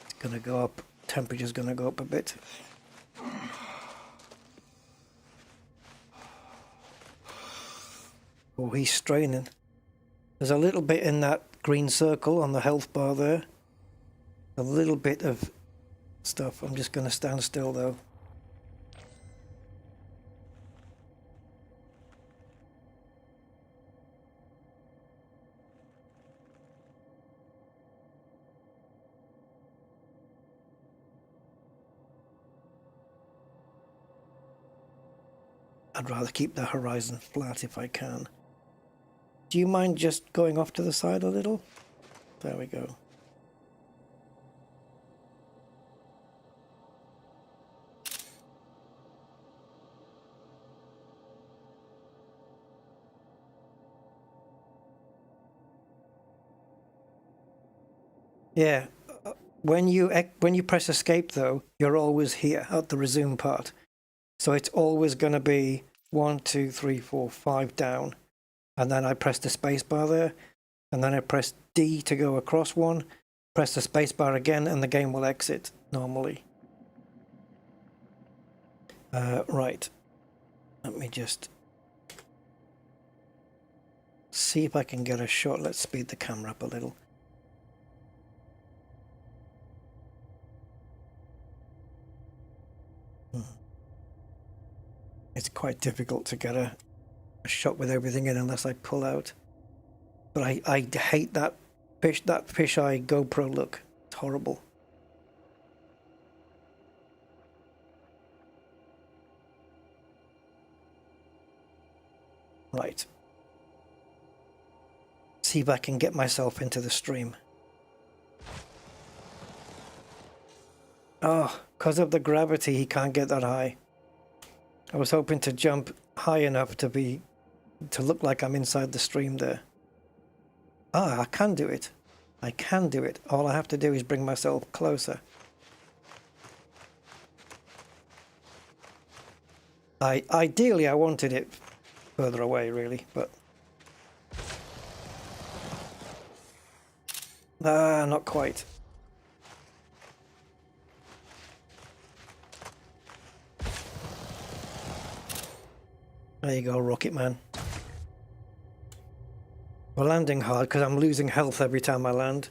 It's going to go up. Temperature's going to go up a bit. Oh, he's straining. There's a little bit in that green circle on the health bar there. A little bit of stuff. I'm just going to stand still though. I'd rather keep the horizon flat if I can. Do you mind just going off to the side a little? There we go. Yeah, when you press escape though, you're always here at the resume part. So it's always going to be 1, 2, 3, 4, 5 down. And then I press the space bar there. And then I press D to go across one. Press the space bar again and the game will exit normally. Right. Let me just see if I can get a shot. Let's speed the camera up a little. It's quite difficult to get a shot with everything in unless I pull out. But I hate that fisheye GoPro look. It's horrible. Right. See if I can get myself into the stream. Oh, because of the gravity, he can't get that high. I was hoping to jump high enough to look like I'm inside the stream there. Ah, I can do it. I can do it. All I have to do is bring myself closer. Ideally, I wanted it further away, really, but... not quite. There you go, Rocket Man. We're landing hard because I'm losing health every time I land.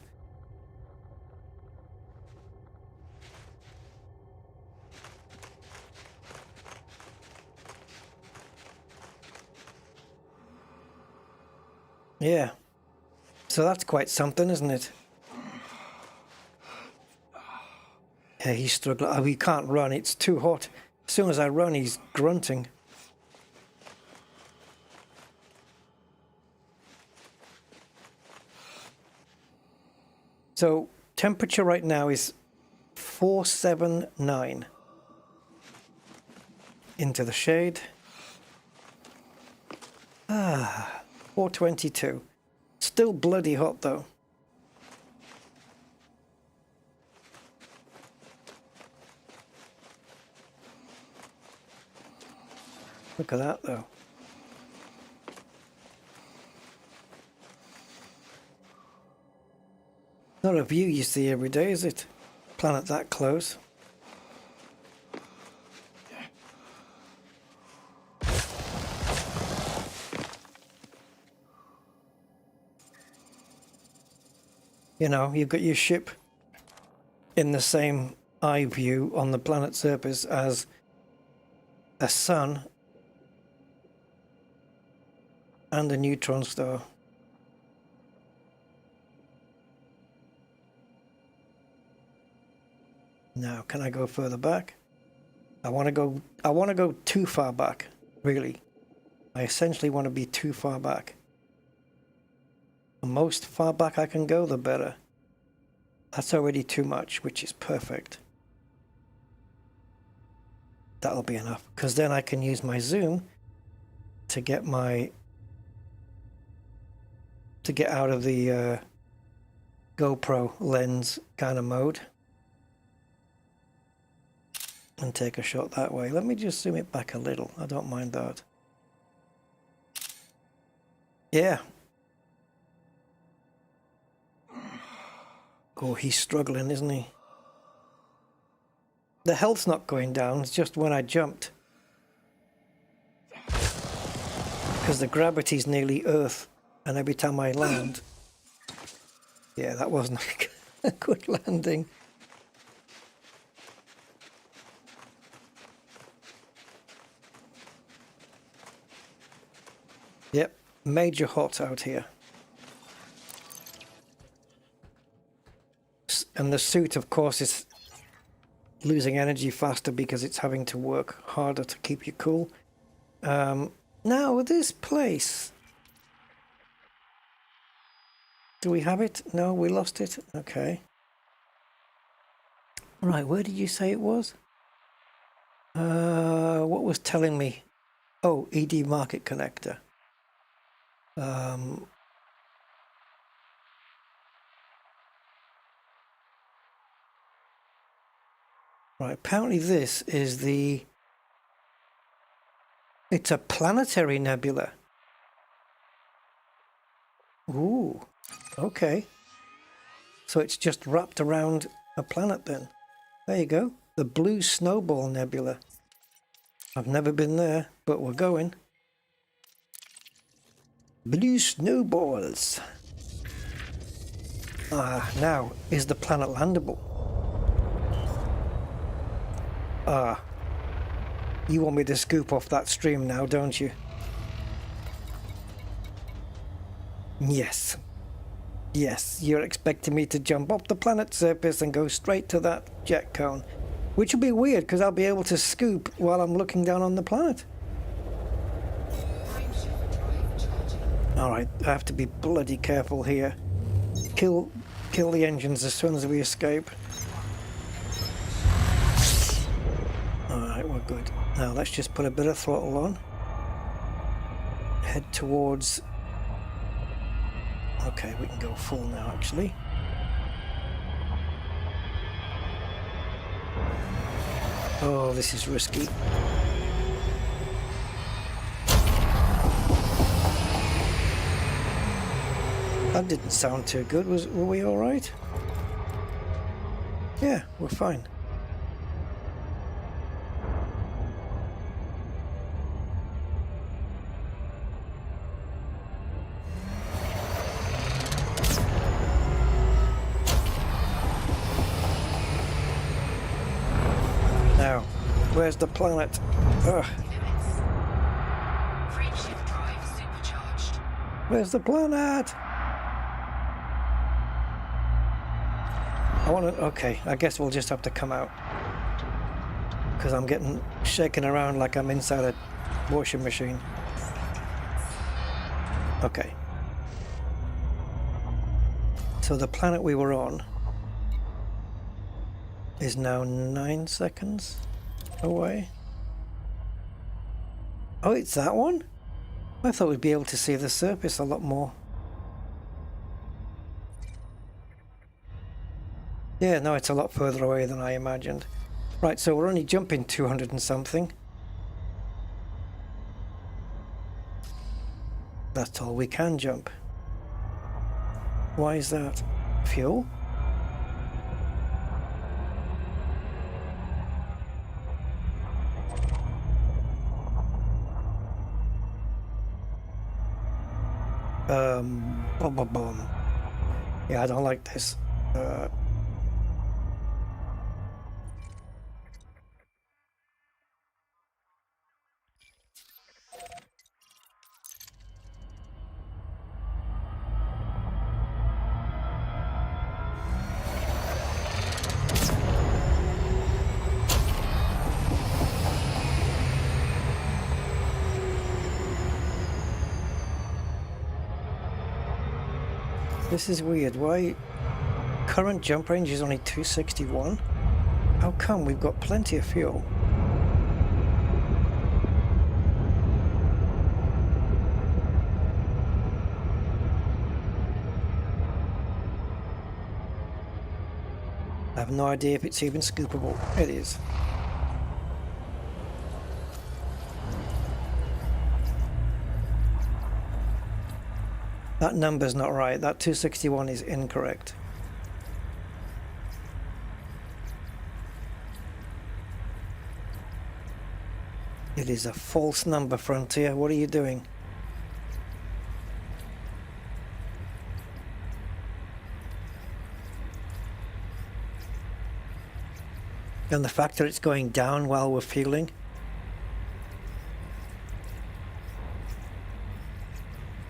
Yeah. So that's quite something, isn't it? Yeah, he's struggling. Oh, he can't run. It's too hot. As soon as I run, he's grunting. So temperature right now is 479. Into the shade. 422. Still bloody hot though. Look at that though. Not a view you see every day, is it? Planet that close. You know, you've got your ship in the same eye view on the planet's surface as a sun and a neutron star. Now, can I go further back? I want to go too far back, really. I essentially want to be too far back. The most far back I can go, the better. That's already too much, which is perfect. That'll be enough, because then I can use my zoom to get out of the GoPro lens kind of mode and take a shot that way. Let me just zoom it back a little. I don't mind that. Yeah. Oh, he's struggling, isn't he? The health's not going down, it's just when I jumped. Because the gravity's nearly Earth, and every time I land... Yeah, that wasn't a good landing. Yep, major hot out here. And the suit, of course, is losing energy faster because it's having to work harder to keep you cool. Now, this place... Do we have it? No, we lost it? Okay. Right, where did you say it was? What was telling me? Oh, ED market connector. Right, apparently this is the... It's a planetary nebula. Ooh, okay. So it's just wrapped around a planet then. There you go. The Blue Snowball Nebula. I've never been there, but we're going. Blue snowballs. Now, is the planet landable? You want me to scoop off that stream now, don't you? Yes. Yes, you're expecting me to jump off the planet's surface and go straight to that jet cone. Which will be weird, because I'll be able to scoop while I'm looking down on the planet. Alright, I have to be bloody careful here. Kill the engines as soon as we escape. Alright, we're good. Now let's just put a bit of throttle on. Head towards... Okay, we can go full now actually. Oh, this is risky. That didn't sound too good. Were we all right? Yeah, we're fine. Now, where's the planet? Ugh. Frameshift drive supercharged. Where's the planet? I want to... Okay, I guess we'll just have to come out. Because I'm getting shaken around like I'm inside a washing machine. Okay. So the planet we were on is now 9 seconds away. Oh, it's that one? I thought we'd be able to see the surface a lot more. Yeah, no, it's a lot further away than I imagined. Right, so we're only jumping 200 and something. That's all we can jump. Why is that? Fuel? Boom. Yeah, I don't like this. This is weird. Why? Current jump range is only 261? How come? We've got plenty of fuel. I have no idea if it's even scoopable. It is. That number's not right. That 261 is incorrect. It is a false number, Frontier. What are you doing? And the fact that it's going down while we're fueling.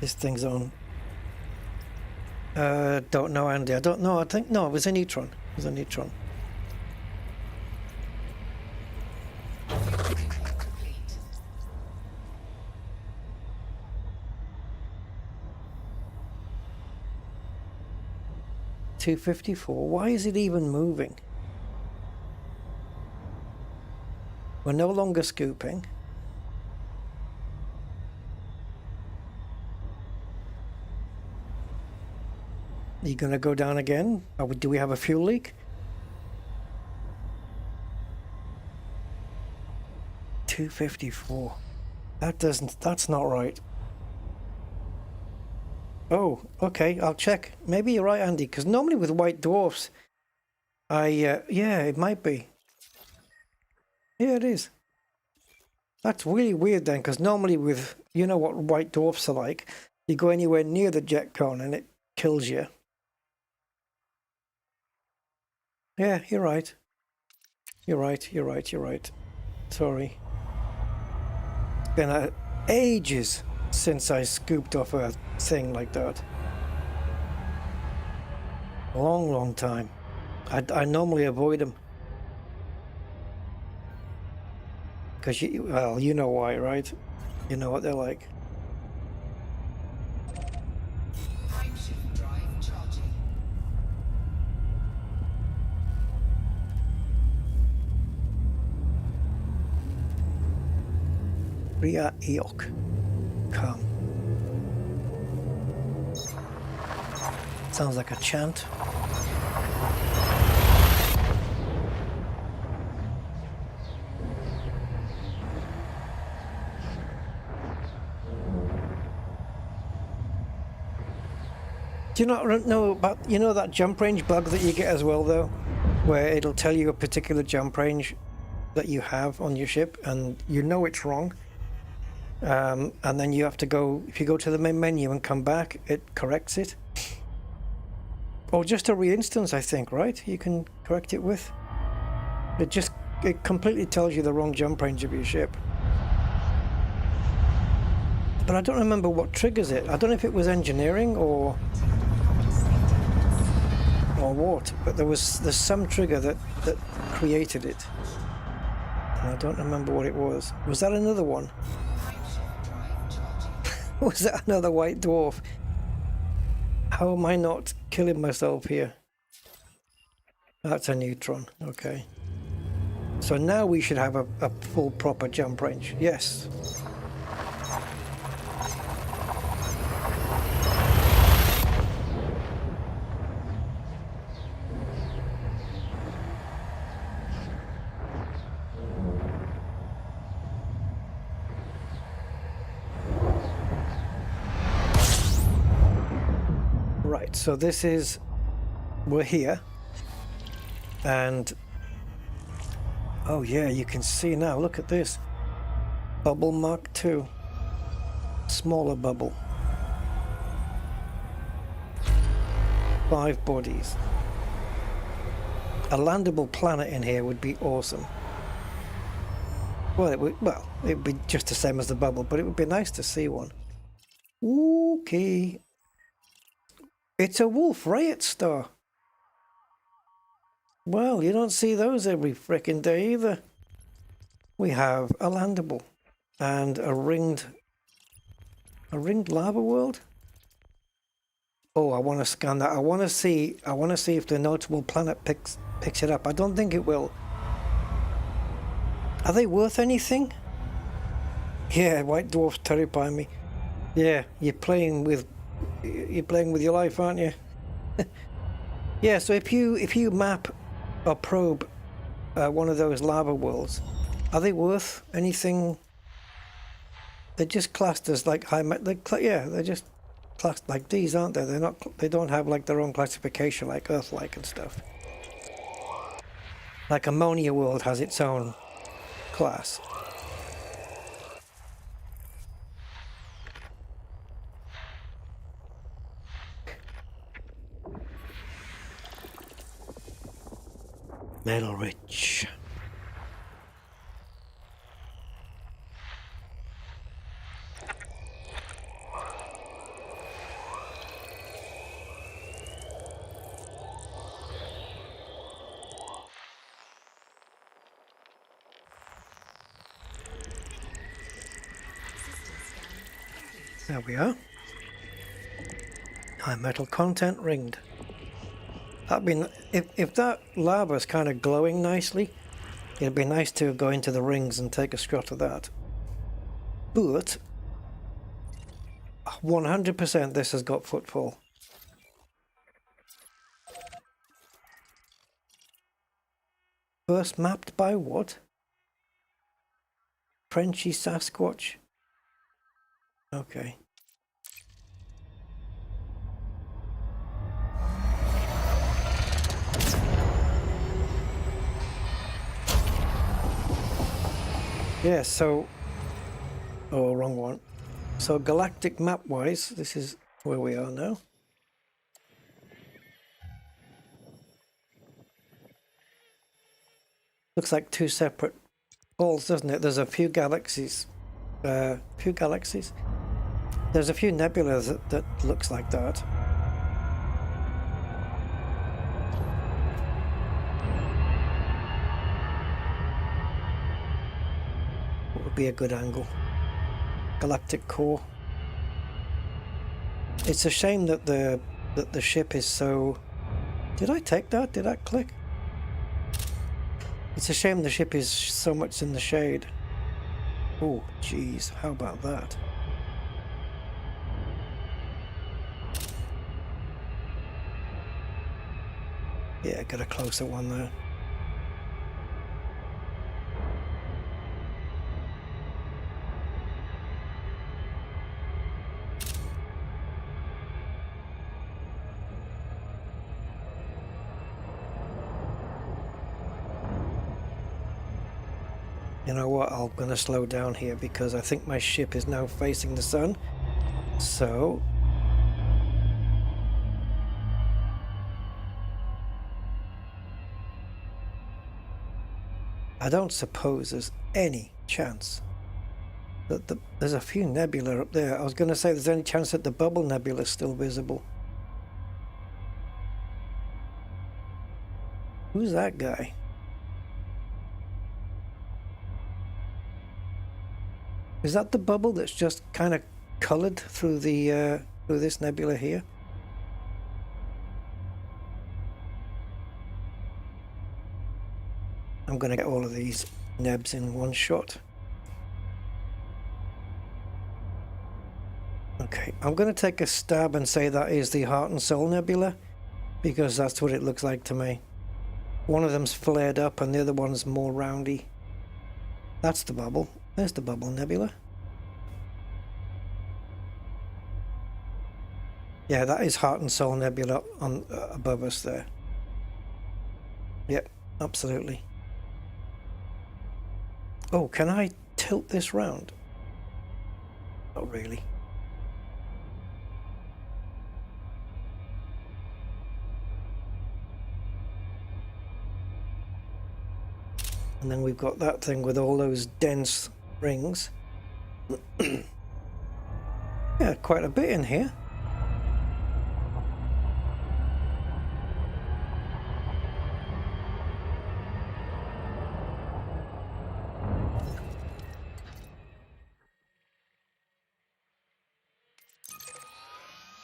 This thing's on. Don't know, Andy. I don't know. I think, no, it was a neutron. It was a neutron. Complete. 254. Why is it even moving? We're no longer scooping. Are you going to go down again? Do we have a fuel leak? 254. That's not right. Oh, okay, I'll check. Maybe you're right, Andy, because normally with white dwarfs, yeah, it might be. Yeah, it is. That's really weird then, because normally with, you know what white dwarfs are like, you go anywhere near the jet cone and it kills you. Yeah, you're right. You're right. Sorry. It's been ages since I scooped off a thing like that. A long time. I normally avoid them. Because, well, you know why, right? You know what they're like. Frameshift drive charging. Ria Eok. Come. Sounds like a chant. Do you not know about, you know, that jump range bug that you get as well, though? Where it'll tell you a particular jump range that you have on your ship, and you know it's wrong. And then you have to go, if you go to the main menu and come back, it corrects it. Or just a re-instance, I think, right? You can correct it with. It completely tells you the wrong jump range of your ship. But I don't remember what triggers it. I don't know if it was engineering or or what, but there's some trigger that created it. And I don't remember what it was. Was that another one? Was that another white dwarf? How am I not killing myself here? That's a neutron. Okay. So now we should have a full proper jump range. Yes. Right, so this is, we're here, and oh yeah, you can see now, look at this. Bubble Mark II. Smaller bubble. 5 bodies. A landable planet in here would be awesome. Well, it would be just the same as the bubble, but it would be nice to see one. Okay. It's a Wolf Riot Star. Well, you don't see those every frickin' day either. We have a landable and a ringed lava world. Oh, I want to scan that. I want to see if the notable planet picks it up. I don't think it will. Are they worth anything? Yeah, white dwarfs terrify me. Yeah, you're playing with your life, aren't you? Yeah, so if you map or probe one of those lava worlds, are they worth anything? They're just classed as like they're just classed like these, aren't they? They're not. They don't have like their own classification like Earth-like and stuff. Like Ammonia World has its own class. Metal rich. There we are. High metal content ringed. That'd be, if that lava's kind of glowing nicely, it'd be nice to go into the rings and take a shot of that. But 100% this has got footfall. First mapped by what? Frenchy Sasquatch? Okay. Yeah, so... Oh, wrong one. So galactic map-wise, this is where we are now. Looks like 2 separate balls, doesn't it? There's a few galaxies. There's a few nebulas that looks like that. What would be a good angle? Galactic core. It's a shame that the ship is so... Did I take that? Did that click? It's a shame the ship is so much in the shade. Oh, jeez, how about that? Yeah, get a closer one there. You know what, I'm going to slow down here because I think my ship is now facing the sun. So... I don't suppose there's any chance that there's a few nebula up there. I was going to say there's any chance that the Bubble Nebula is still visible. Who's that guy? Is that the bubble that's just kind of colored through the through this nebula here? I'm gonna get all of these nebs in one shot. Okay, I'm gonna take a stab and say that is the Heart and Soul Nebula, because that's what it looks like to me. One of them's flared up and the other one's more roundy. That's the bubble. There's the Bubble Nebula. Yeah, that is Heart and Soul Nebula on above us there. Yep, absolutely. Oh, can I tilt this round? Not really. And then we've got that thing with all those dense rings. Yeah, quite a bit in here.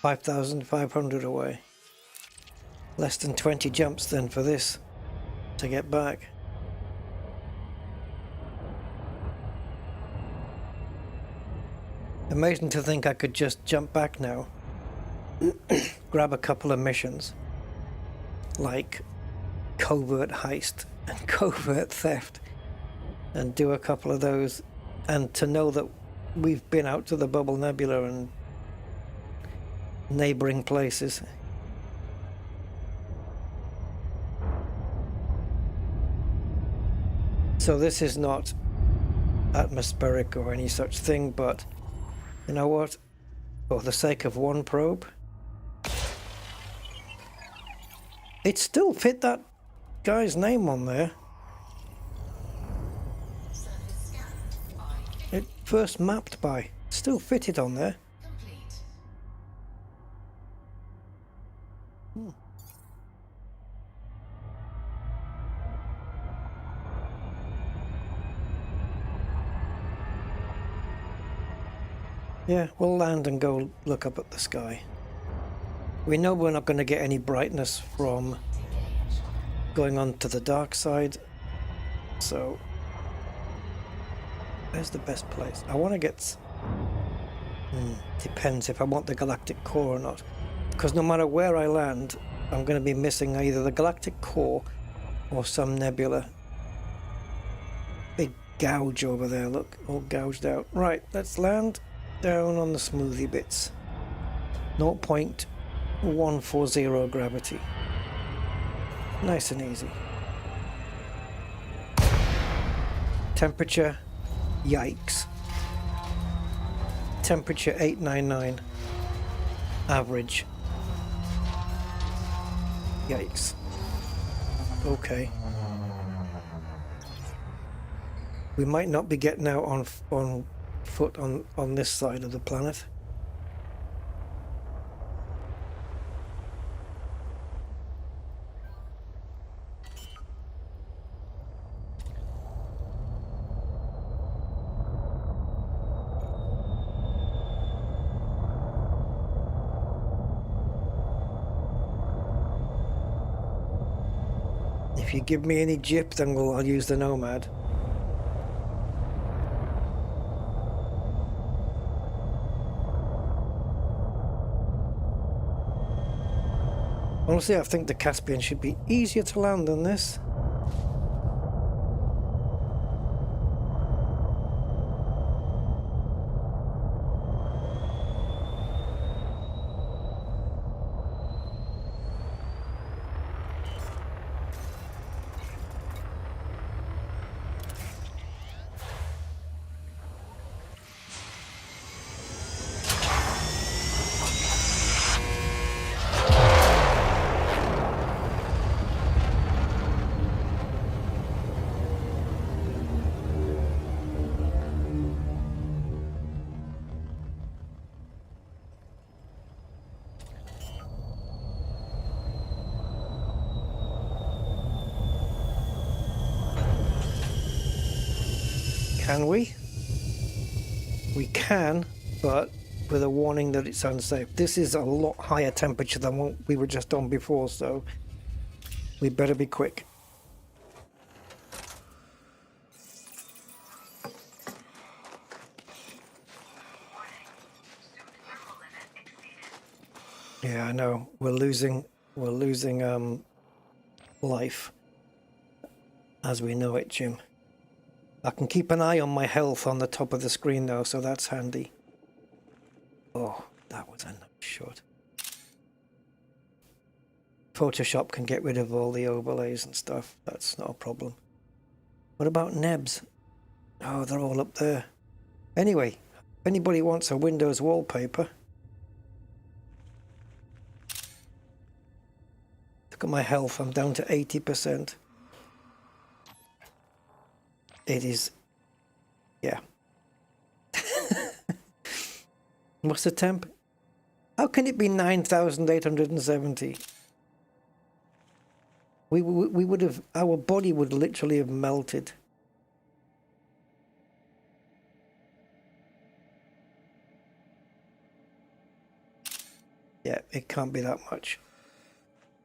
$5,500 away. Less than 20 jumps then for this to get back. Amazing to think I could just jump back now, grab a couple of missions like covert heist and covert theft and do a couple of those, and to know that we've been out to the Bubble Nebula and neighboring places. So this is not atmospheric or any such thing, but you know what? For the sake of one probe, it still fit that guy's name on there. It first mapped by. Still fit it on there. Yeah, we'll land and go look up at the sky. We know we're not going to get any brightness from going on to the dark side, so where's the best place? I want to get... depends if I want the galactic core or not, because no matter where I land, I'm going to be missing either the galactic core or some nebula. Big gouge over there, look, all gouged out. Right, let's land down on the smoothie bits. 0.140 gravity. Nice and easy. Temperature, yikes. Temperature 899. Average. Yikes. Okay. We might not be getting out on foot on this side of the planet. If you give me any jip, then I'll use the Nomad. Honestly, I think the Caspian should be easier to land than this. Can we? We can, but with a warning that it's unsafe. This is a lot higher temperature than what we were just on before, so we better be quick. Yeah, I know. We're losing life as we know it, Jim. I can keep an eye on my health on the top of the screen though, so that's handy. Oh, that was a nice shot. Photoshop can get rid of all the overlays and stuff. That's not a problem. What about Nebs? Oh, they're all up there. Anyway, if anybody wants a Windows wallpaper, look at my health. I'm down to 80%. It is, yeah. What's the temp? How can it be 9,870? We would have, our body would literally have melted. Yeah, it can't be that much.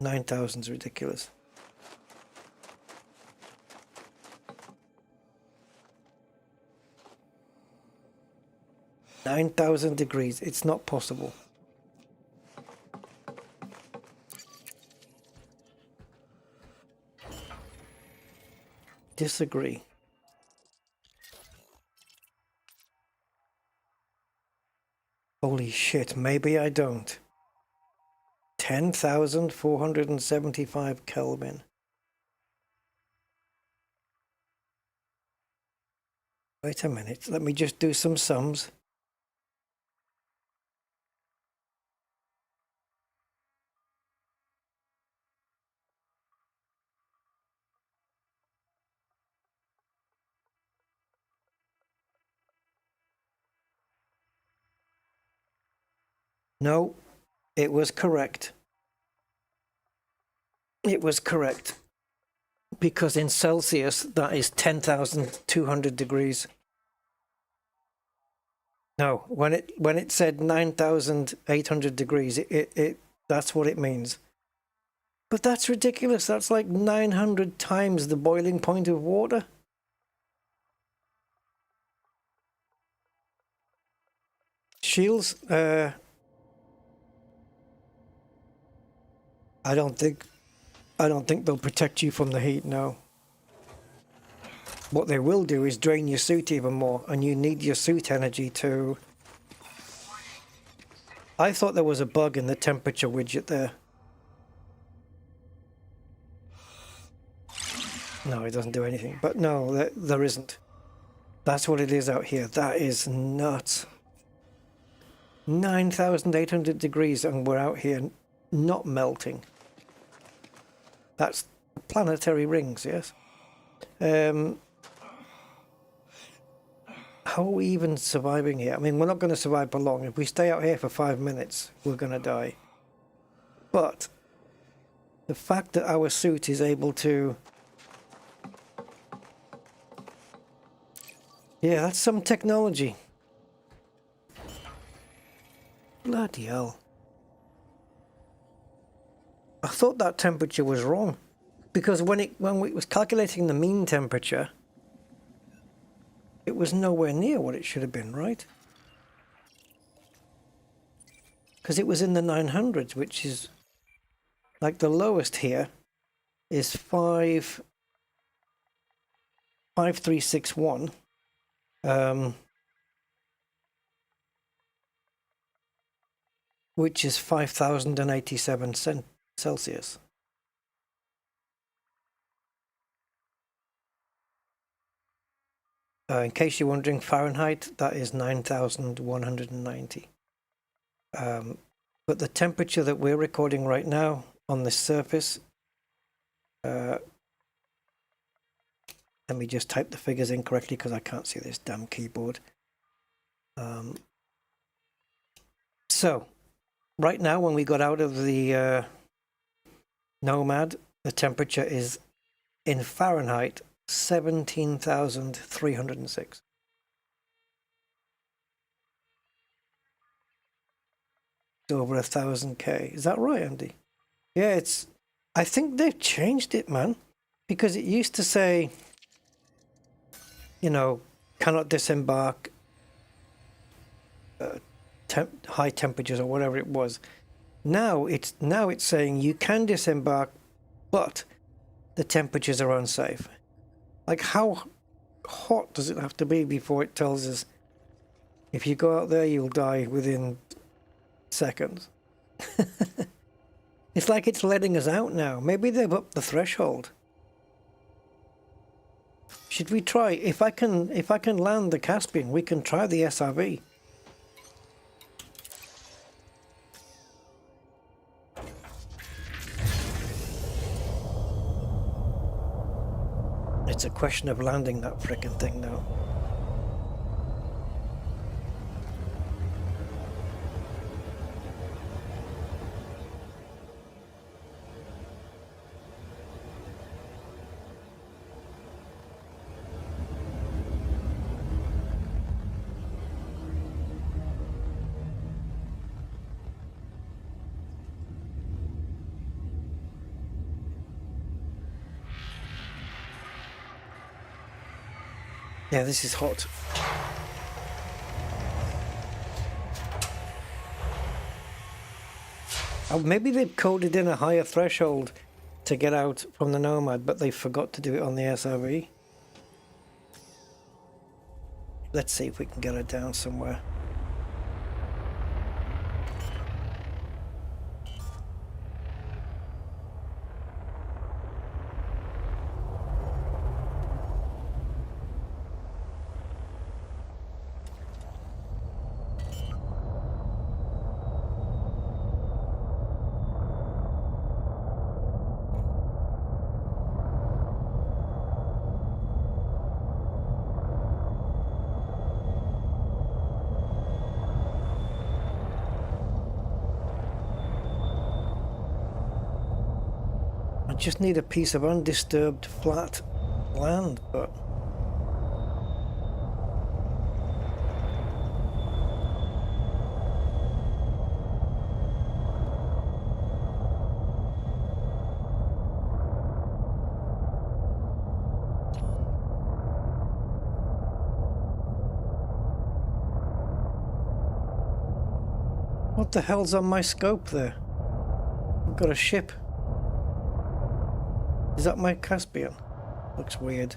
9,000 is ridiculous. $9,000. It's not possible. Disagree. Holy shit, maybe I don't. 10,475 Kelvin. Wait a minute, let me just do some sums. No, it was correct. It was correct. Because in Celsius, that is 10,200 degrees. No, when it said 9,800 degrees, that's what it means. But that's ridiculous. That's like 900 times the boiling point of water. Shields, I don't think they'll protect you from the heat, no. What they will do is drain your suit even more, and you need your suit energy to... I thought there was a bug in the temperature widget there. No, it doesn't do anything. But no, there isn't. That's what it is out here. That is nuts. 9,800 degrees and we're out here not melting. That's planetary rings, yes? How are we even surviving here? I mean, we're not going to survive for long. If we stay out here for 5 minutes, we're going to die. But the fact that our suit is able to... Yeah, that's some technology. Bloody hell. I thought that temperature was wrong. Because when it was calculating the mean temperature, it was nowhere near what it should have been, right? Because it was in the 900s, which is like the lowest here is 5361. Which is 5,087 Celsius. In case you're wondering, Fahrenheit, that is 9,190. But the temperature that we're recording right now on this surface, let me just type the figures in correctly because I can't see this damn keyboard. So, right now when we got out of the Nomad, the temperature is in Fahrenheit 17,306. over 1,000K. Is that right, Andy? Yeah, it's. I think they've changed it, man, because it used to say, you know, cannot disembark, high temperatures or whatever it was. Now it's saying you can disembark, but the temperatures are unsafe. Like, how hot does it have to be before it tells us if you go out there you'll die within seconds? It's like it's letting us out now. Maybe they've upped the threshold. Should we try? If I can land the Caspian, we can try the SRV. It's a question of landing that frickin' thing now. Yeah, this is hot. Oh, maybe they've coded in a higher threshold to get out from the Nomad, but they forgot to do it on the SRV. Let's see if we can get it down somewhere. I just need a piece of undisturbed flat land, but what the hell's on my scope there? I've got a ship. Is that my Caspian? Looks weird.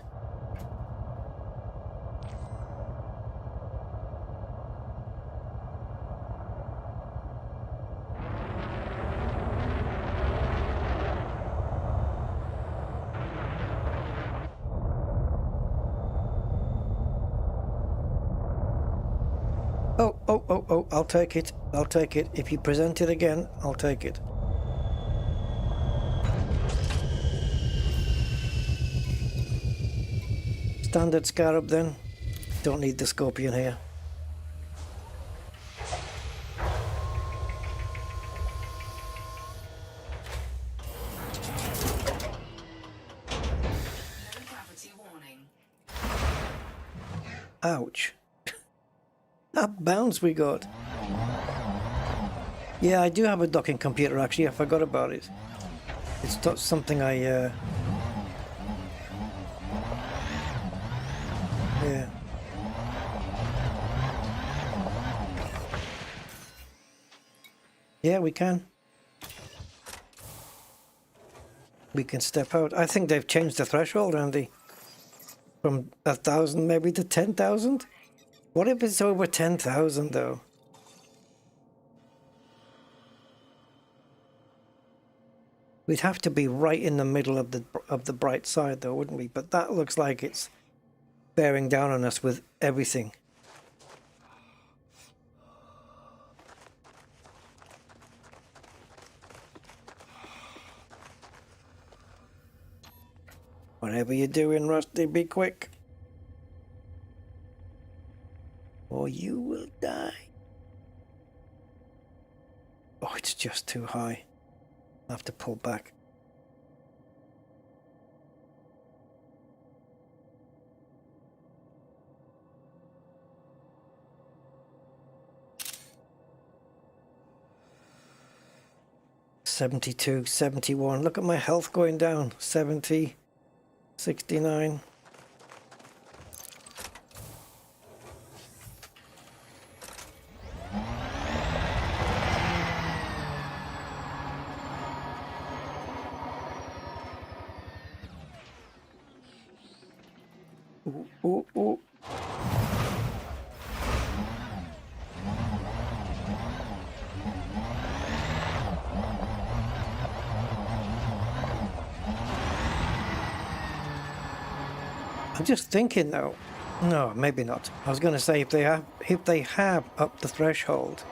Oh, I'll take it. I'll take it. If you present it again, I'll take it. Standard Scarab then. Don't need the Scorpion here. Gravity warning. Ouch. That bounce we got. Yeah, I do have a docking computer actually. I forgot about it. It's not something I yeah. Yeah, we can. We can step out. I think they've changed the threshold, Andy. From 1,000 maybe to 10,000? What if it's over 10,000 though? We'd have to be right in the middle of the bright side though, wouldn't we? But that looks like it's bearing down on us with everything. Whatever you're doing, Rusty, be quick. Or you will die. Oh, it's just too high. I'll have to pull back. 72, 71. Look at my health going down. 70, 69. Ooh, ooh, ooh. I'm just thinking though. No, maybe not. I was going to say if they have up the threshold,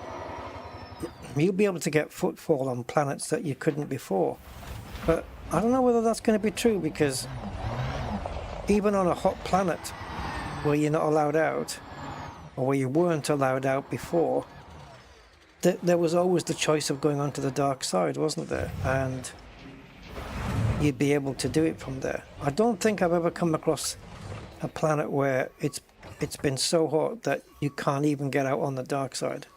you'll be able to get footfall on planets that you couldn't before. But I don't know whether that's going to be true, because even on a hot planet where you're not allowed out, or where you weren't allowed out before, there was always the choice of going onto the dark side, wasn't there? And you'd be able to do it from there. I don't think I've ever come across a planet where it's been so hot that you can't even get out on the dark side.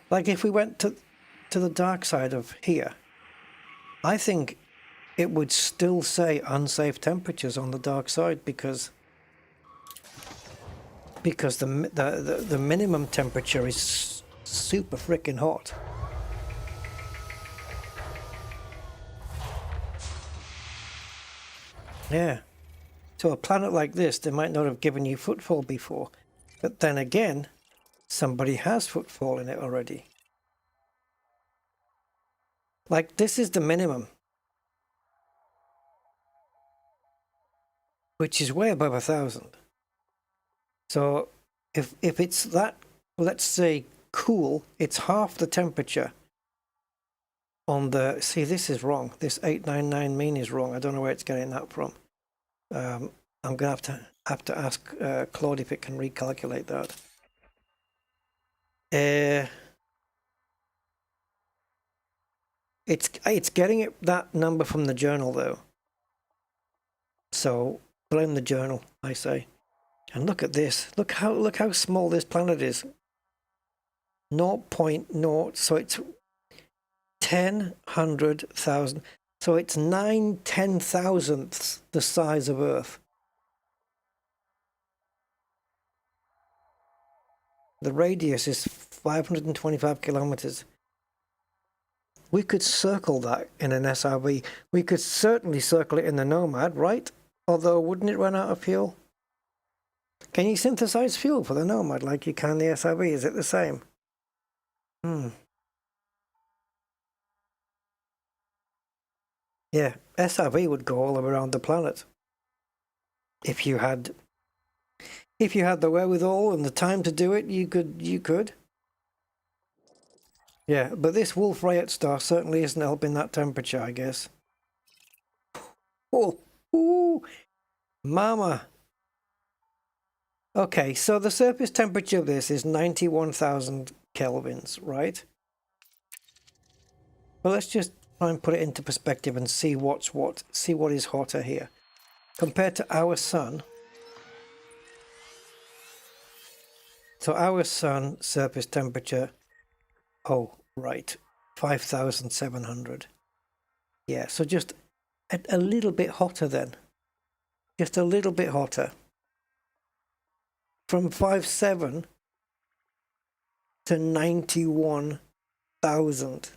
Like if we went to the dark side of here, I think it would still say unsafe temperatures on the dark side, because the minimum temperature is super freaking hot. Yeah. So a planet like this, they might not have given you footfall before, but then again, somebody has footfall in it already. Like this is the minimum, which is way above 1,000. So if it's that, let's say, cool, it's half the temperature on the... See, this is wrong. This 899 mean is wrong. I don't know where it's getting that from. I'm going to have to ask Claude if it can recalculate that. It's getting it that number from the journal though. So blame the journal, I say. And look at this. Look how small this planet is. 0.0. So it's 10, 100,000. So it's 9/10,000ths the size of Earth. The radius is 525 kilometers. We could circle that in an SRV. We could certainly circle it in the Nomad, right? Although, wouldn't it run out of fuel? Can you synthesize fuel for the Nomad like you can the SRV? Is it the same? Yeah, SRV would go all around the planet. If you had the wherewithal and the time to do it, you could. Yeah, but this Wolf Rayet star certainly isn't helping that temperature, I guess. Oh, ooh, mama. Okay, so the surface temperature of this is 91,000 kelvins, right? Well, let's just try and put it into perspective and see what's what. See what is hotter here. Compared to our sun. So our sun surface temperature, oh, right, 5,700. Yeah, so just a little bit hotter then. Just a little bit hotter. From 5.7 to 91,000.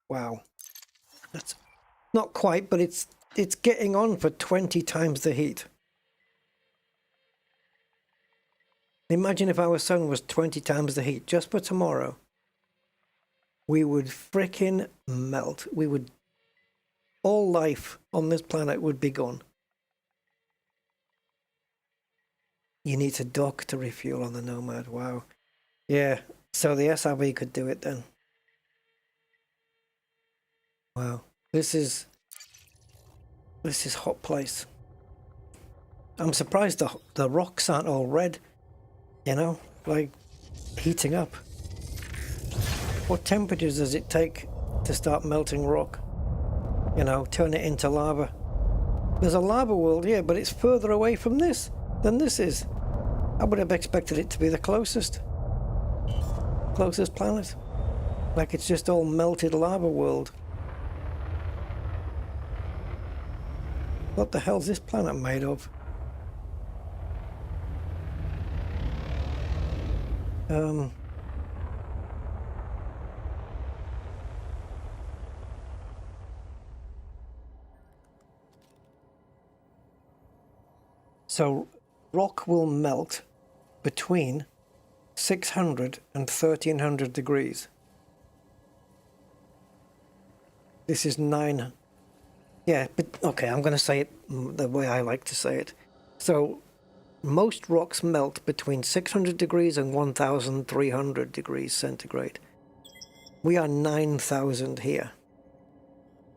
Wow. That's not quite, but it's getting on for 20 times the heat. Imagine if our sun was 20 times the heat just for tomorrow. We would frickin' melt. All life on this planet would be gone. You need to dock to refuel on the Nomad. Wow. Yeah, so the SRV could do it then. Wow. This is hot place. I'm surprised the rocks aren't all red, you know, like heating up. What temperatures does it take to start melting rock? You know, turn it into lava. There's a lava world here, but it's further away from this than this is. I would have expected it to be the closest planet. Like it's just all melted lava world. What the hell's this planet made of? So rock will melt between 600 and 1300 degrees. This is 9. Yeah, but okay, I'm going to say it the way I like to say it. So most rocks melt between 600 degrees and 1300 degrees centigrade. We are 9,000 here.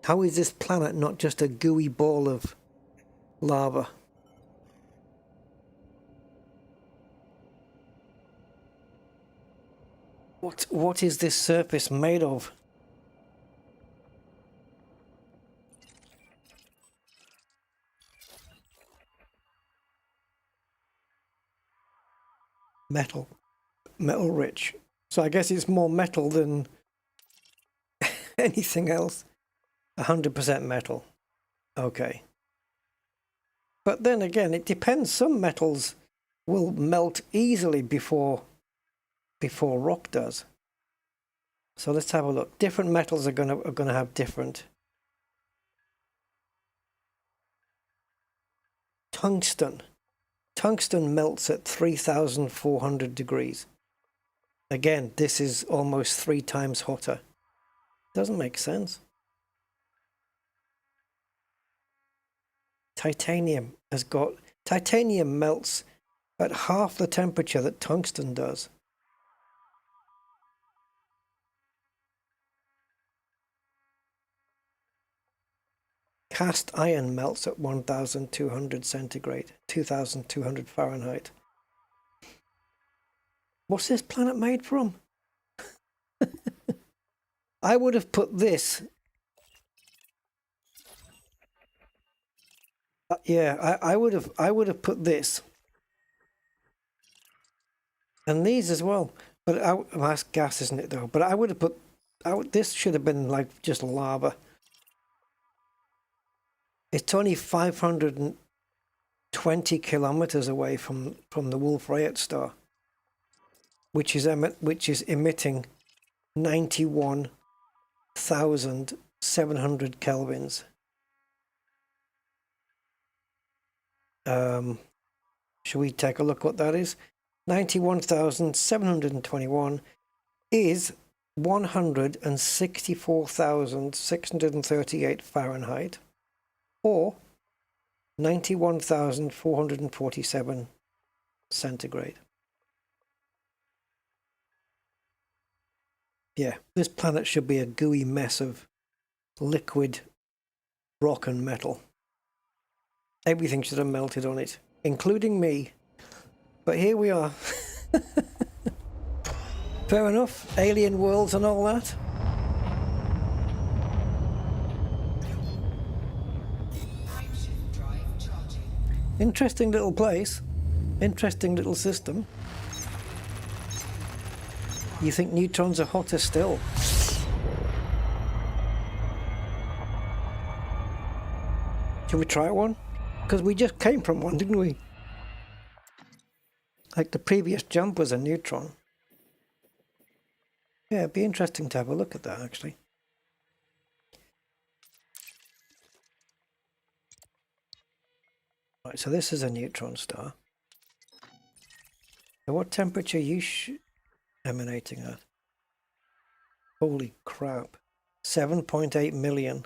How is this planet not just a gooey ball of lava? What is this surface made of? Metal rich. So I guess it's more metal than anything else. 100% metal. Okay. But then again, it depends. Some metals will melt easily before rock does. So let's have a look. Different metals are gonna have different. Tungsten. Tungsten melts at 3,400 degrees. Again, this is almost 3 times hotter. Doesn't make sense. Titanium melts at half the temperature that tungsten does. Cast iron melts at 1,200 centigrade, 2,200 Fahrenheit. What's this planet made from? I would have put this. Yeah, I would have put this. And these as well. But well, that's gas, isn't it though? But I would have put this should have been like just lava. It's only 520 kilometers away from the Wolf-Rayet star, which is emitting 91,700 kelvins. Should we take a look what that is? 91,721 is 164,638 Fahrenheit, or 91,447 centigrade. Yeah, this planet should be a gooey mess of liquid rock and metal. Everything should have melted on it, including me. But here we are. Fair enough. Alien worlds and all that. Interesting little place. Interesting little system. You think neutrons are hotter still? Should we try one? Because we just came from one, didn't we? Like the previous jump was a neutron. Yeah, it'd be interesting to have a look at that, actually. Right, so this is a neutron star. So what temperature are you emanating at? Holy crap. 7.8 million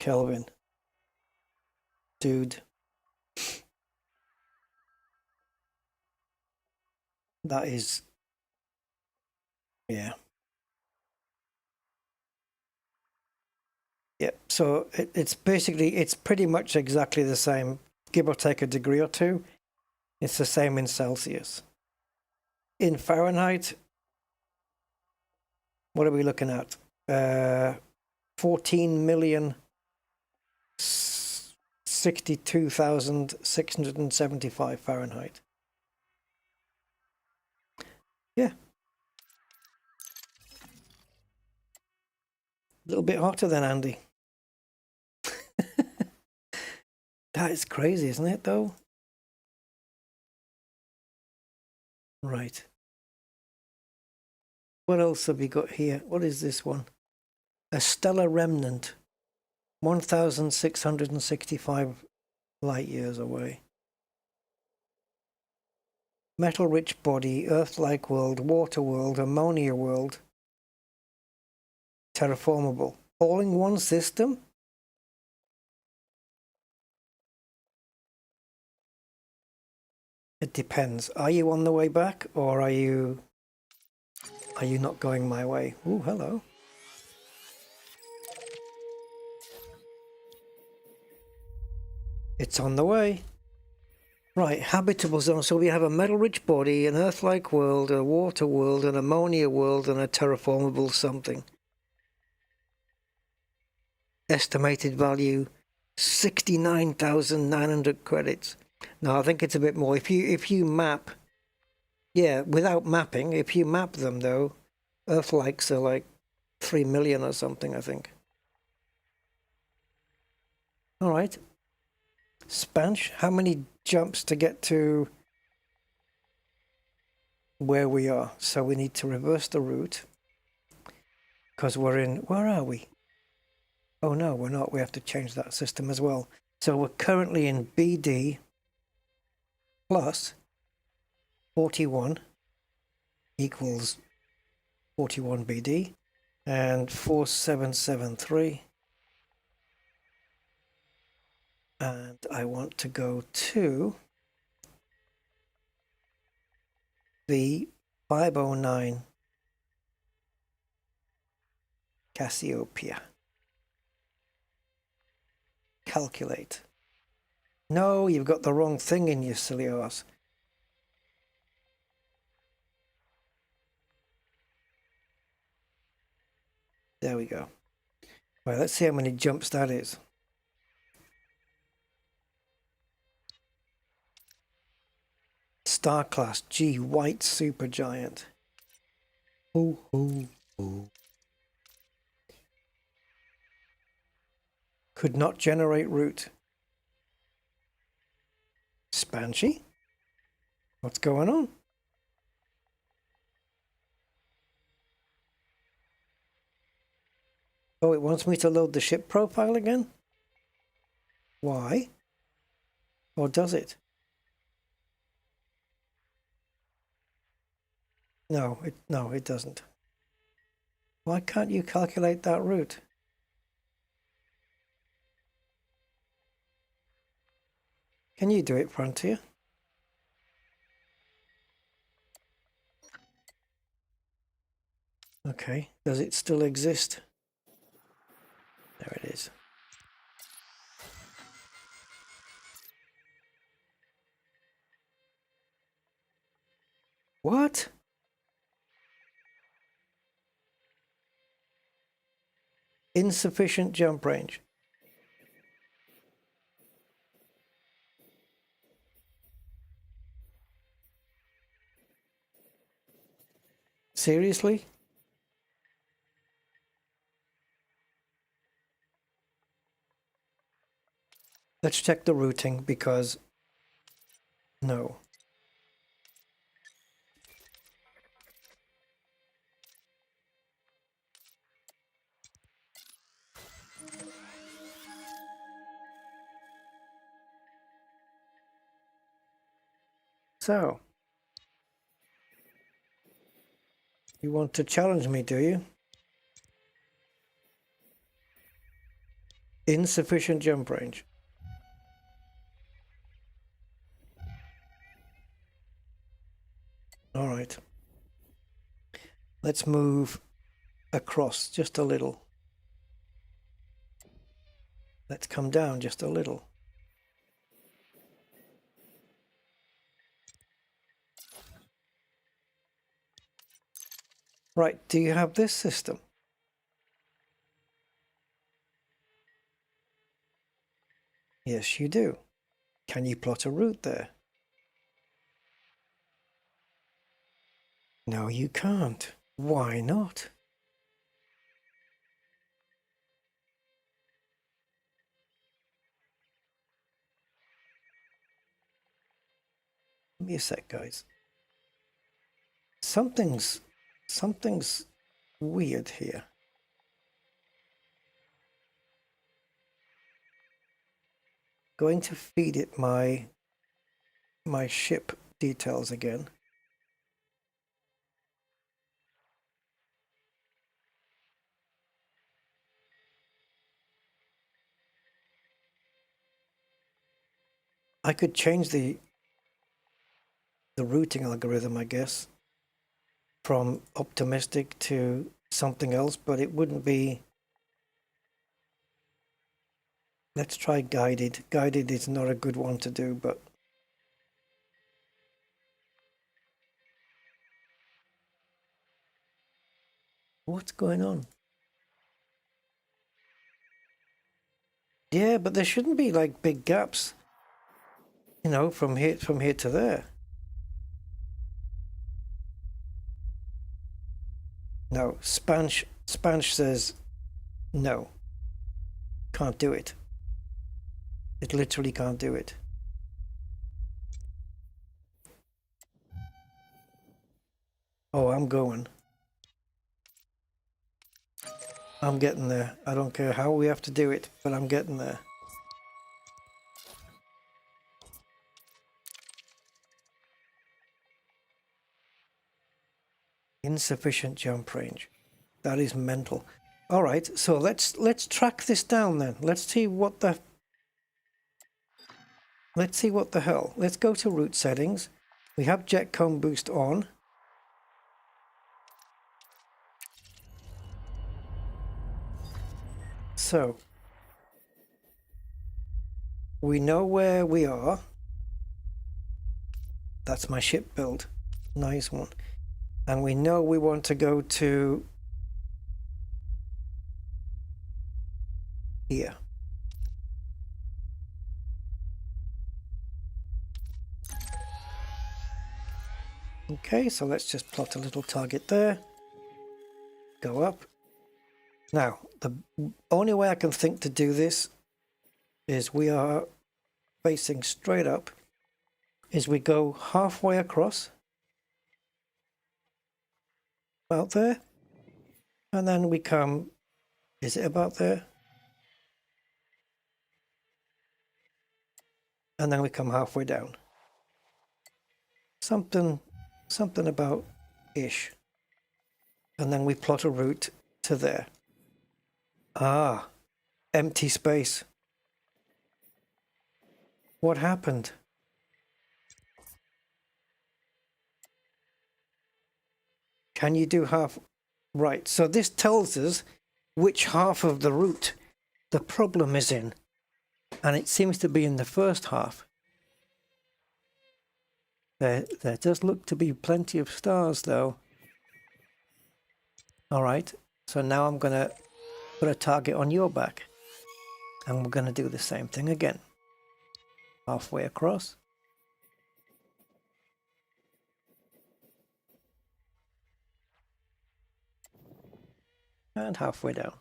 Kelvin. Dude. That is... yeah. Yeah, so it's pretty much exactly the same, give or take a degree or two. It's the same in Celsius. In Fahrenheit, what are we looking at? 14,062,675 Fahrenheit. Yeah. A little bit hotter than Andy. That is crazy, isn't it, though? Right. What else have we got here? What is this one? A stellar remnant. 1,665 light years away. Metal-rich body, Earth-like world, water world, ammonia world. Terraformable. All in one system? It depends. Are you on the way back, or are you not going my way? Ooh, hello. It's on the way. Right, habitable zone. So we have a metal-rich body, an Earth-like world, a water world, an ammonia world, and a terraformable something. Estimated value 69,900 credits. No, I think it's a bit more. If you map, yeah, without mapping, if you map them though, Earth-likes are like 3 million or something, I think. All right. Spanch, how many jumps to get to where we are? So we need to reverse the route because we're in, where are we? Oh no, we're not. We have to change that system as well. So we're currently in BD plus 41 equals 41 BD and 4773. And I want to go to the 509 Cassiopeia. Calculate. No, you've got the wrong thing in your silly arse. There we go. Right, let's see how many jumps that is. Star class G, white supergiant. Ooh, ooh, ooh. Could not generate route. Spanchy? What's going on? Oh, it wants me to load the ship profile again? Why? Or does it? No, it doesn't. Why can't you calculate that route? Can you do it, Frontier? Okay, does it still exist? There it is. What? Insufficient jump range. Seriously? Let's check the routing because no. So, you want to challenge me, do you? Insufficient jump range. All right. Let's move across just a little. Let's come down just a little. Right, do you have this system? Yes, you do. Can you plot a route there? No, you can't. Why not? Give me a sec, guys. Something's weird here. Going to feed it my ship details again. I could change the routing algorithm, I guess, from optimistic to something else, but it wouldn't be. Let's try guided. Guided is not a good one to do, but what's going on? Yeah, but there shouldn't be like big gaps, you know, from here to there. No, Spansh says no. Can't do it. It literally can't do it. Oh, I'm going. I'm getting there. I don't care how we have to do it, but I'm getting there. Insufficient jump range. That is mental. All right, so let's track this down then. Let's see what the hell. Let's go to root settings. We have jet cone boost on. So we know where we are. That's my ship build. Nice one. And we know we want to go to here. Okay, so let's just plot a little target there. Go up. Now, the only way I can think to do this is we are facing straight up, is we go halfway across, about there, and then we come, is it about there? And then we come halfway down. Something about ish. And then we plot a route to there. Ah, empty space. What happened? Can you do half? Right, so this tells us which half of the route the problem is in. And it seems to be in the first half. There does look to be plenty of stars, though. All right, so now I'm going to put a target on your back. And we're going to do the same thing again. Halfway across. And halfway down.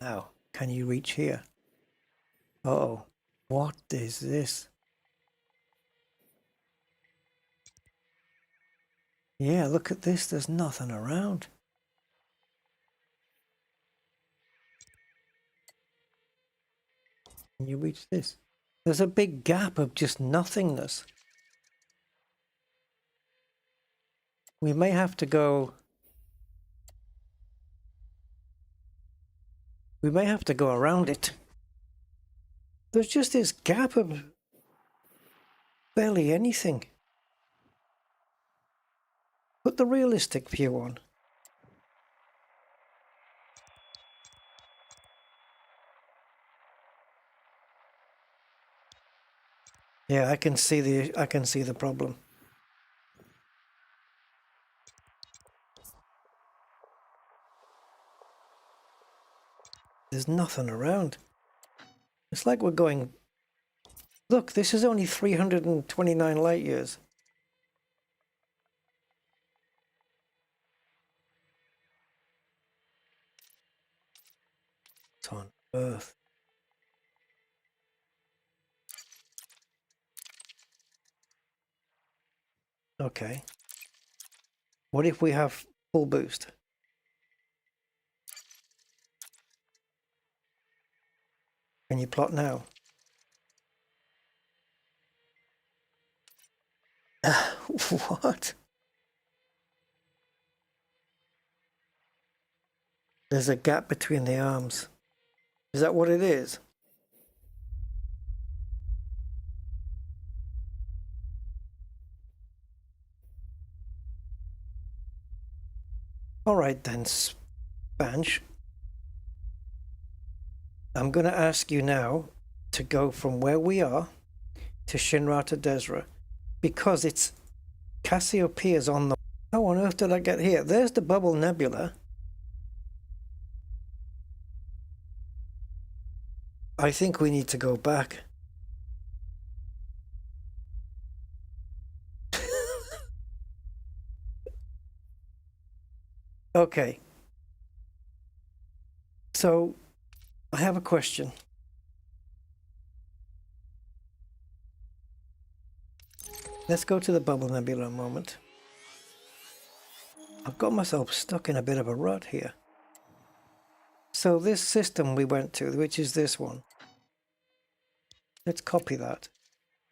Now, can you reach here? Uh-oh, what is this? Yeah, look at this, there's nothing around. Can you reach this? There's a big gap of just nothingness. We may have to go... We may have to go around it. There's just this gap of barely anything. Put the realistic view on. Yeah, I can see the problem. There's nothing around. It's like we're going Look, this is only 329 light years. It's on Earth. Okay. What if we have full boost? Can you plot now? What? There's a gap between the arms. Is that what it is? All right then, Spanch. I'm going to ask you now to go from where we are to Shinrata Desra, because it's Cassiopeia's on the... How on earth did I get here? There's the Bubble Nebula. I think we need to go back. Okay. So, I have a question. Let's go to the Bubble Nebula a moment. I've got myself stuck in a bit of a rut here. So this system we went to, which is this one. Let's copy that.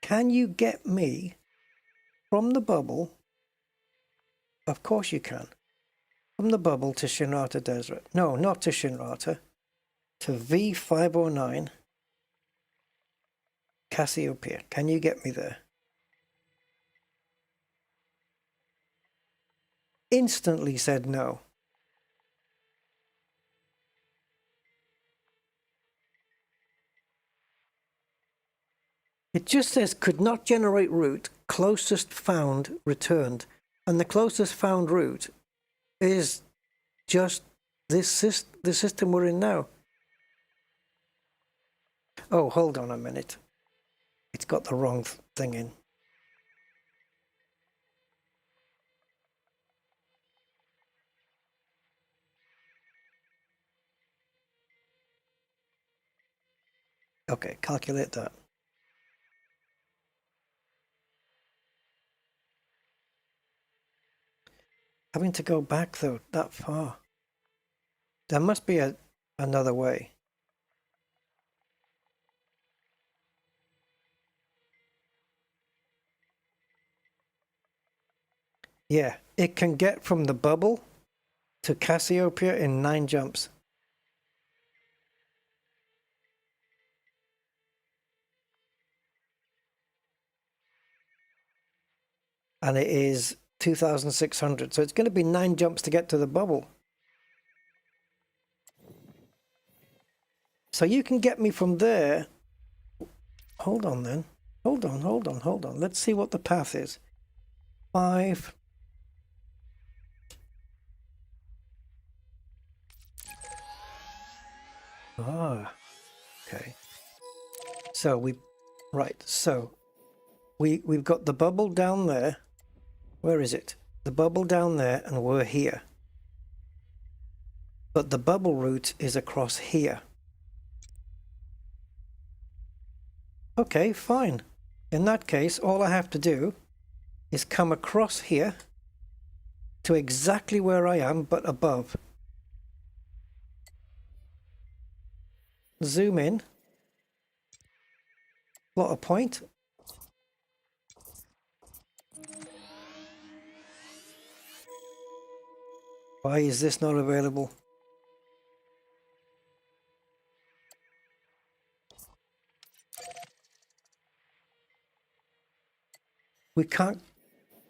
Can you get me from the bubble? Of course you can. From the bubble to Shinrata Desert. No, not to Shinrata. To V509 Cassiopeia. Can you get me there? Instantly said no. It just says could not generate route, closest found returned. And the closest found route is just the system we're in now. Oh, hold on a minute. It's got the wrong thing in. Okay, calculate that. Having to go back, though, that far. There must be another way. Yeah, it can get from the bubble to Cassiopeia in 9 jumps. And it is 2,600. So it's going to be 9 jumps to get to the bubble. So you can get me from there. Hold on then. Hold on. Let's see what the path is. 5. Ah, okay. So we've got the bubble down there. Where is it? The bubble down there, and we're here. But the bubble route is across here. Okay, fine. In that case, all I have to do is come across here to exactly where I am, but above. Zoom in. Plot a point. Why is this not available? We can't...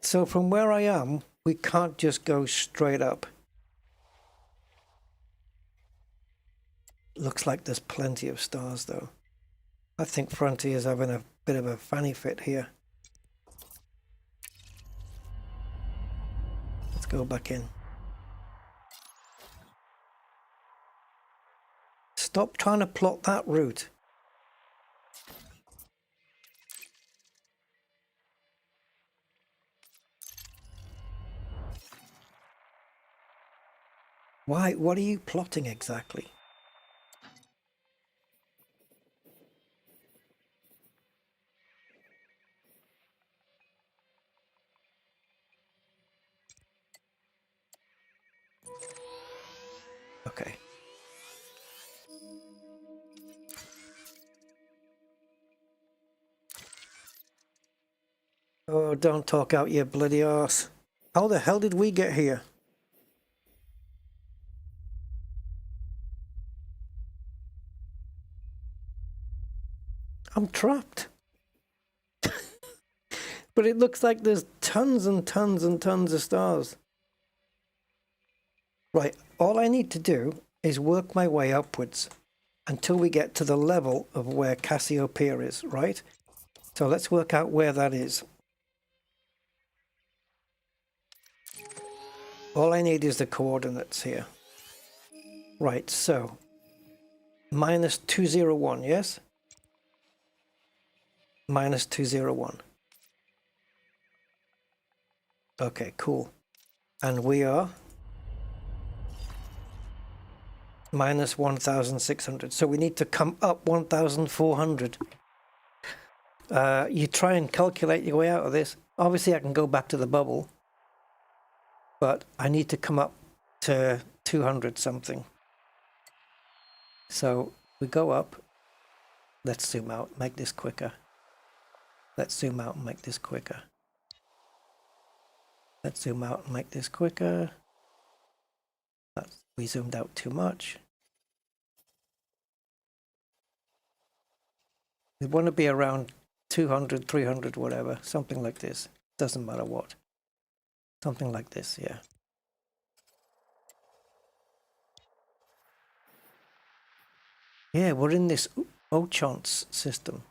So from where I am, we can't just go straight up. Looks like there's plenty of stars, though. I think Frontier's having a bit of a fanny fit here. Let's go back in. Stop trying to plot that route. Why? What are you plotting exactly? Okay. Oh, don't talk out your bloody arse. How the hell did we get here? I'm trapped. But it looks like there's tons and tons and tons of stars. Right, all I need to do is work my way upwards until we get to the level of where Cassiopeia is, right? So let's work out where that is. All I need is the coordinates here. Right, so minus 201, yes? Minus 201. Okay, cool. And we are minus 1,600. So we need to come up 1,400. You try and calculate your way out of this. Obviously, I can go back to the bubble, but I need to come up to 200 something. So we go up. Let's zoom out, make this quicker. Let's zoom out and make this quicker. Let's zoom out and make this quicker. We zoomed out too much. We want to be around 200, 300, whatever, something like this. Doesn't matter what. Something like this, yeah. Yeah, we're in this Ochance system.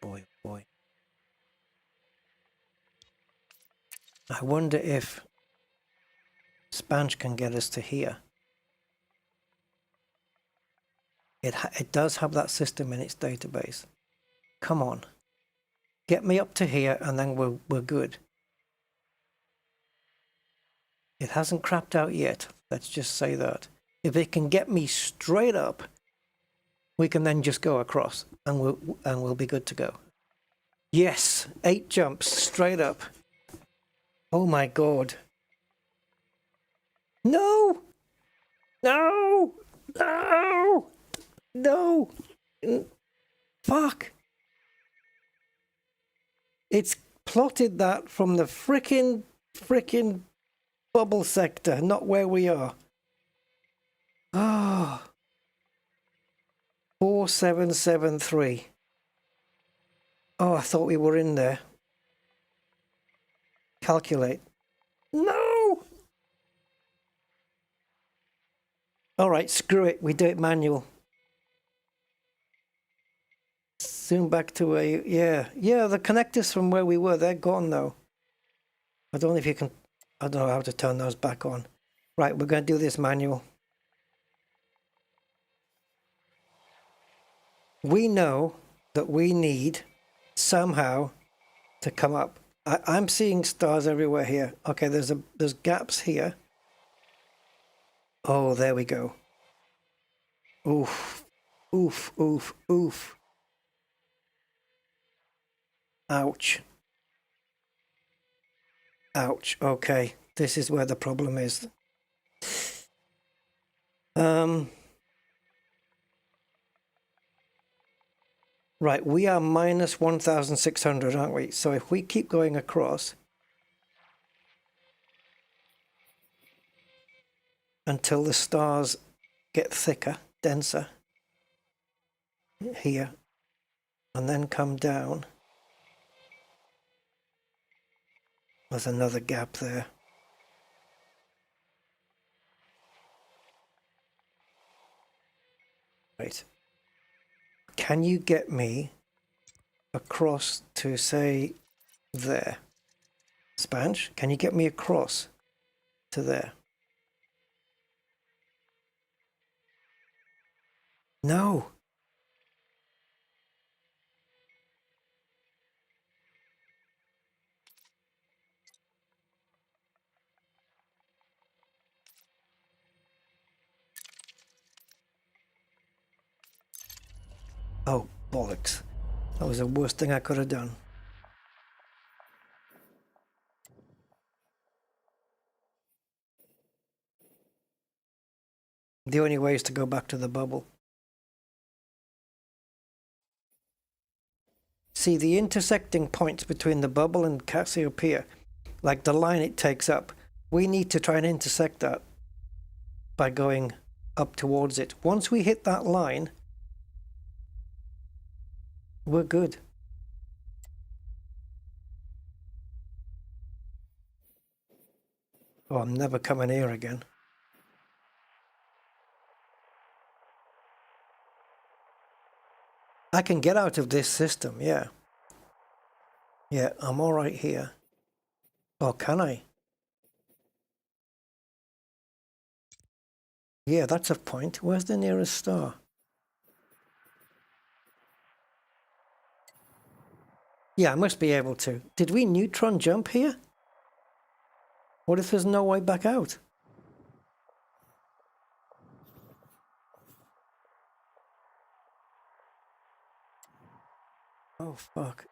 Boy, boy. I wonder if Spanch can get us to here. It does have that system in its database. Come on. Get me up to here and then we're good. It hasn't crapped out yet. Let's just say that. If it can get me straight up, we can then just go across and we'll be good to go. Yes, 8 jumps straight up. Oh my god. No! No! No! No! Fuck! It's plotted that from the frickin' bubble sector, not where we are. Ah. 4773. Oh, I thought we were in there. Calculate. No! Alright, screw it. We do it manual. Zoom back to where yeah, the connectors from where we were, they're gone though. I don't know if you can, I don't know how to turn those back on. Right, we're going to do this manual. We know that we need somehow to come up. I'm seeing stars everywhere here. Okay, there's gaps here. Oh, there we go. Oof, oof, oof, oof. Ouch. Ouch. Okay, this is where the problem is. Right, we are minus 1,600, aren't we? So if we keep going across until the stars get thicker, denser, here, and then come down, there's another gap there. Right. Can you get me across to, say, there? Spanch, can you get me across to there? No. Oh, bollocks. That was the worst thing I could have done. The only way is to go back to the bubble. See, the intersecting points between the bubble and Cassiopeia, like the line it takes up, we need to try and intersect that by going up towards it. Once we hit that line, we're good. Oh, I'm never coming here again. I can get out of this system, yeah. Yeah, I'm all right here. Oh, can I? Yeah, that's a point. Where's the nearest star? Yeah, I must be able to. Did we neutron jump here? What if there's no way back out? Oh, fuck.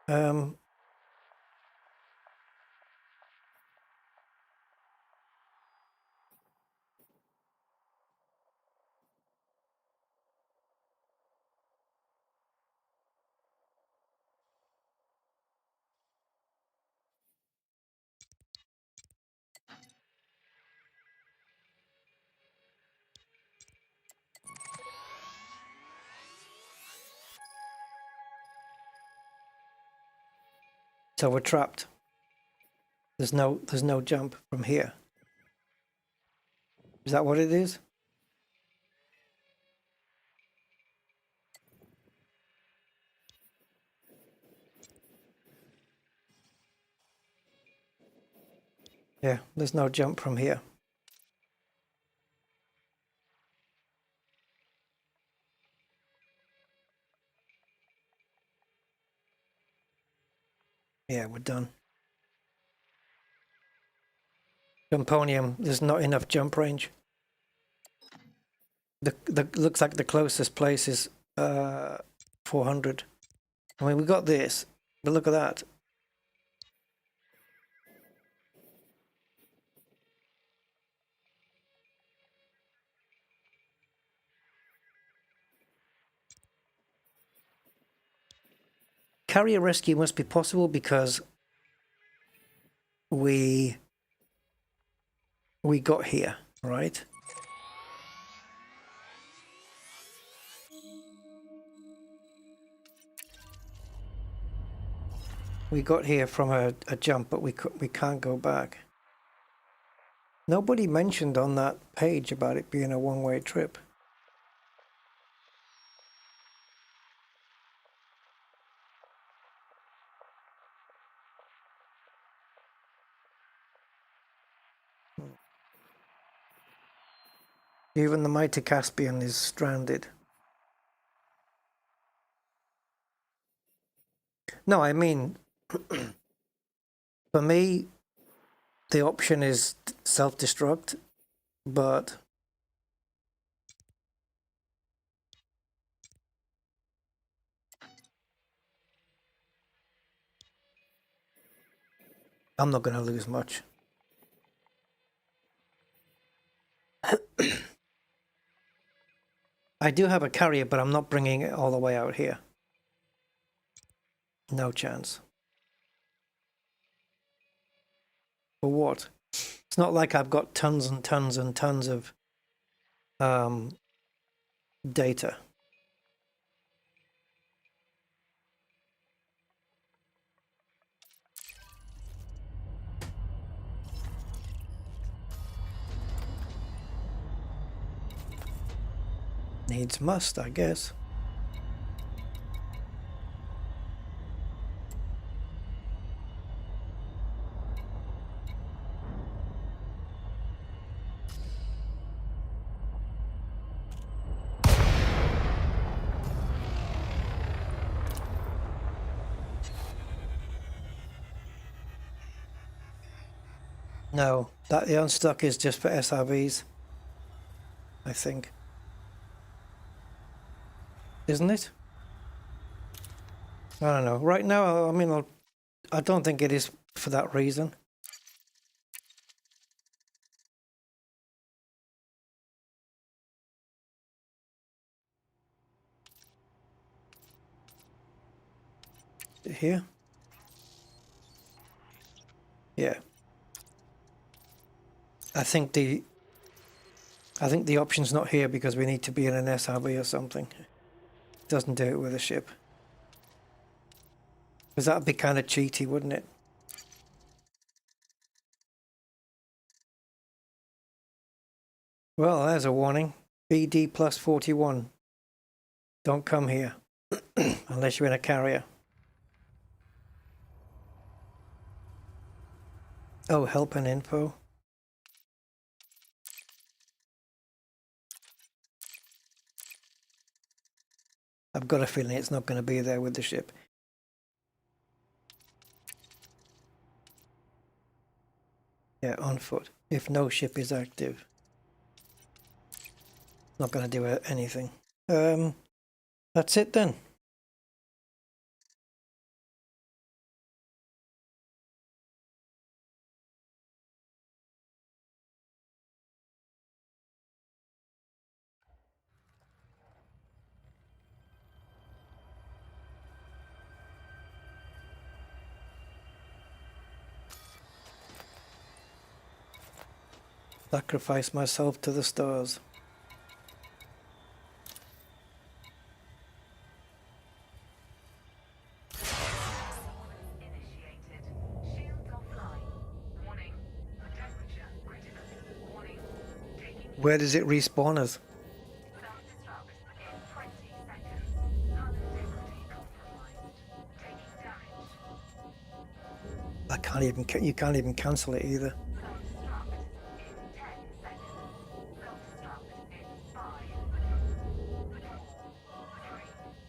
So we're trapped. There's no jump from here. Is that what it is? Yeah, there's no jump from here. Yeah, we're done. Jumponium, there's not enough jump range. The looks like the closest place is 400. I mean, we got this, but look at that. Carrier rescue must be possible because we got here, right? We got here from a jump, but we can't go back. Nobody mentioned on that page about it being a one-way trip. Even the mighty Caspian is stranded. No, I mean, for me, the option is self-destruct, but I'm not going to lose much. I do have a carrier, but I'm not bringing it all the way out here. No chance. For what? It's not like I've got tons and tons and tons of data. Needs must, I guess. No, that the unstuck is just for SRVs, I think. Isn't it? I don't know. Right now, I mean, I don't think it is for that reason. Here? Yeah. I think the option's not here because we need to be in an SRV or something. It doesn't do it with a ship. Because that'd be kind of cheaty, wouldn't it? Well, there's a warning. BD plus 41. Don't come here. Unless you're in a carrier. Oh, help and info. I've got a feeling it's not going to be there with the ship. Yeah, on foot. If no ship is active. Not going to do anything. That's it then. Sacrifice myself to the stars. Initiated. Shields offline. Warning. Temperature critical. Warning. Taking Where does it respawn us? self-destruct in 20 seconds. Hull integrity compromised. Taking damage. I can't even. You can't even cancel it either. Self-destruct in 10 seconds. Self-destruct in 5, 4, 3, 2,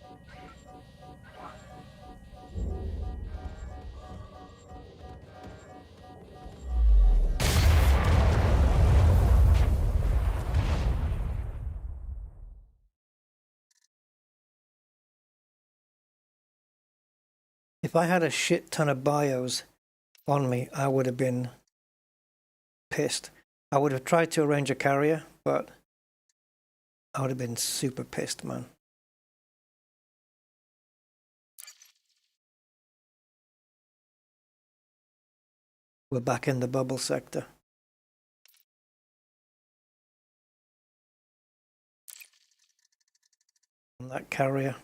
1. If I had a shit ton of bios on me, I would have been pissed. I would have tried to arrange a carrier, but I would have been super pissed, man. We're back in the bubble sector. On that carrier.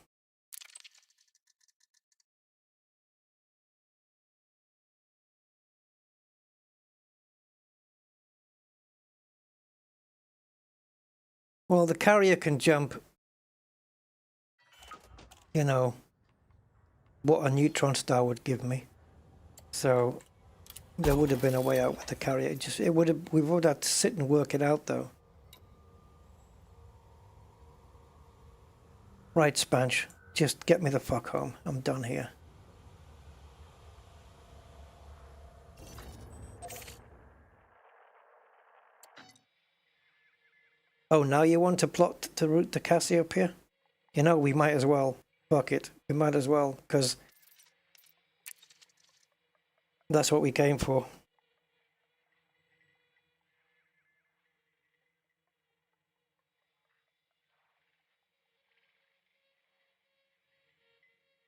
Well, the carrier can jump, you know, what a neutron star would give me. So there would have been a way out with the carrier. We would have to sit and work it out, though. Right, Spanch, just get me the fuck home. I'm done here. Oh, now you want to plot to route the Cassie up here? You know, we might as well. Fuck it. We might as well, because that's what we came for.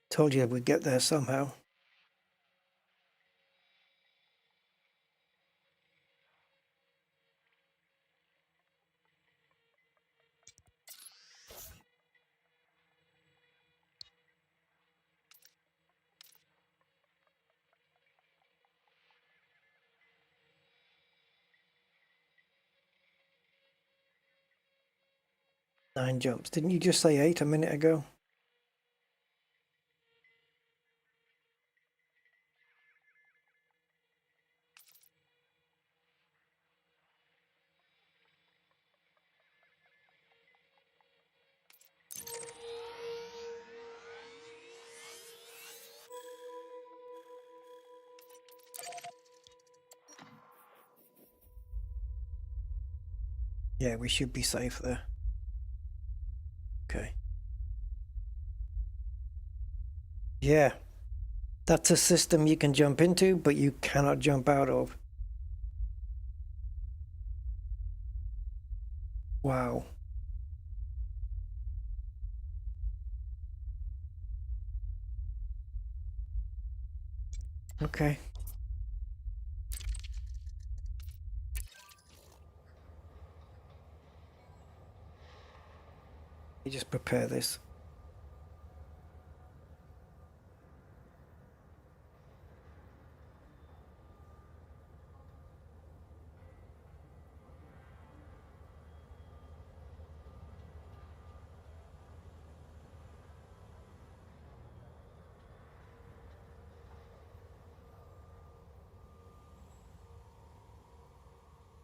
Told you we'd get there somehow. Nine jumps. Didn't you just say 8 a minute ago? Yeah, we should be safe there. Okay. Yeah. That's a system you can jump into, but you cannot jump out of. Wow. Okay. Let me just prepare this.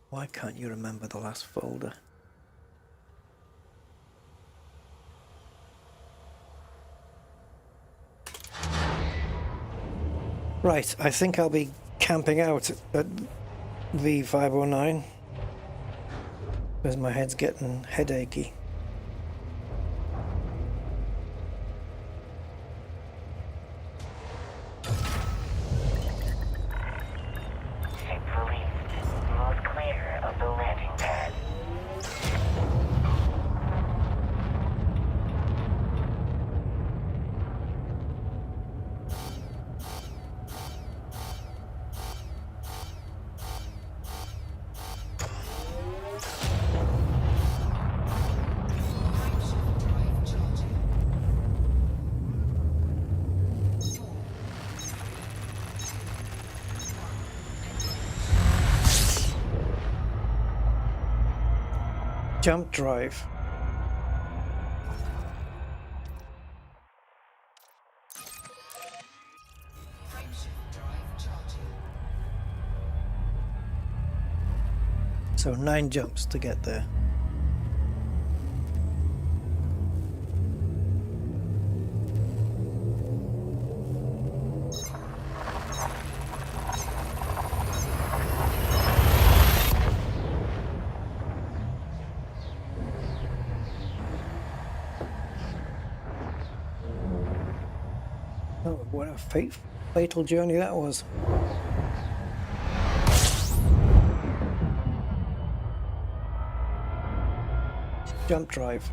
Why can't you remember the last folder? Right, I think I'll be camping out at V509 because my head's getting headachy. Ship released. Move clear of the landing pad. Jump drive. So 9 jumps to get there. Oh, what a fatal journey that was. Jump drive.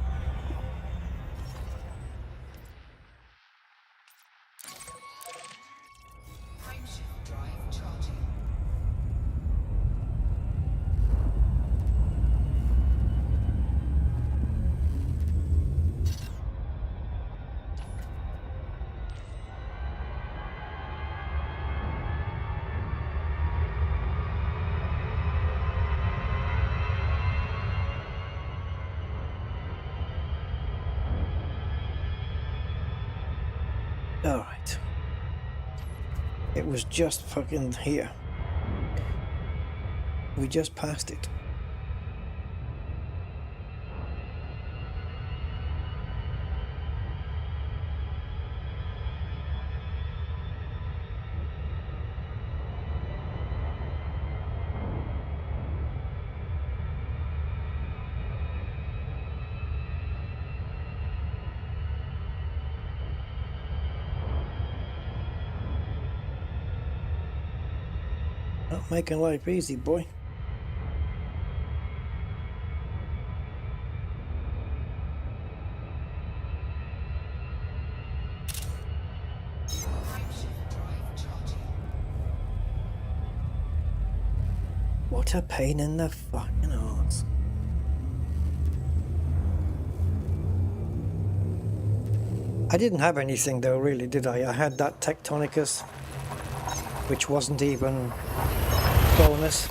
Alright. It was just fucking here. We just passed it. Not making life easy, boy. What a pain in the fucking arse. I didn't have anything though, really, did I? I had that Tectonicus, which wasn't even bonus.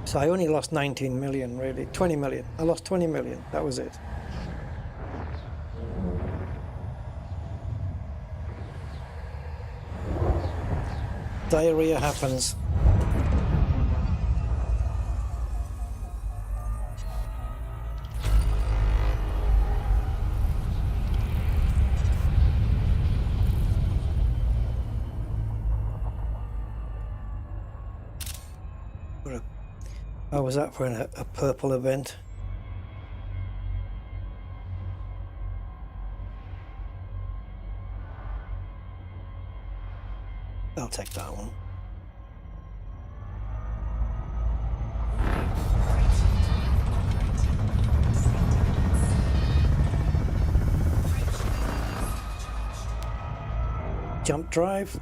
So I only lost 19 million, really. 20 million. I lost 20 million. That was it. Diarrhea happens. How was that for a purple event? I'll take that one. Jump drive.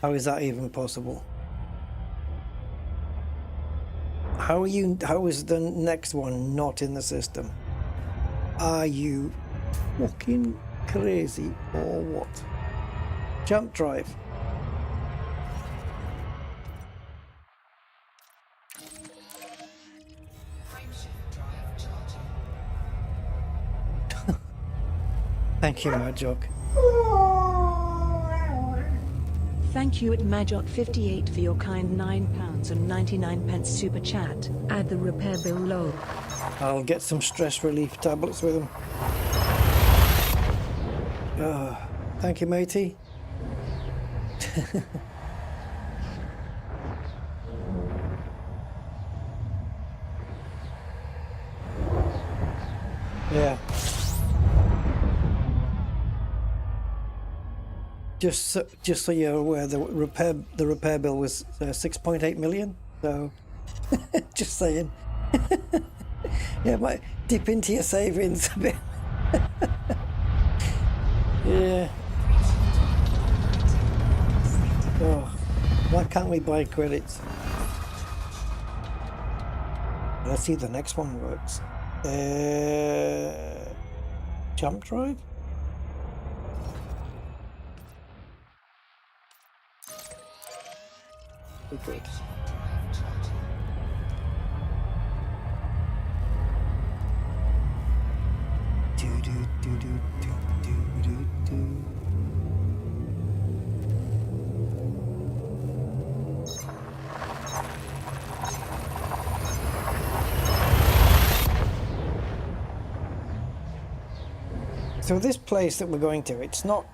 How is that even possible? How is the next one not in the system? Are you fucking crazy or what? Jump drive. Thank you, Majok. Thank you at Majok58 for your kind £9.99 super chat. Add the repair bill lol. I'll get some stress relief tablets with them. Thank you, matey. Yeah. Just so you're aware, the repair bill was 6.8 million. So, just saying. Yeah, might dip into your savings a bit. Yeah. Oh, why can't we buy credits? Let's see if the next one works. Jump drive? Good. So this place that we're going to, it's not,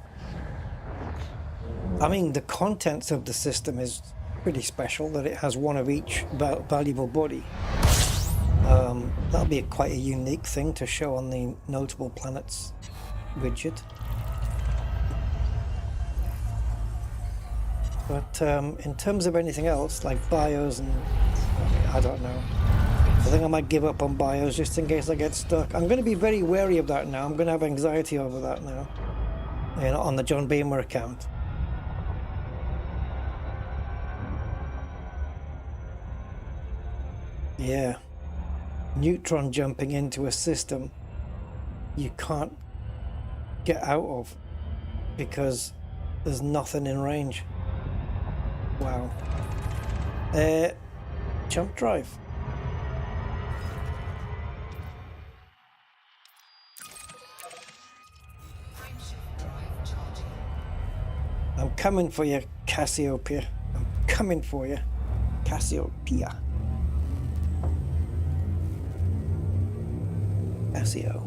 I mean, the contents of the system is pretty special, that it has one of each valuable body. That'll be quite a unique thing to show on the notable planets widget. But in terms of anything else, like bios and, I don't know. I think I might give up on bios just in case I get stuck. I'm going to be very wary of that now. I'm going to have anxiety over that now. You know, on the John Beamer account. Yeah. Neutron jumping into a system you can't get out of because there's nothing in range. Wow. Jump drive. I'm coming for you, Cassiopeia. I'm coming for you, Cassiopeia. Cassio.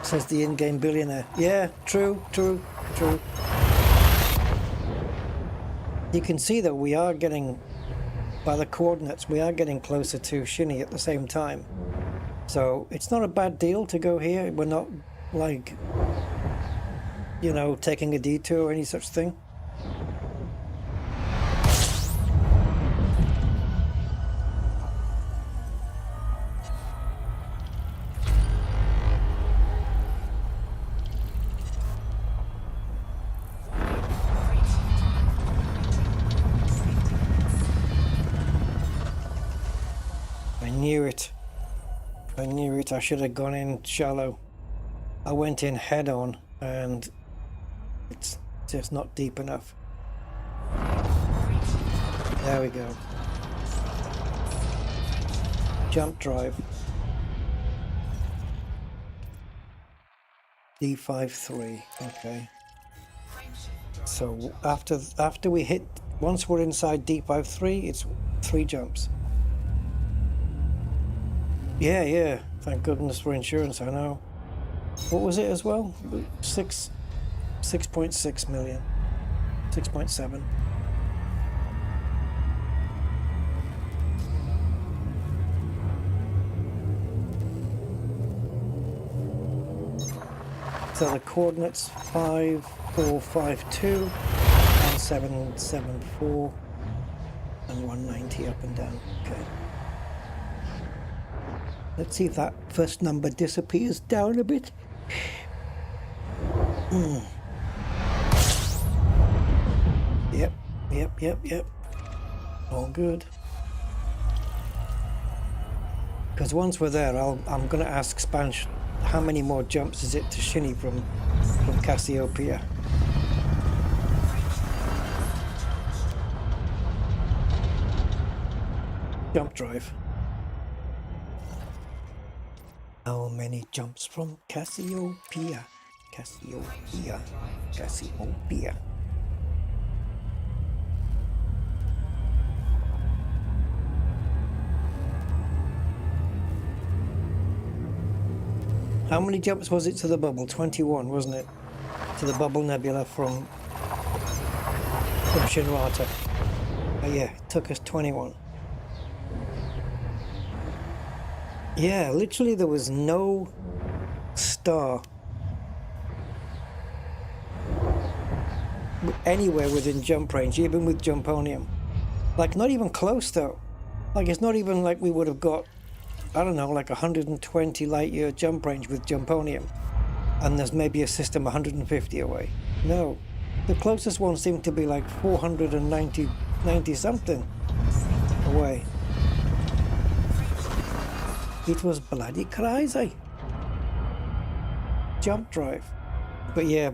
Says the in-game billionaire. Yeah, true. You can see that we are getting, by the coordinates, we are getting closer to Shinny at the same time. So it's not a bad deal to go here. We're not like, you know, taking a detour or any such thing. I knew it. I should have gone in shallow. I went in head on and it's just not deep enough. There we go. Jump drive. D53. Okay. So after we hit, once we're inside D53, it's 3 jumps. Yeah. Thank goodness for insurance, I know. What was it as well? 6.6 million. 6.7. So the coordinates 5452 and 774 and 190 up and down. Okay. Let's see if that first number disappears down a bit. Yep. All good. Because once we're there, I'm going to ask Spanch how many more jumps is it to Shinny from Cassiopeia. Jump drive. How many jumps from Cassiopeia? Cassiopeia. How many jumps was it to the bubble? 21, wasn't it? To the Bubble Nebula from Shinrata. Oh yeah, it took us 21. Yeah, literally there was no star anywhere within jump range, even with Jumponium. Like, not even close though. Like, it's not even like we would have got, I don't know, like 120 light year jump range with Jumponium, and there's maybe a system 150 away. No, the closest one seemed to be like 490 something away. It was bloody crazy. Jump drive. But yeah,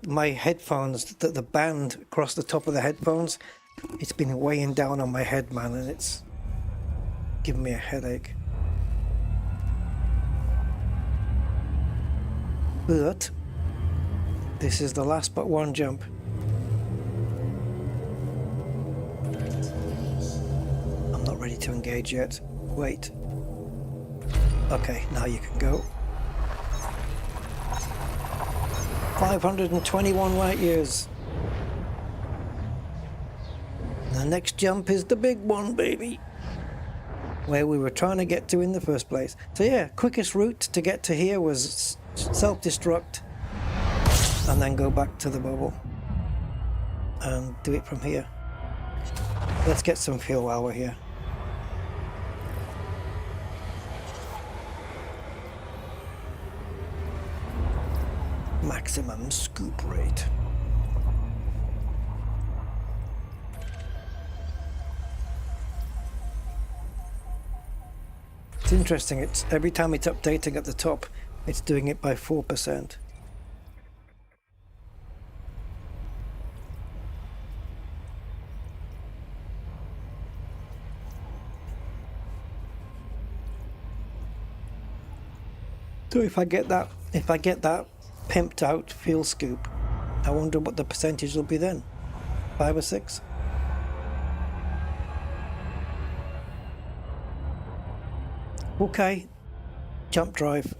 my headphones, the band across the top of the headphones, it's been weighing down on my head, man, and it's giving me a headache. But this is the last but one jump. I'm not ready to engage yet. Wait. Okay, now you can go. 521 light years. The next jump is the big one, baby. Where we were trying to get to in the first place. So yeah, quickest route to get to here was self-destruct and then go back to the bubble and do it from here. Let's get some fuel while we're here. Maximum scoop rate. It's interesting, it's every time it's updating at the top, it's doing it by 4%. So if I get that pimped out fuel scoop, I wonder what the percentage will be then. 5 or 6? Okay, jump drive.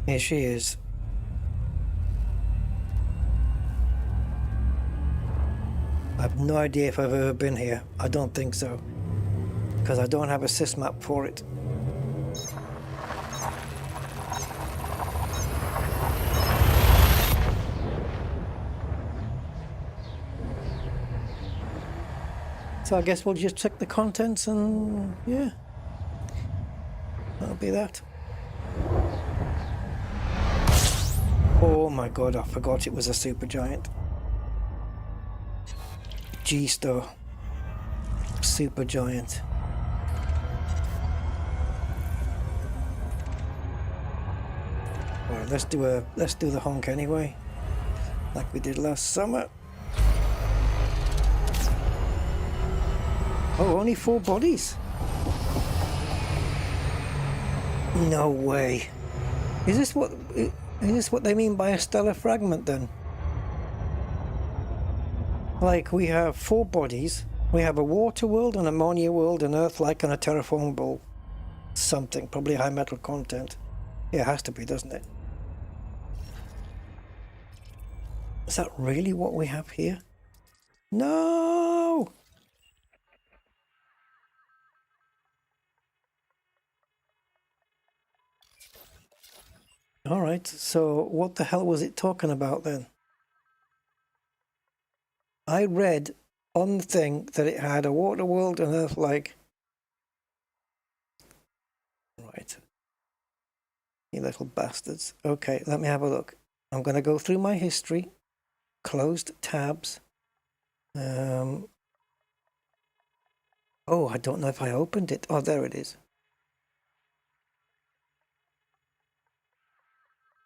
Here she is. I have no idea if I've ever been here. I don't think so, because I don't have a sysmap for it. So I guess we'll just check the contents and yeah, that'll be that. Oh my god, I forgot it was a supergiant. G-Star. Supergiant. Alright, let's do the honk anyway. Like we did last summer. Oh, only 4 bodies? No way. Is this what they mean by a stellar fragment then? Like, we have 4 bodies. We have a water world, an ammonia world, an Earth-like, and a terraformable something. Probably high metal content. Yeah, it has to be, doesn't it? Is that really what we have here? No! All right, so what the hell was it talking about then? I read on the thing that it had a water world and Earth-like. Right. You little bastards. Okay, let me have a look. I'm going to go through my history. Closed tabs. Oh, I don't know if I opened it. Oh, there it is.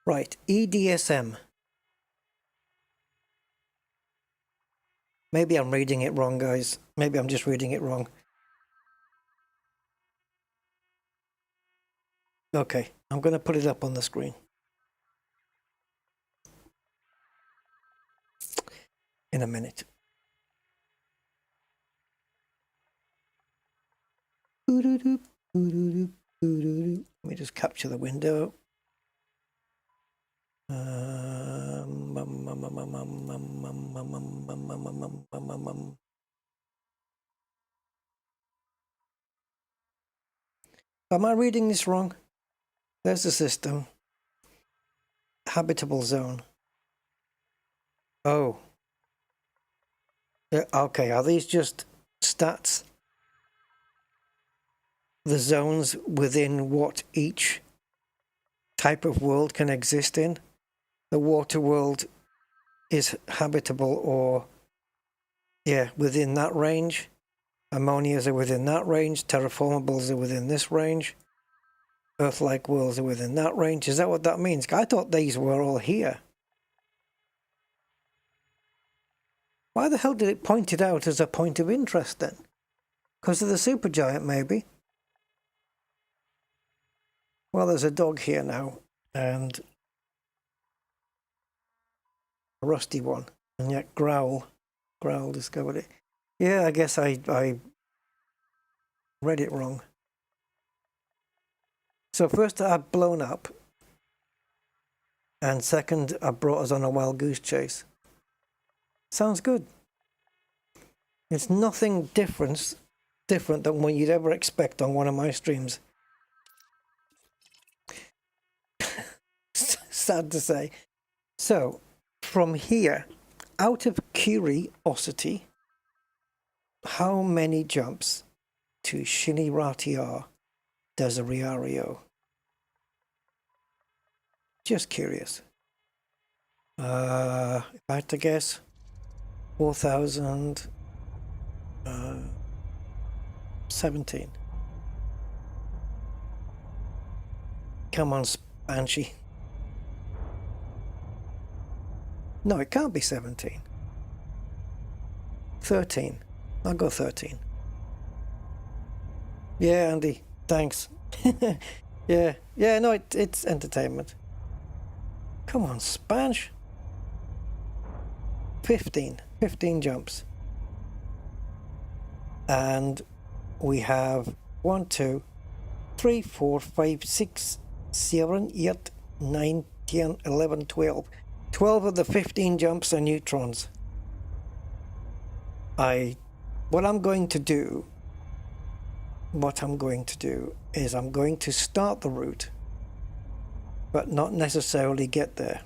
Right, EDSM. Maybe I'm reading it wrong, guys. Maybe I'm just reading it wrong. Okay, I'm going to put it up on the screen. In a minute. Let me just capture the window. Am I reading this wrong? There's the system. Habitable zone. Oh. Yeah, okay, are these just stats? The zones within what each type of world can exist in? The water world is habitable, or yeah, within that range. Ammonias are within that range. Terraformables are within this range. Earth-like worlds are within that range. Is that what that means? I thought these were all here. Why the hell did it point it out as a point of interest then? Because of the supergiant, maybe? Well, there's a dog here now, and a rusty one, and yet Growl discovered it. Yeah, I guess I read it wrong. So first I've blown up, and second I brought us on a wild goose chase. Sounds good. It's nothing different than what you'd ever expect on one of my streams. Sad to say. So, from here, out of curiosity, how many jumps to Shiniratiar does a Riario? Just curious. If I had to guess, 4,017. Come on, Banshee. No, it can't be 17. 13. I'll go 13. Yeah, Andy, thanks. yeah, no, it's entertainment. Come on, Spansh. 15 jumps. And we have 1, 2, 3, 4, 5, 6, 7, 8, 9, 10, 11, 12. 12 of the 15 jumps are neutrons. What I'm going to do is I'm going to start the route, but not necessarily get there.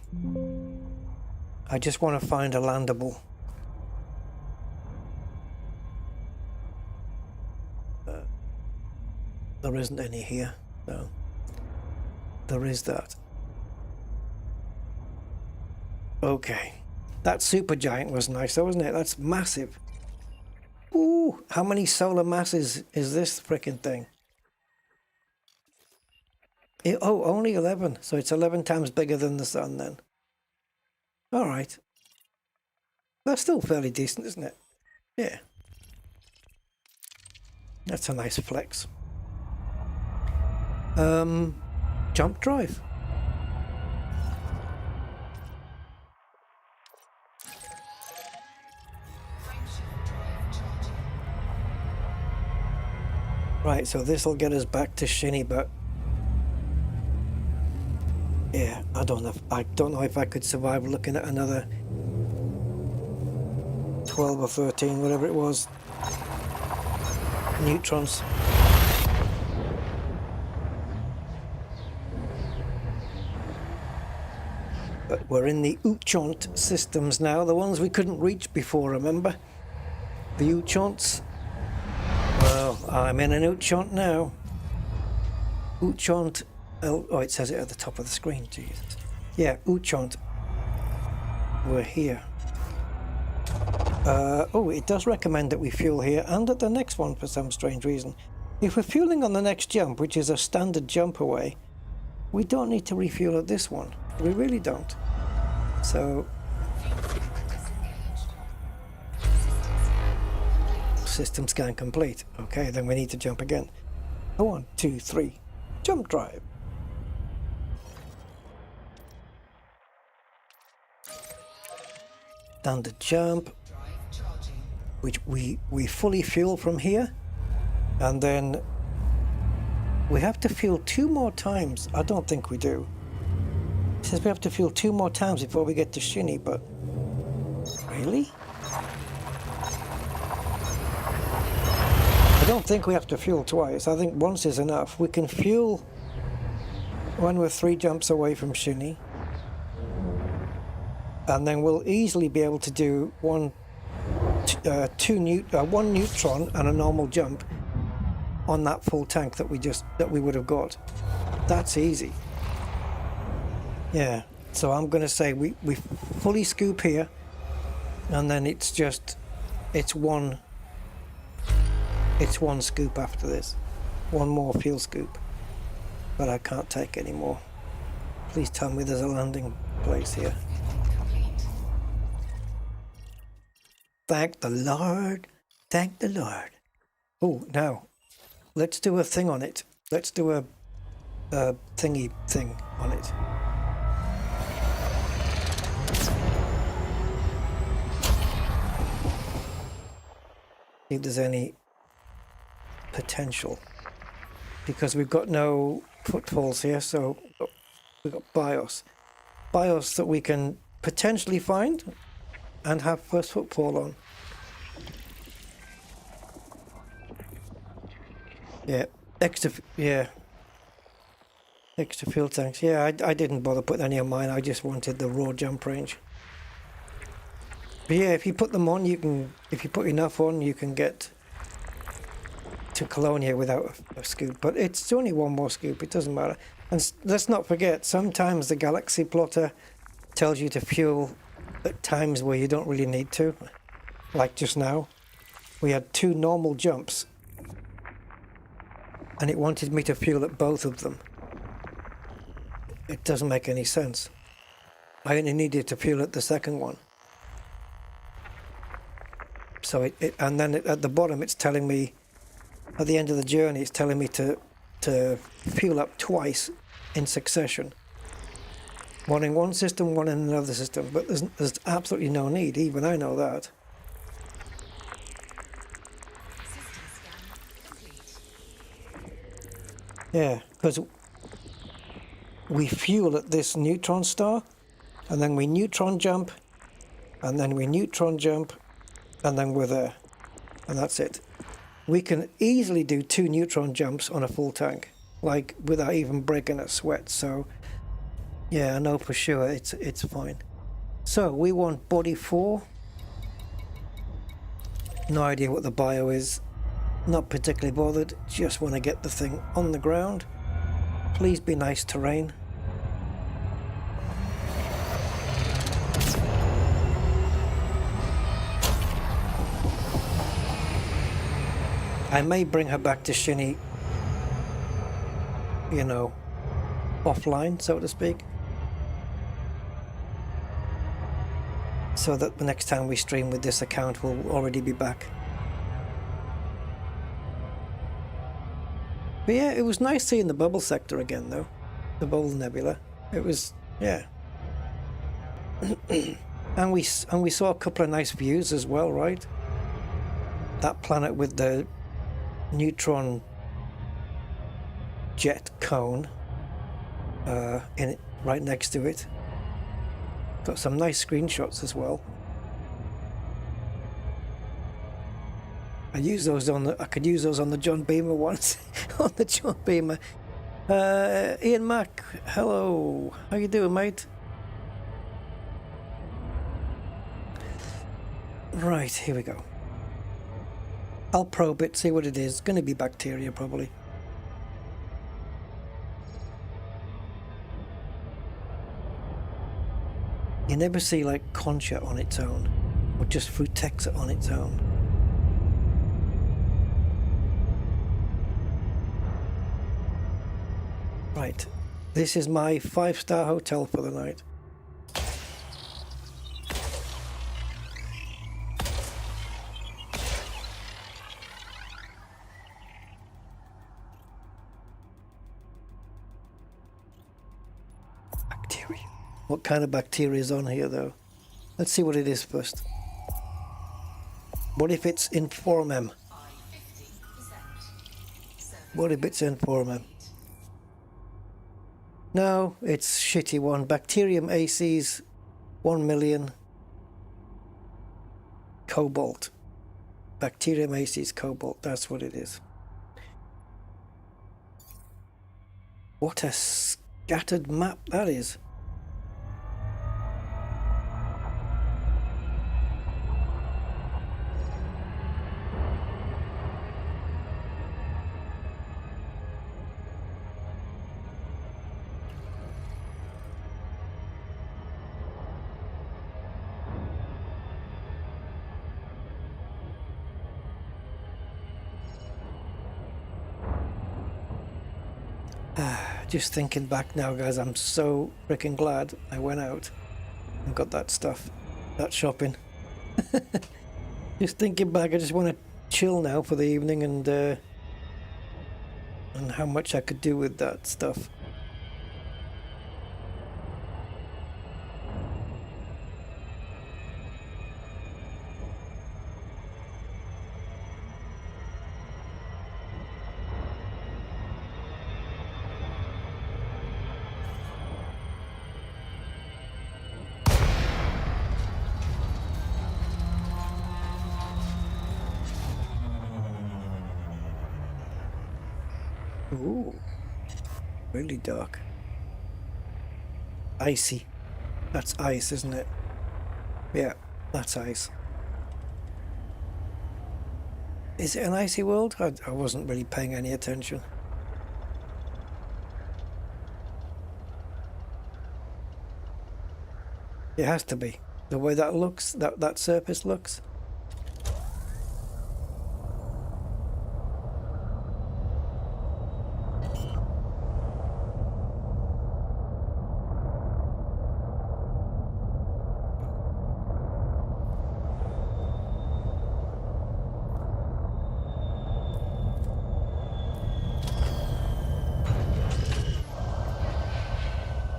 I just want to find a landable. There isn't any here, so there is that. Okay, that supergiant was nice though, wasn't it? That's massive. Ooh, how many solar masses is this frickin' thing? Oh, only 11, so it's 11 times bigger than the sun then. All right. That's still fairly decent, isn't it? Yeah. That's a nice flex. Jump drive. Right, so this will get us back to Shinny, but yeah, I don't know if I could survive looking at another 12 or 13, whatever it was, neutrons. But we're in the Uchont systems now, the ones we couldn't reach before, remember? The Uchonts. Well, I'm in an Uchont now. Uchont. Oh, it says it at the top of the screen, Jesus. Yeah, Uchont. We're here. Oh, it does recommend that we fuel here and at the next one for some strange reason. If we're fueling on the next jump, which is a standard jump away, we don't need to refuel at this one. We really don't. So, system scan complete. Okay, then we need to jump again. 1, 2, 3. Jump drive. Standard jump, which we fully fuel from here, and then we have to fuel 2 more times. I don't think we do. It says we have to fuel 2 more times before we get to Shinny, but really? I don't think we have to fuel twice. I think once is enough. We can fuel when we're 3 jumps away from Shinny, and then we'll easily be able to do one neutron and a normal jump on that full tank that we would have got. That's easy. Yeah. So I'm going to say we fully scoop here, and then it's one scoop after this. One more fuel scoop. But I can't take any more. Please tell me there's a landing place here. Thank the Lord. Thank the Lord. Oh, now, let's do a thing on it. Let's do a thingy thing on it. See if there's any potential. Because we've got no footfalls here, so we've got BIOS. BIOS that we can potentially find and have first footfall on. Yeah, extra fuel tanks. Yeah, I didn't bother putting any on mine. I just wanted the raw jump range. But yeah, if you put them on, if you put enough on, you can get to Colonia without a scoop. But it's only one more scoop. It doesn't matter. And let's not forget, sometimes the galaxy plotter tells you to fuel at times where you don't really need to. Like just now, we had 2 normal jumps, and it wanted me to fuel at both of them. It doesn't make any sense. I only needed to fuel at the second one. So and then at the bottom it's telling me, at the end of the journey, it's telling me to fuel up twice in succession. One in one system, one in another system. But there's absolutely no need, even I know that. Yeah, because we fuel at this neutron star, and then we neutron jump, and then we neutron jump, and then we're there. And that's it. We can easily do 2 neutron jumps on a full tank, like without even breaking a sweat. So yeah, I know for sure it's fine. So we want body 4. No idea what the bio is. Not particularly bothered. Just want to get the thing on the ground. Please be nice terrain. I may bring her back to Shinny, you know, offline, so to speak. So that the next time we stream with this account, we'll already be back. But yeah, it was nice seeing the bubble sector again, though. The Bubble Nebula. It was, yeah. and we saw a couple of nice views as well, right? That planet with the neutron jet cone in it, right next to it. Got some nice screenshots as well. I could use those on the John Beamer once. On the John Beamer. Ian Mack, hello. How you doing, mate? Right, here we go. I'll probe it, see what it is. It's going to be bacteria, probably. You never see like concha on its own, or just frutexa on its own. Right, this is my 5-star hotel for the night. Bacteria. What kind of bacteria is on here though? Let's see what it is first. What if it's Informem? What if it's Informem? No, it's shitty one. Bacterium aces, 1 million. Cobalt. Bacterium aces cobalt, that's what it is. What a scattered map that is. Just thinking back now, guys, I'm so freaking glad I went out and got that stuff, that shopping. Just thinking back, I just want to chill now for the evening and how much I could do with that stuff. Ooh, really dark. Icy. That's ice, isn't it? Yeah, that's ice. Is it an icy world? I wasn't really paying any attention. It has to be. The way that looks, that surface looks.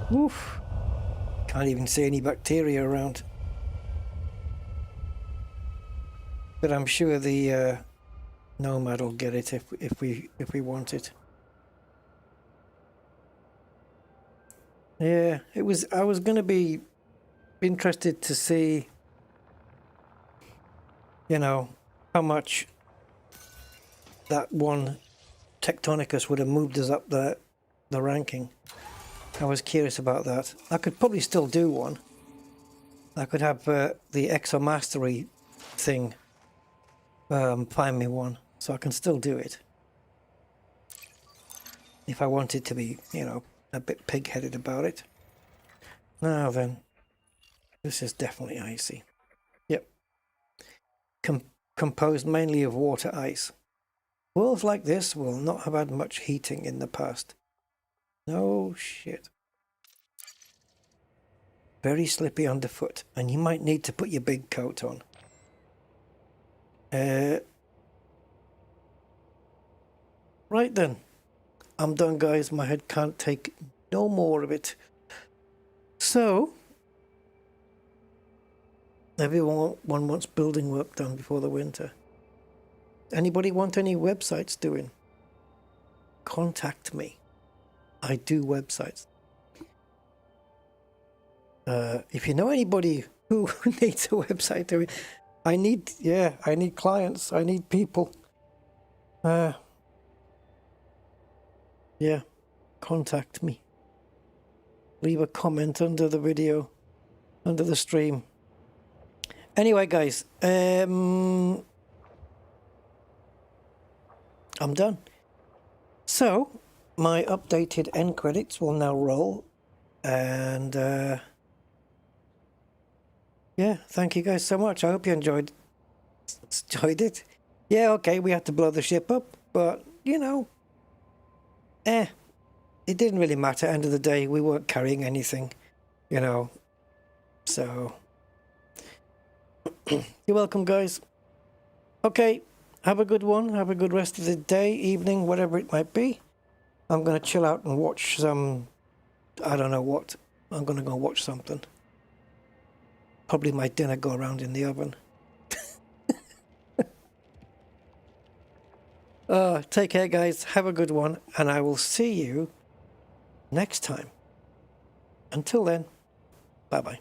Oof. Can't even see any bacteria around. But I'm sure the Nomad will get it if we want it. Yeah, it was. I was going to be interested to see, you know, how much that one Tectonicus would have moved us up the ranking. I was curious about that. I could probably still do one. I could have the Exo Mastery thing find me one, so I can still do it. If I wanted to be, you know, a bit pig-headed about it. Now then, this is definitely icy. Yep. Composed mainly of water ice. Worlds like this will not have had much heating in the past. No shit. Very slippy underfoot, and you might need to put your big coat on. Right then. I'm done, guys. My head can't take no more of it. So, everyone wants building work done before the winter. Anybody want any websites doing? Contact me. I do websites. If you know anybody who needs a website doing, I need clients. I need people. Yeah, contact me. Leave a comment under the video, under the stream. Anyway, guys, I'm done. So, my updated end credits will now roll. And, yeah, thank you guys so much. I hope you enjoyed it. Yeah, okay, we had to blow the ship up, but, you know, it didn't really matter. End of the day, we weren't carrying anything, you know, so... You're welcome, guys. Okay, have a good one. Have a good rest of the day, evening, whatever it might be. I'm going to chill out and watch some... I don't know what. I'm going to go watch something. Probably my dinner go around in the oven. Take care, guys. Have a good one. And I will see you next time. Until then, bye-bye.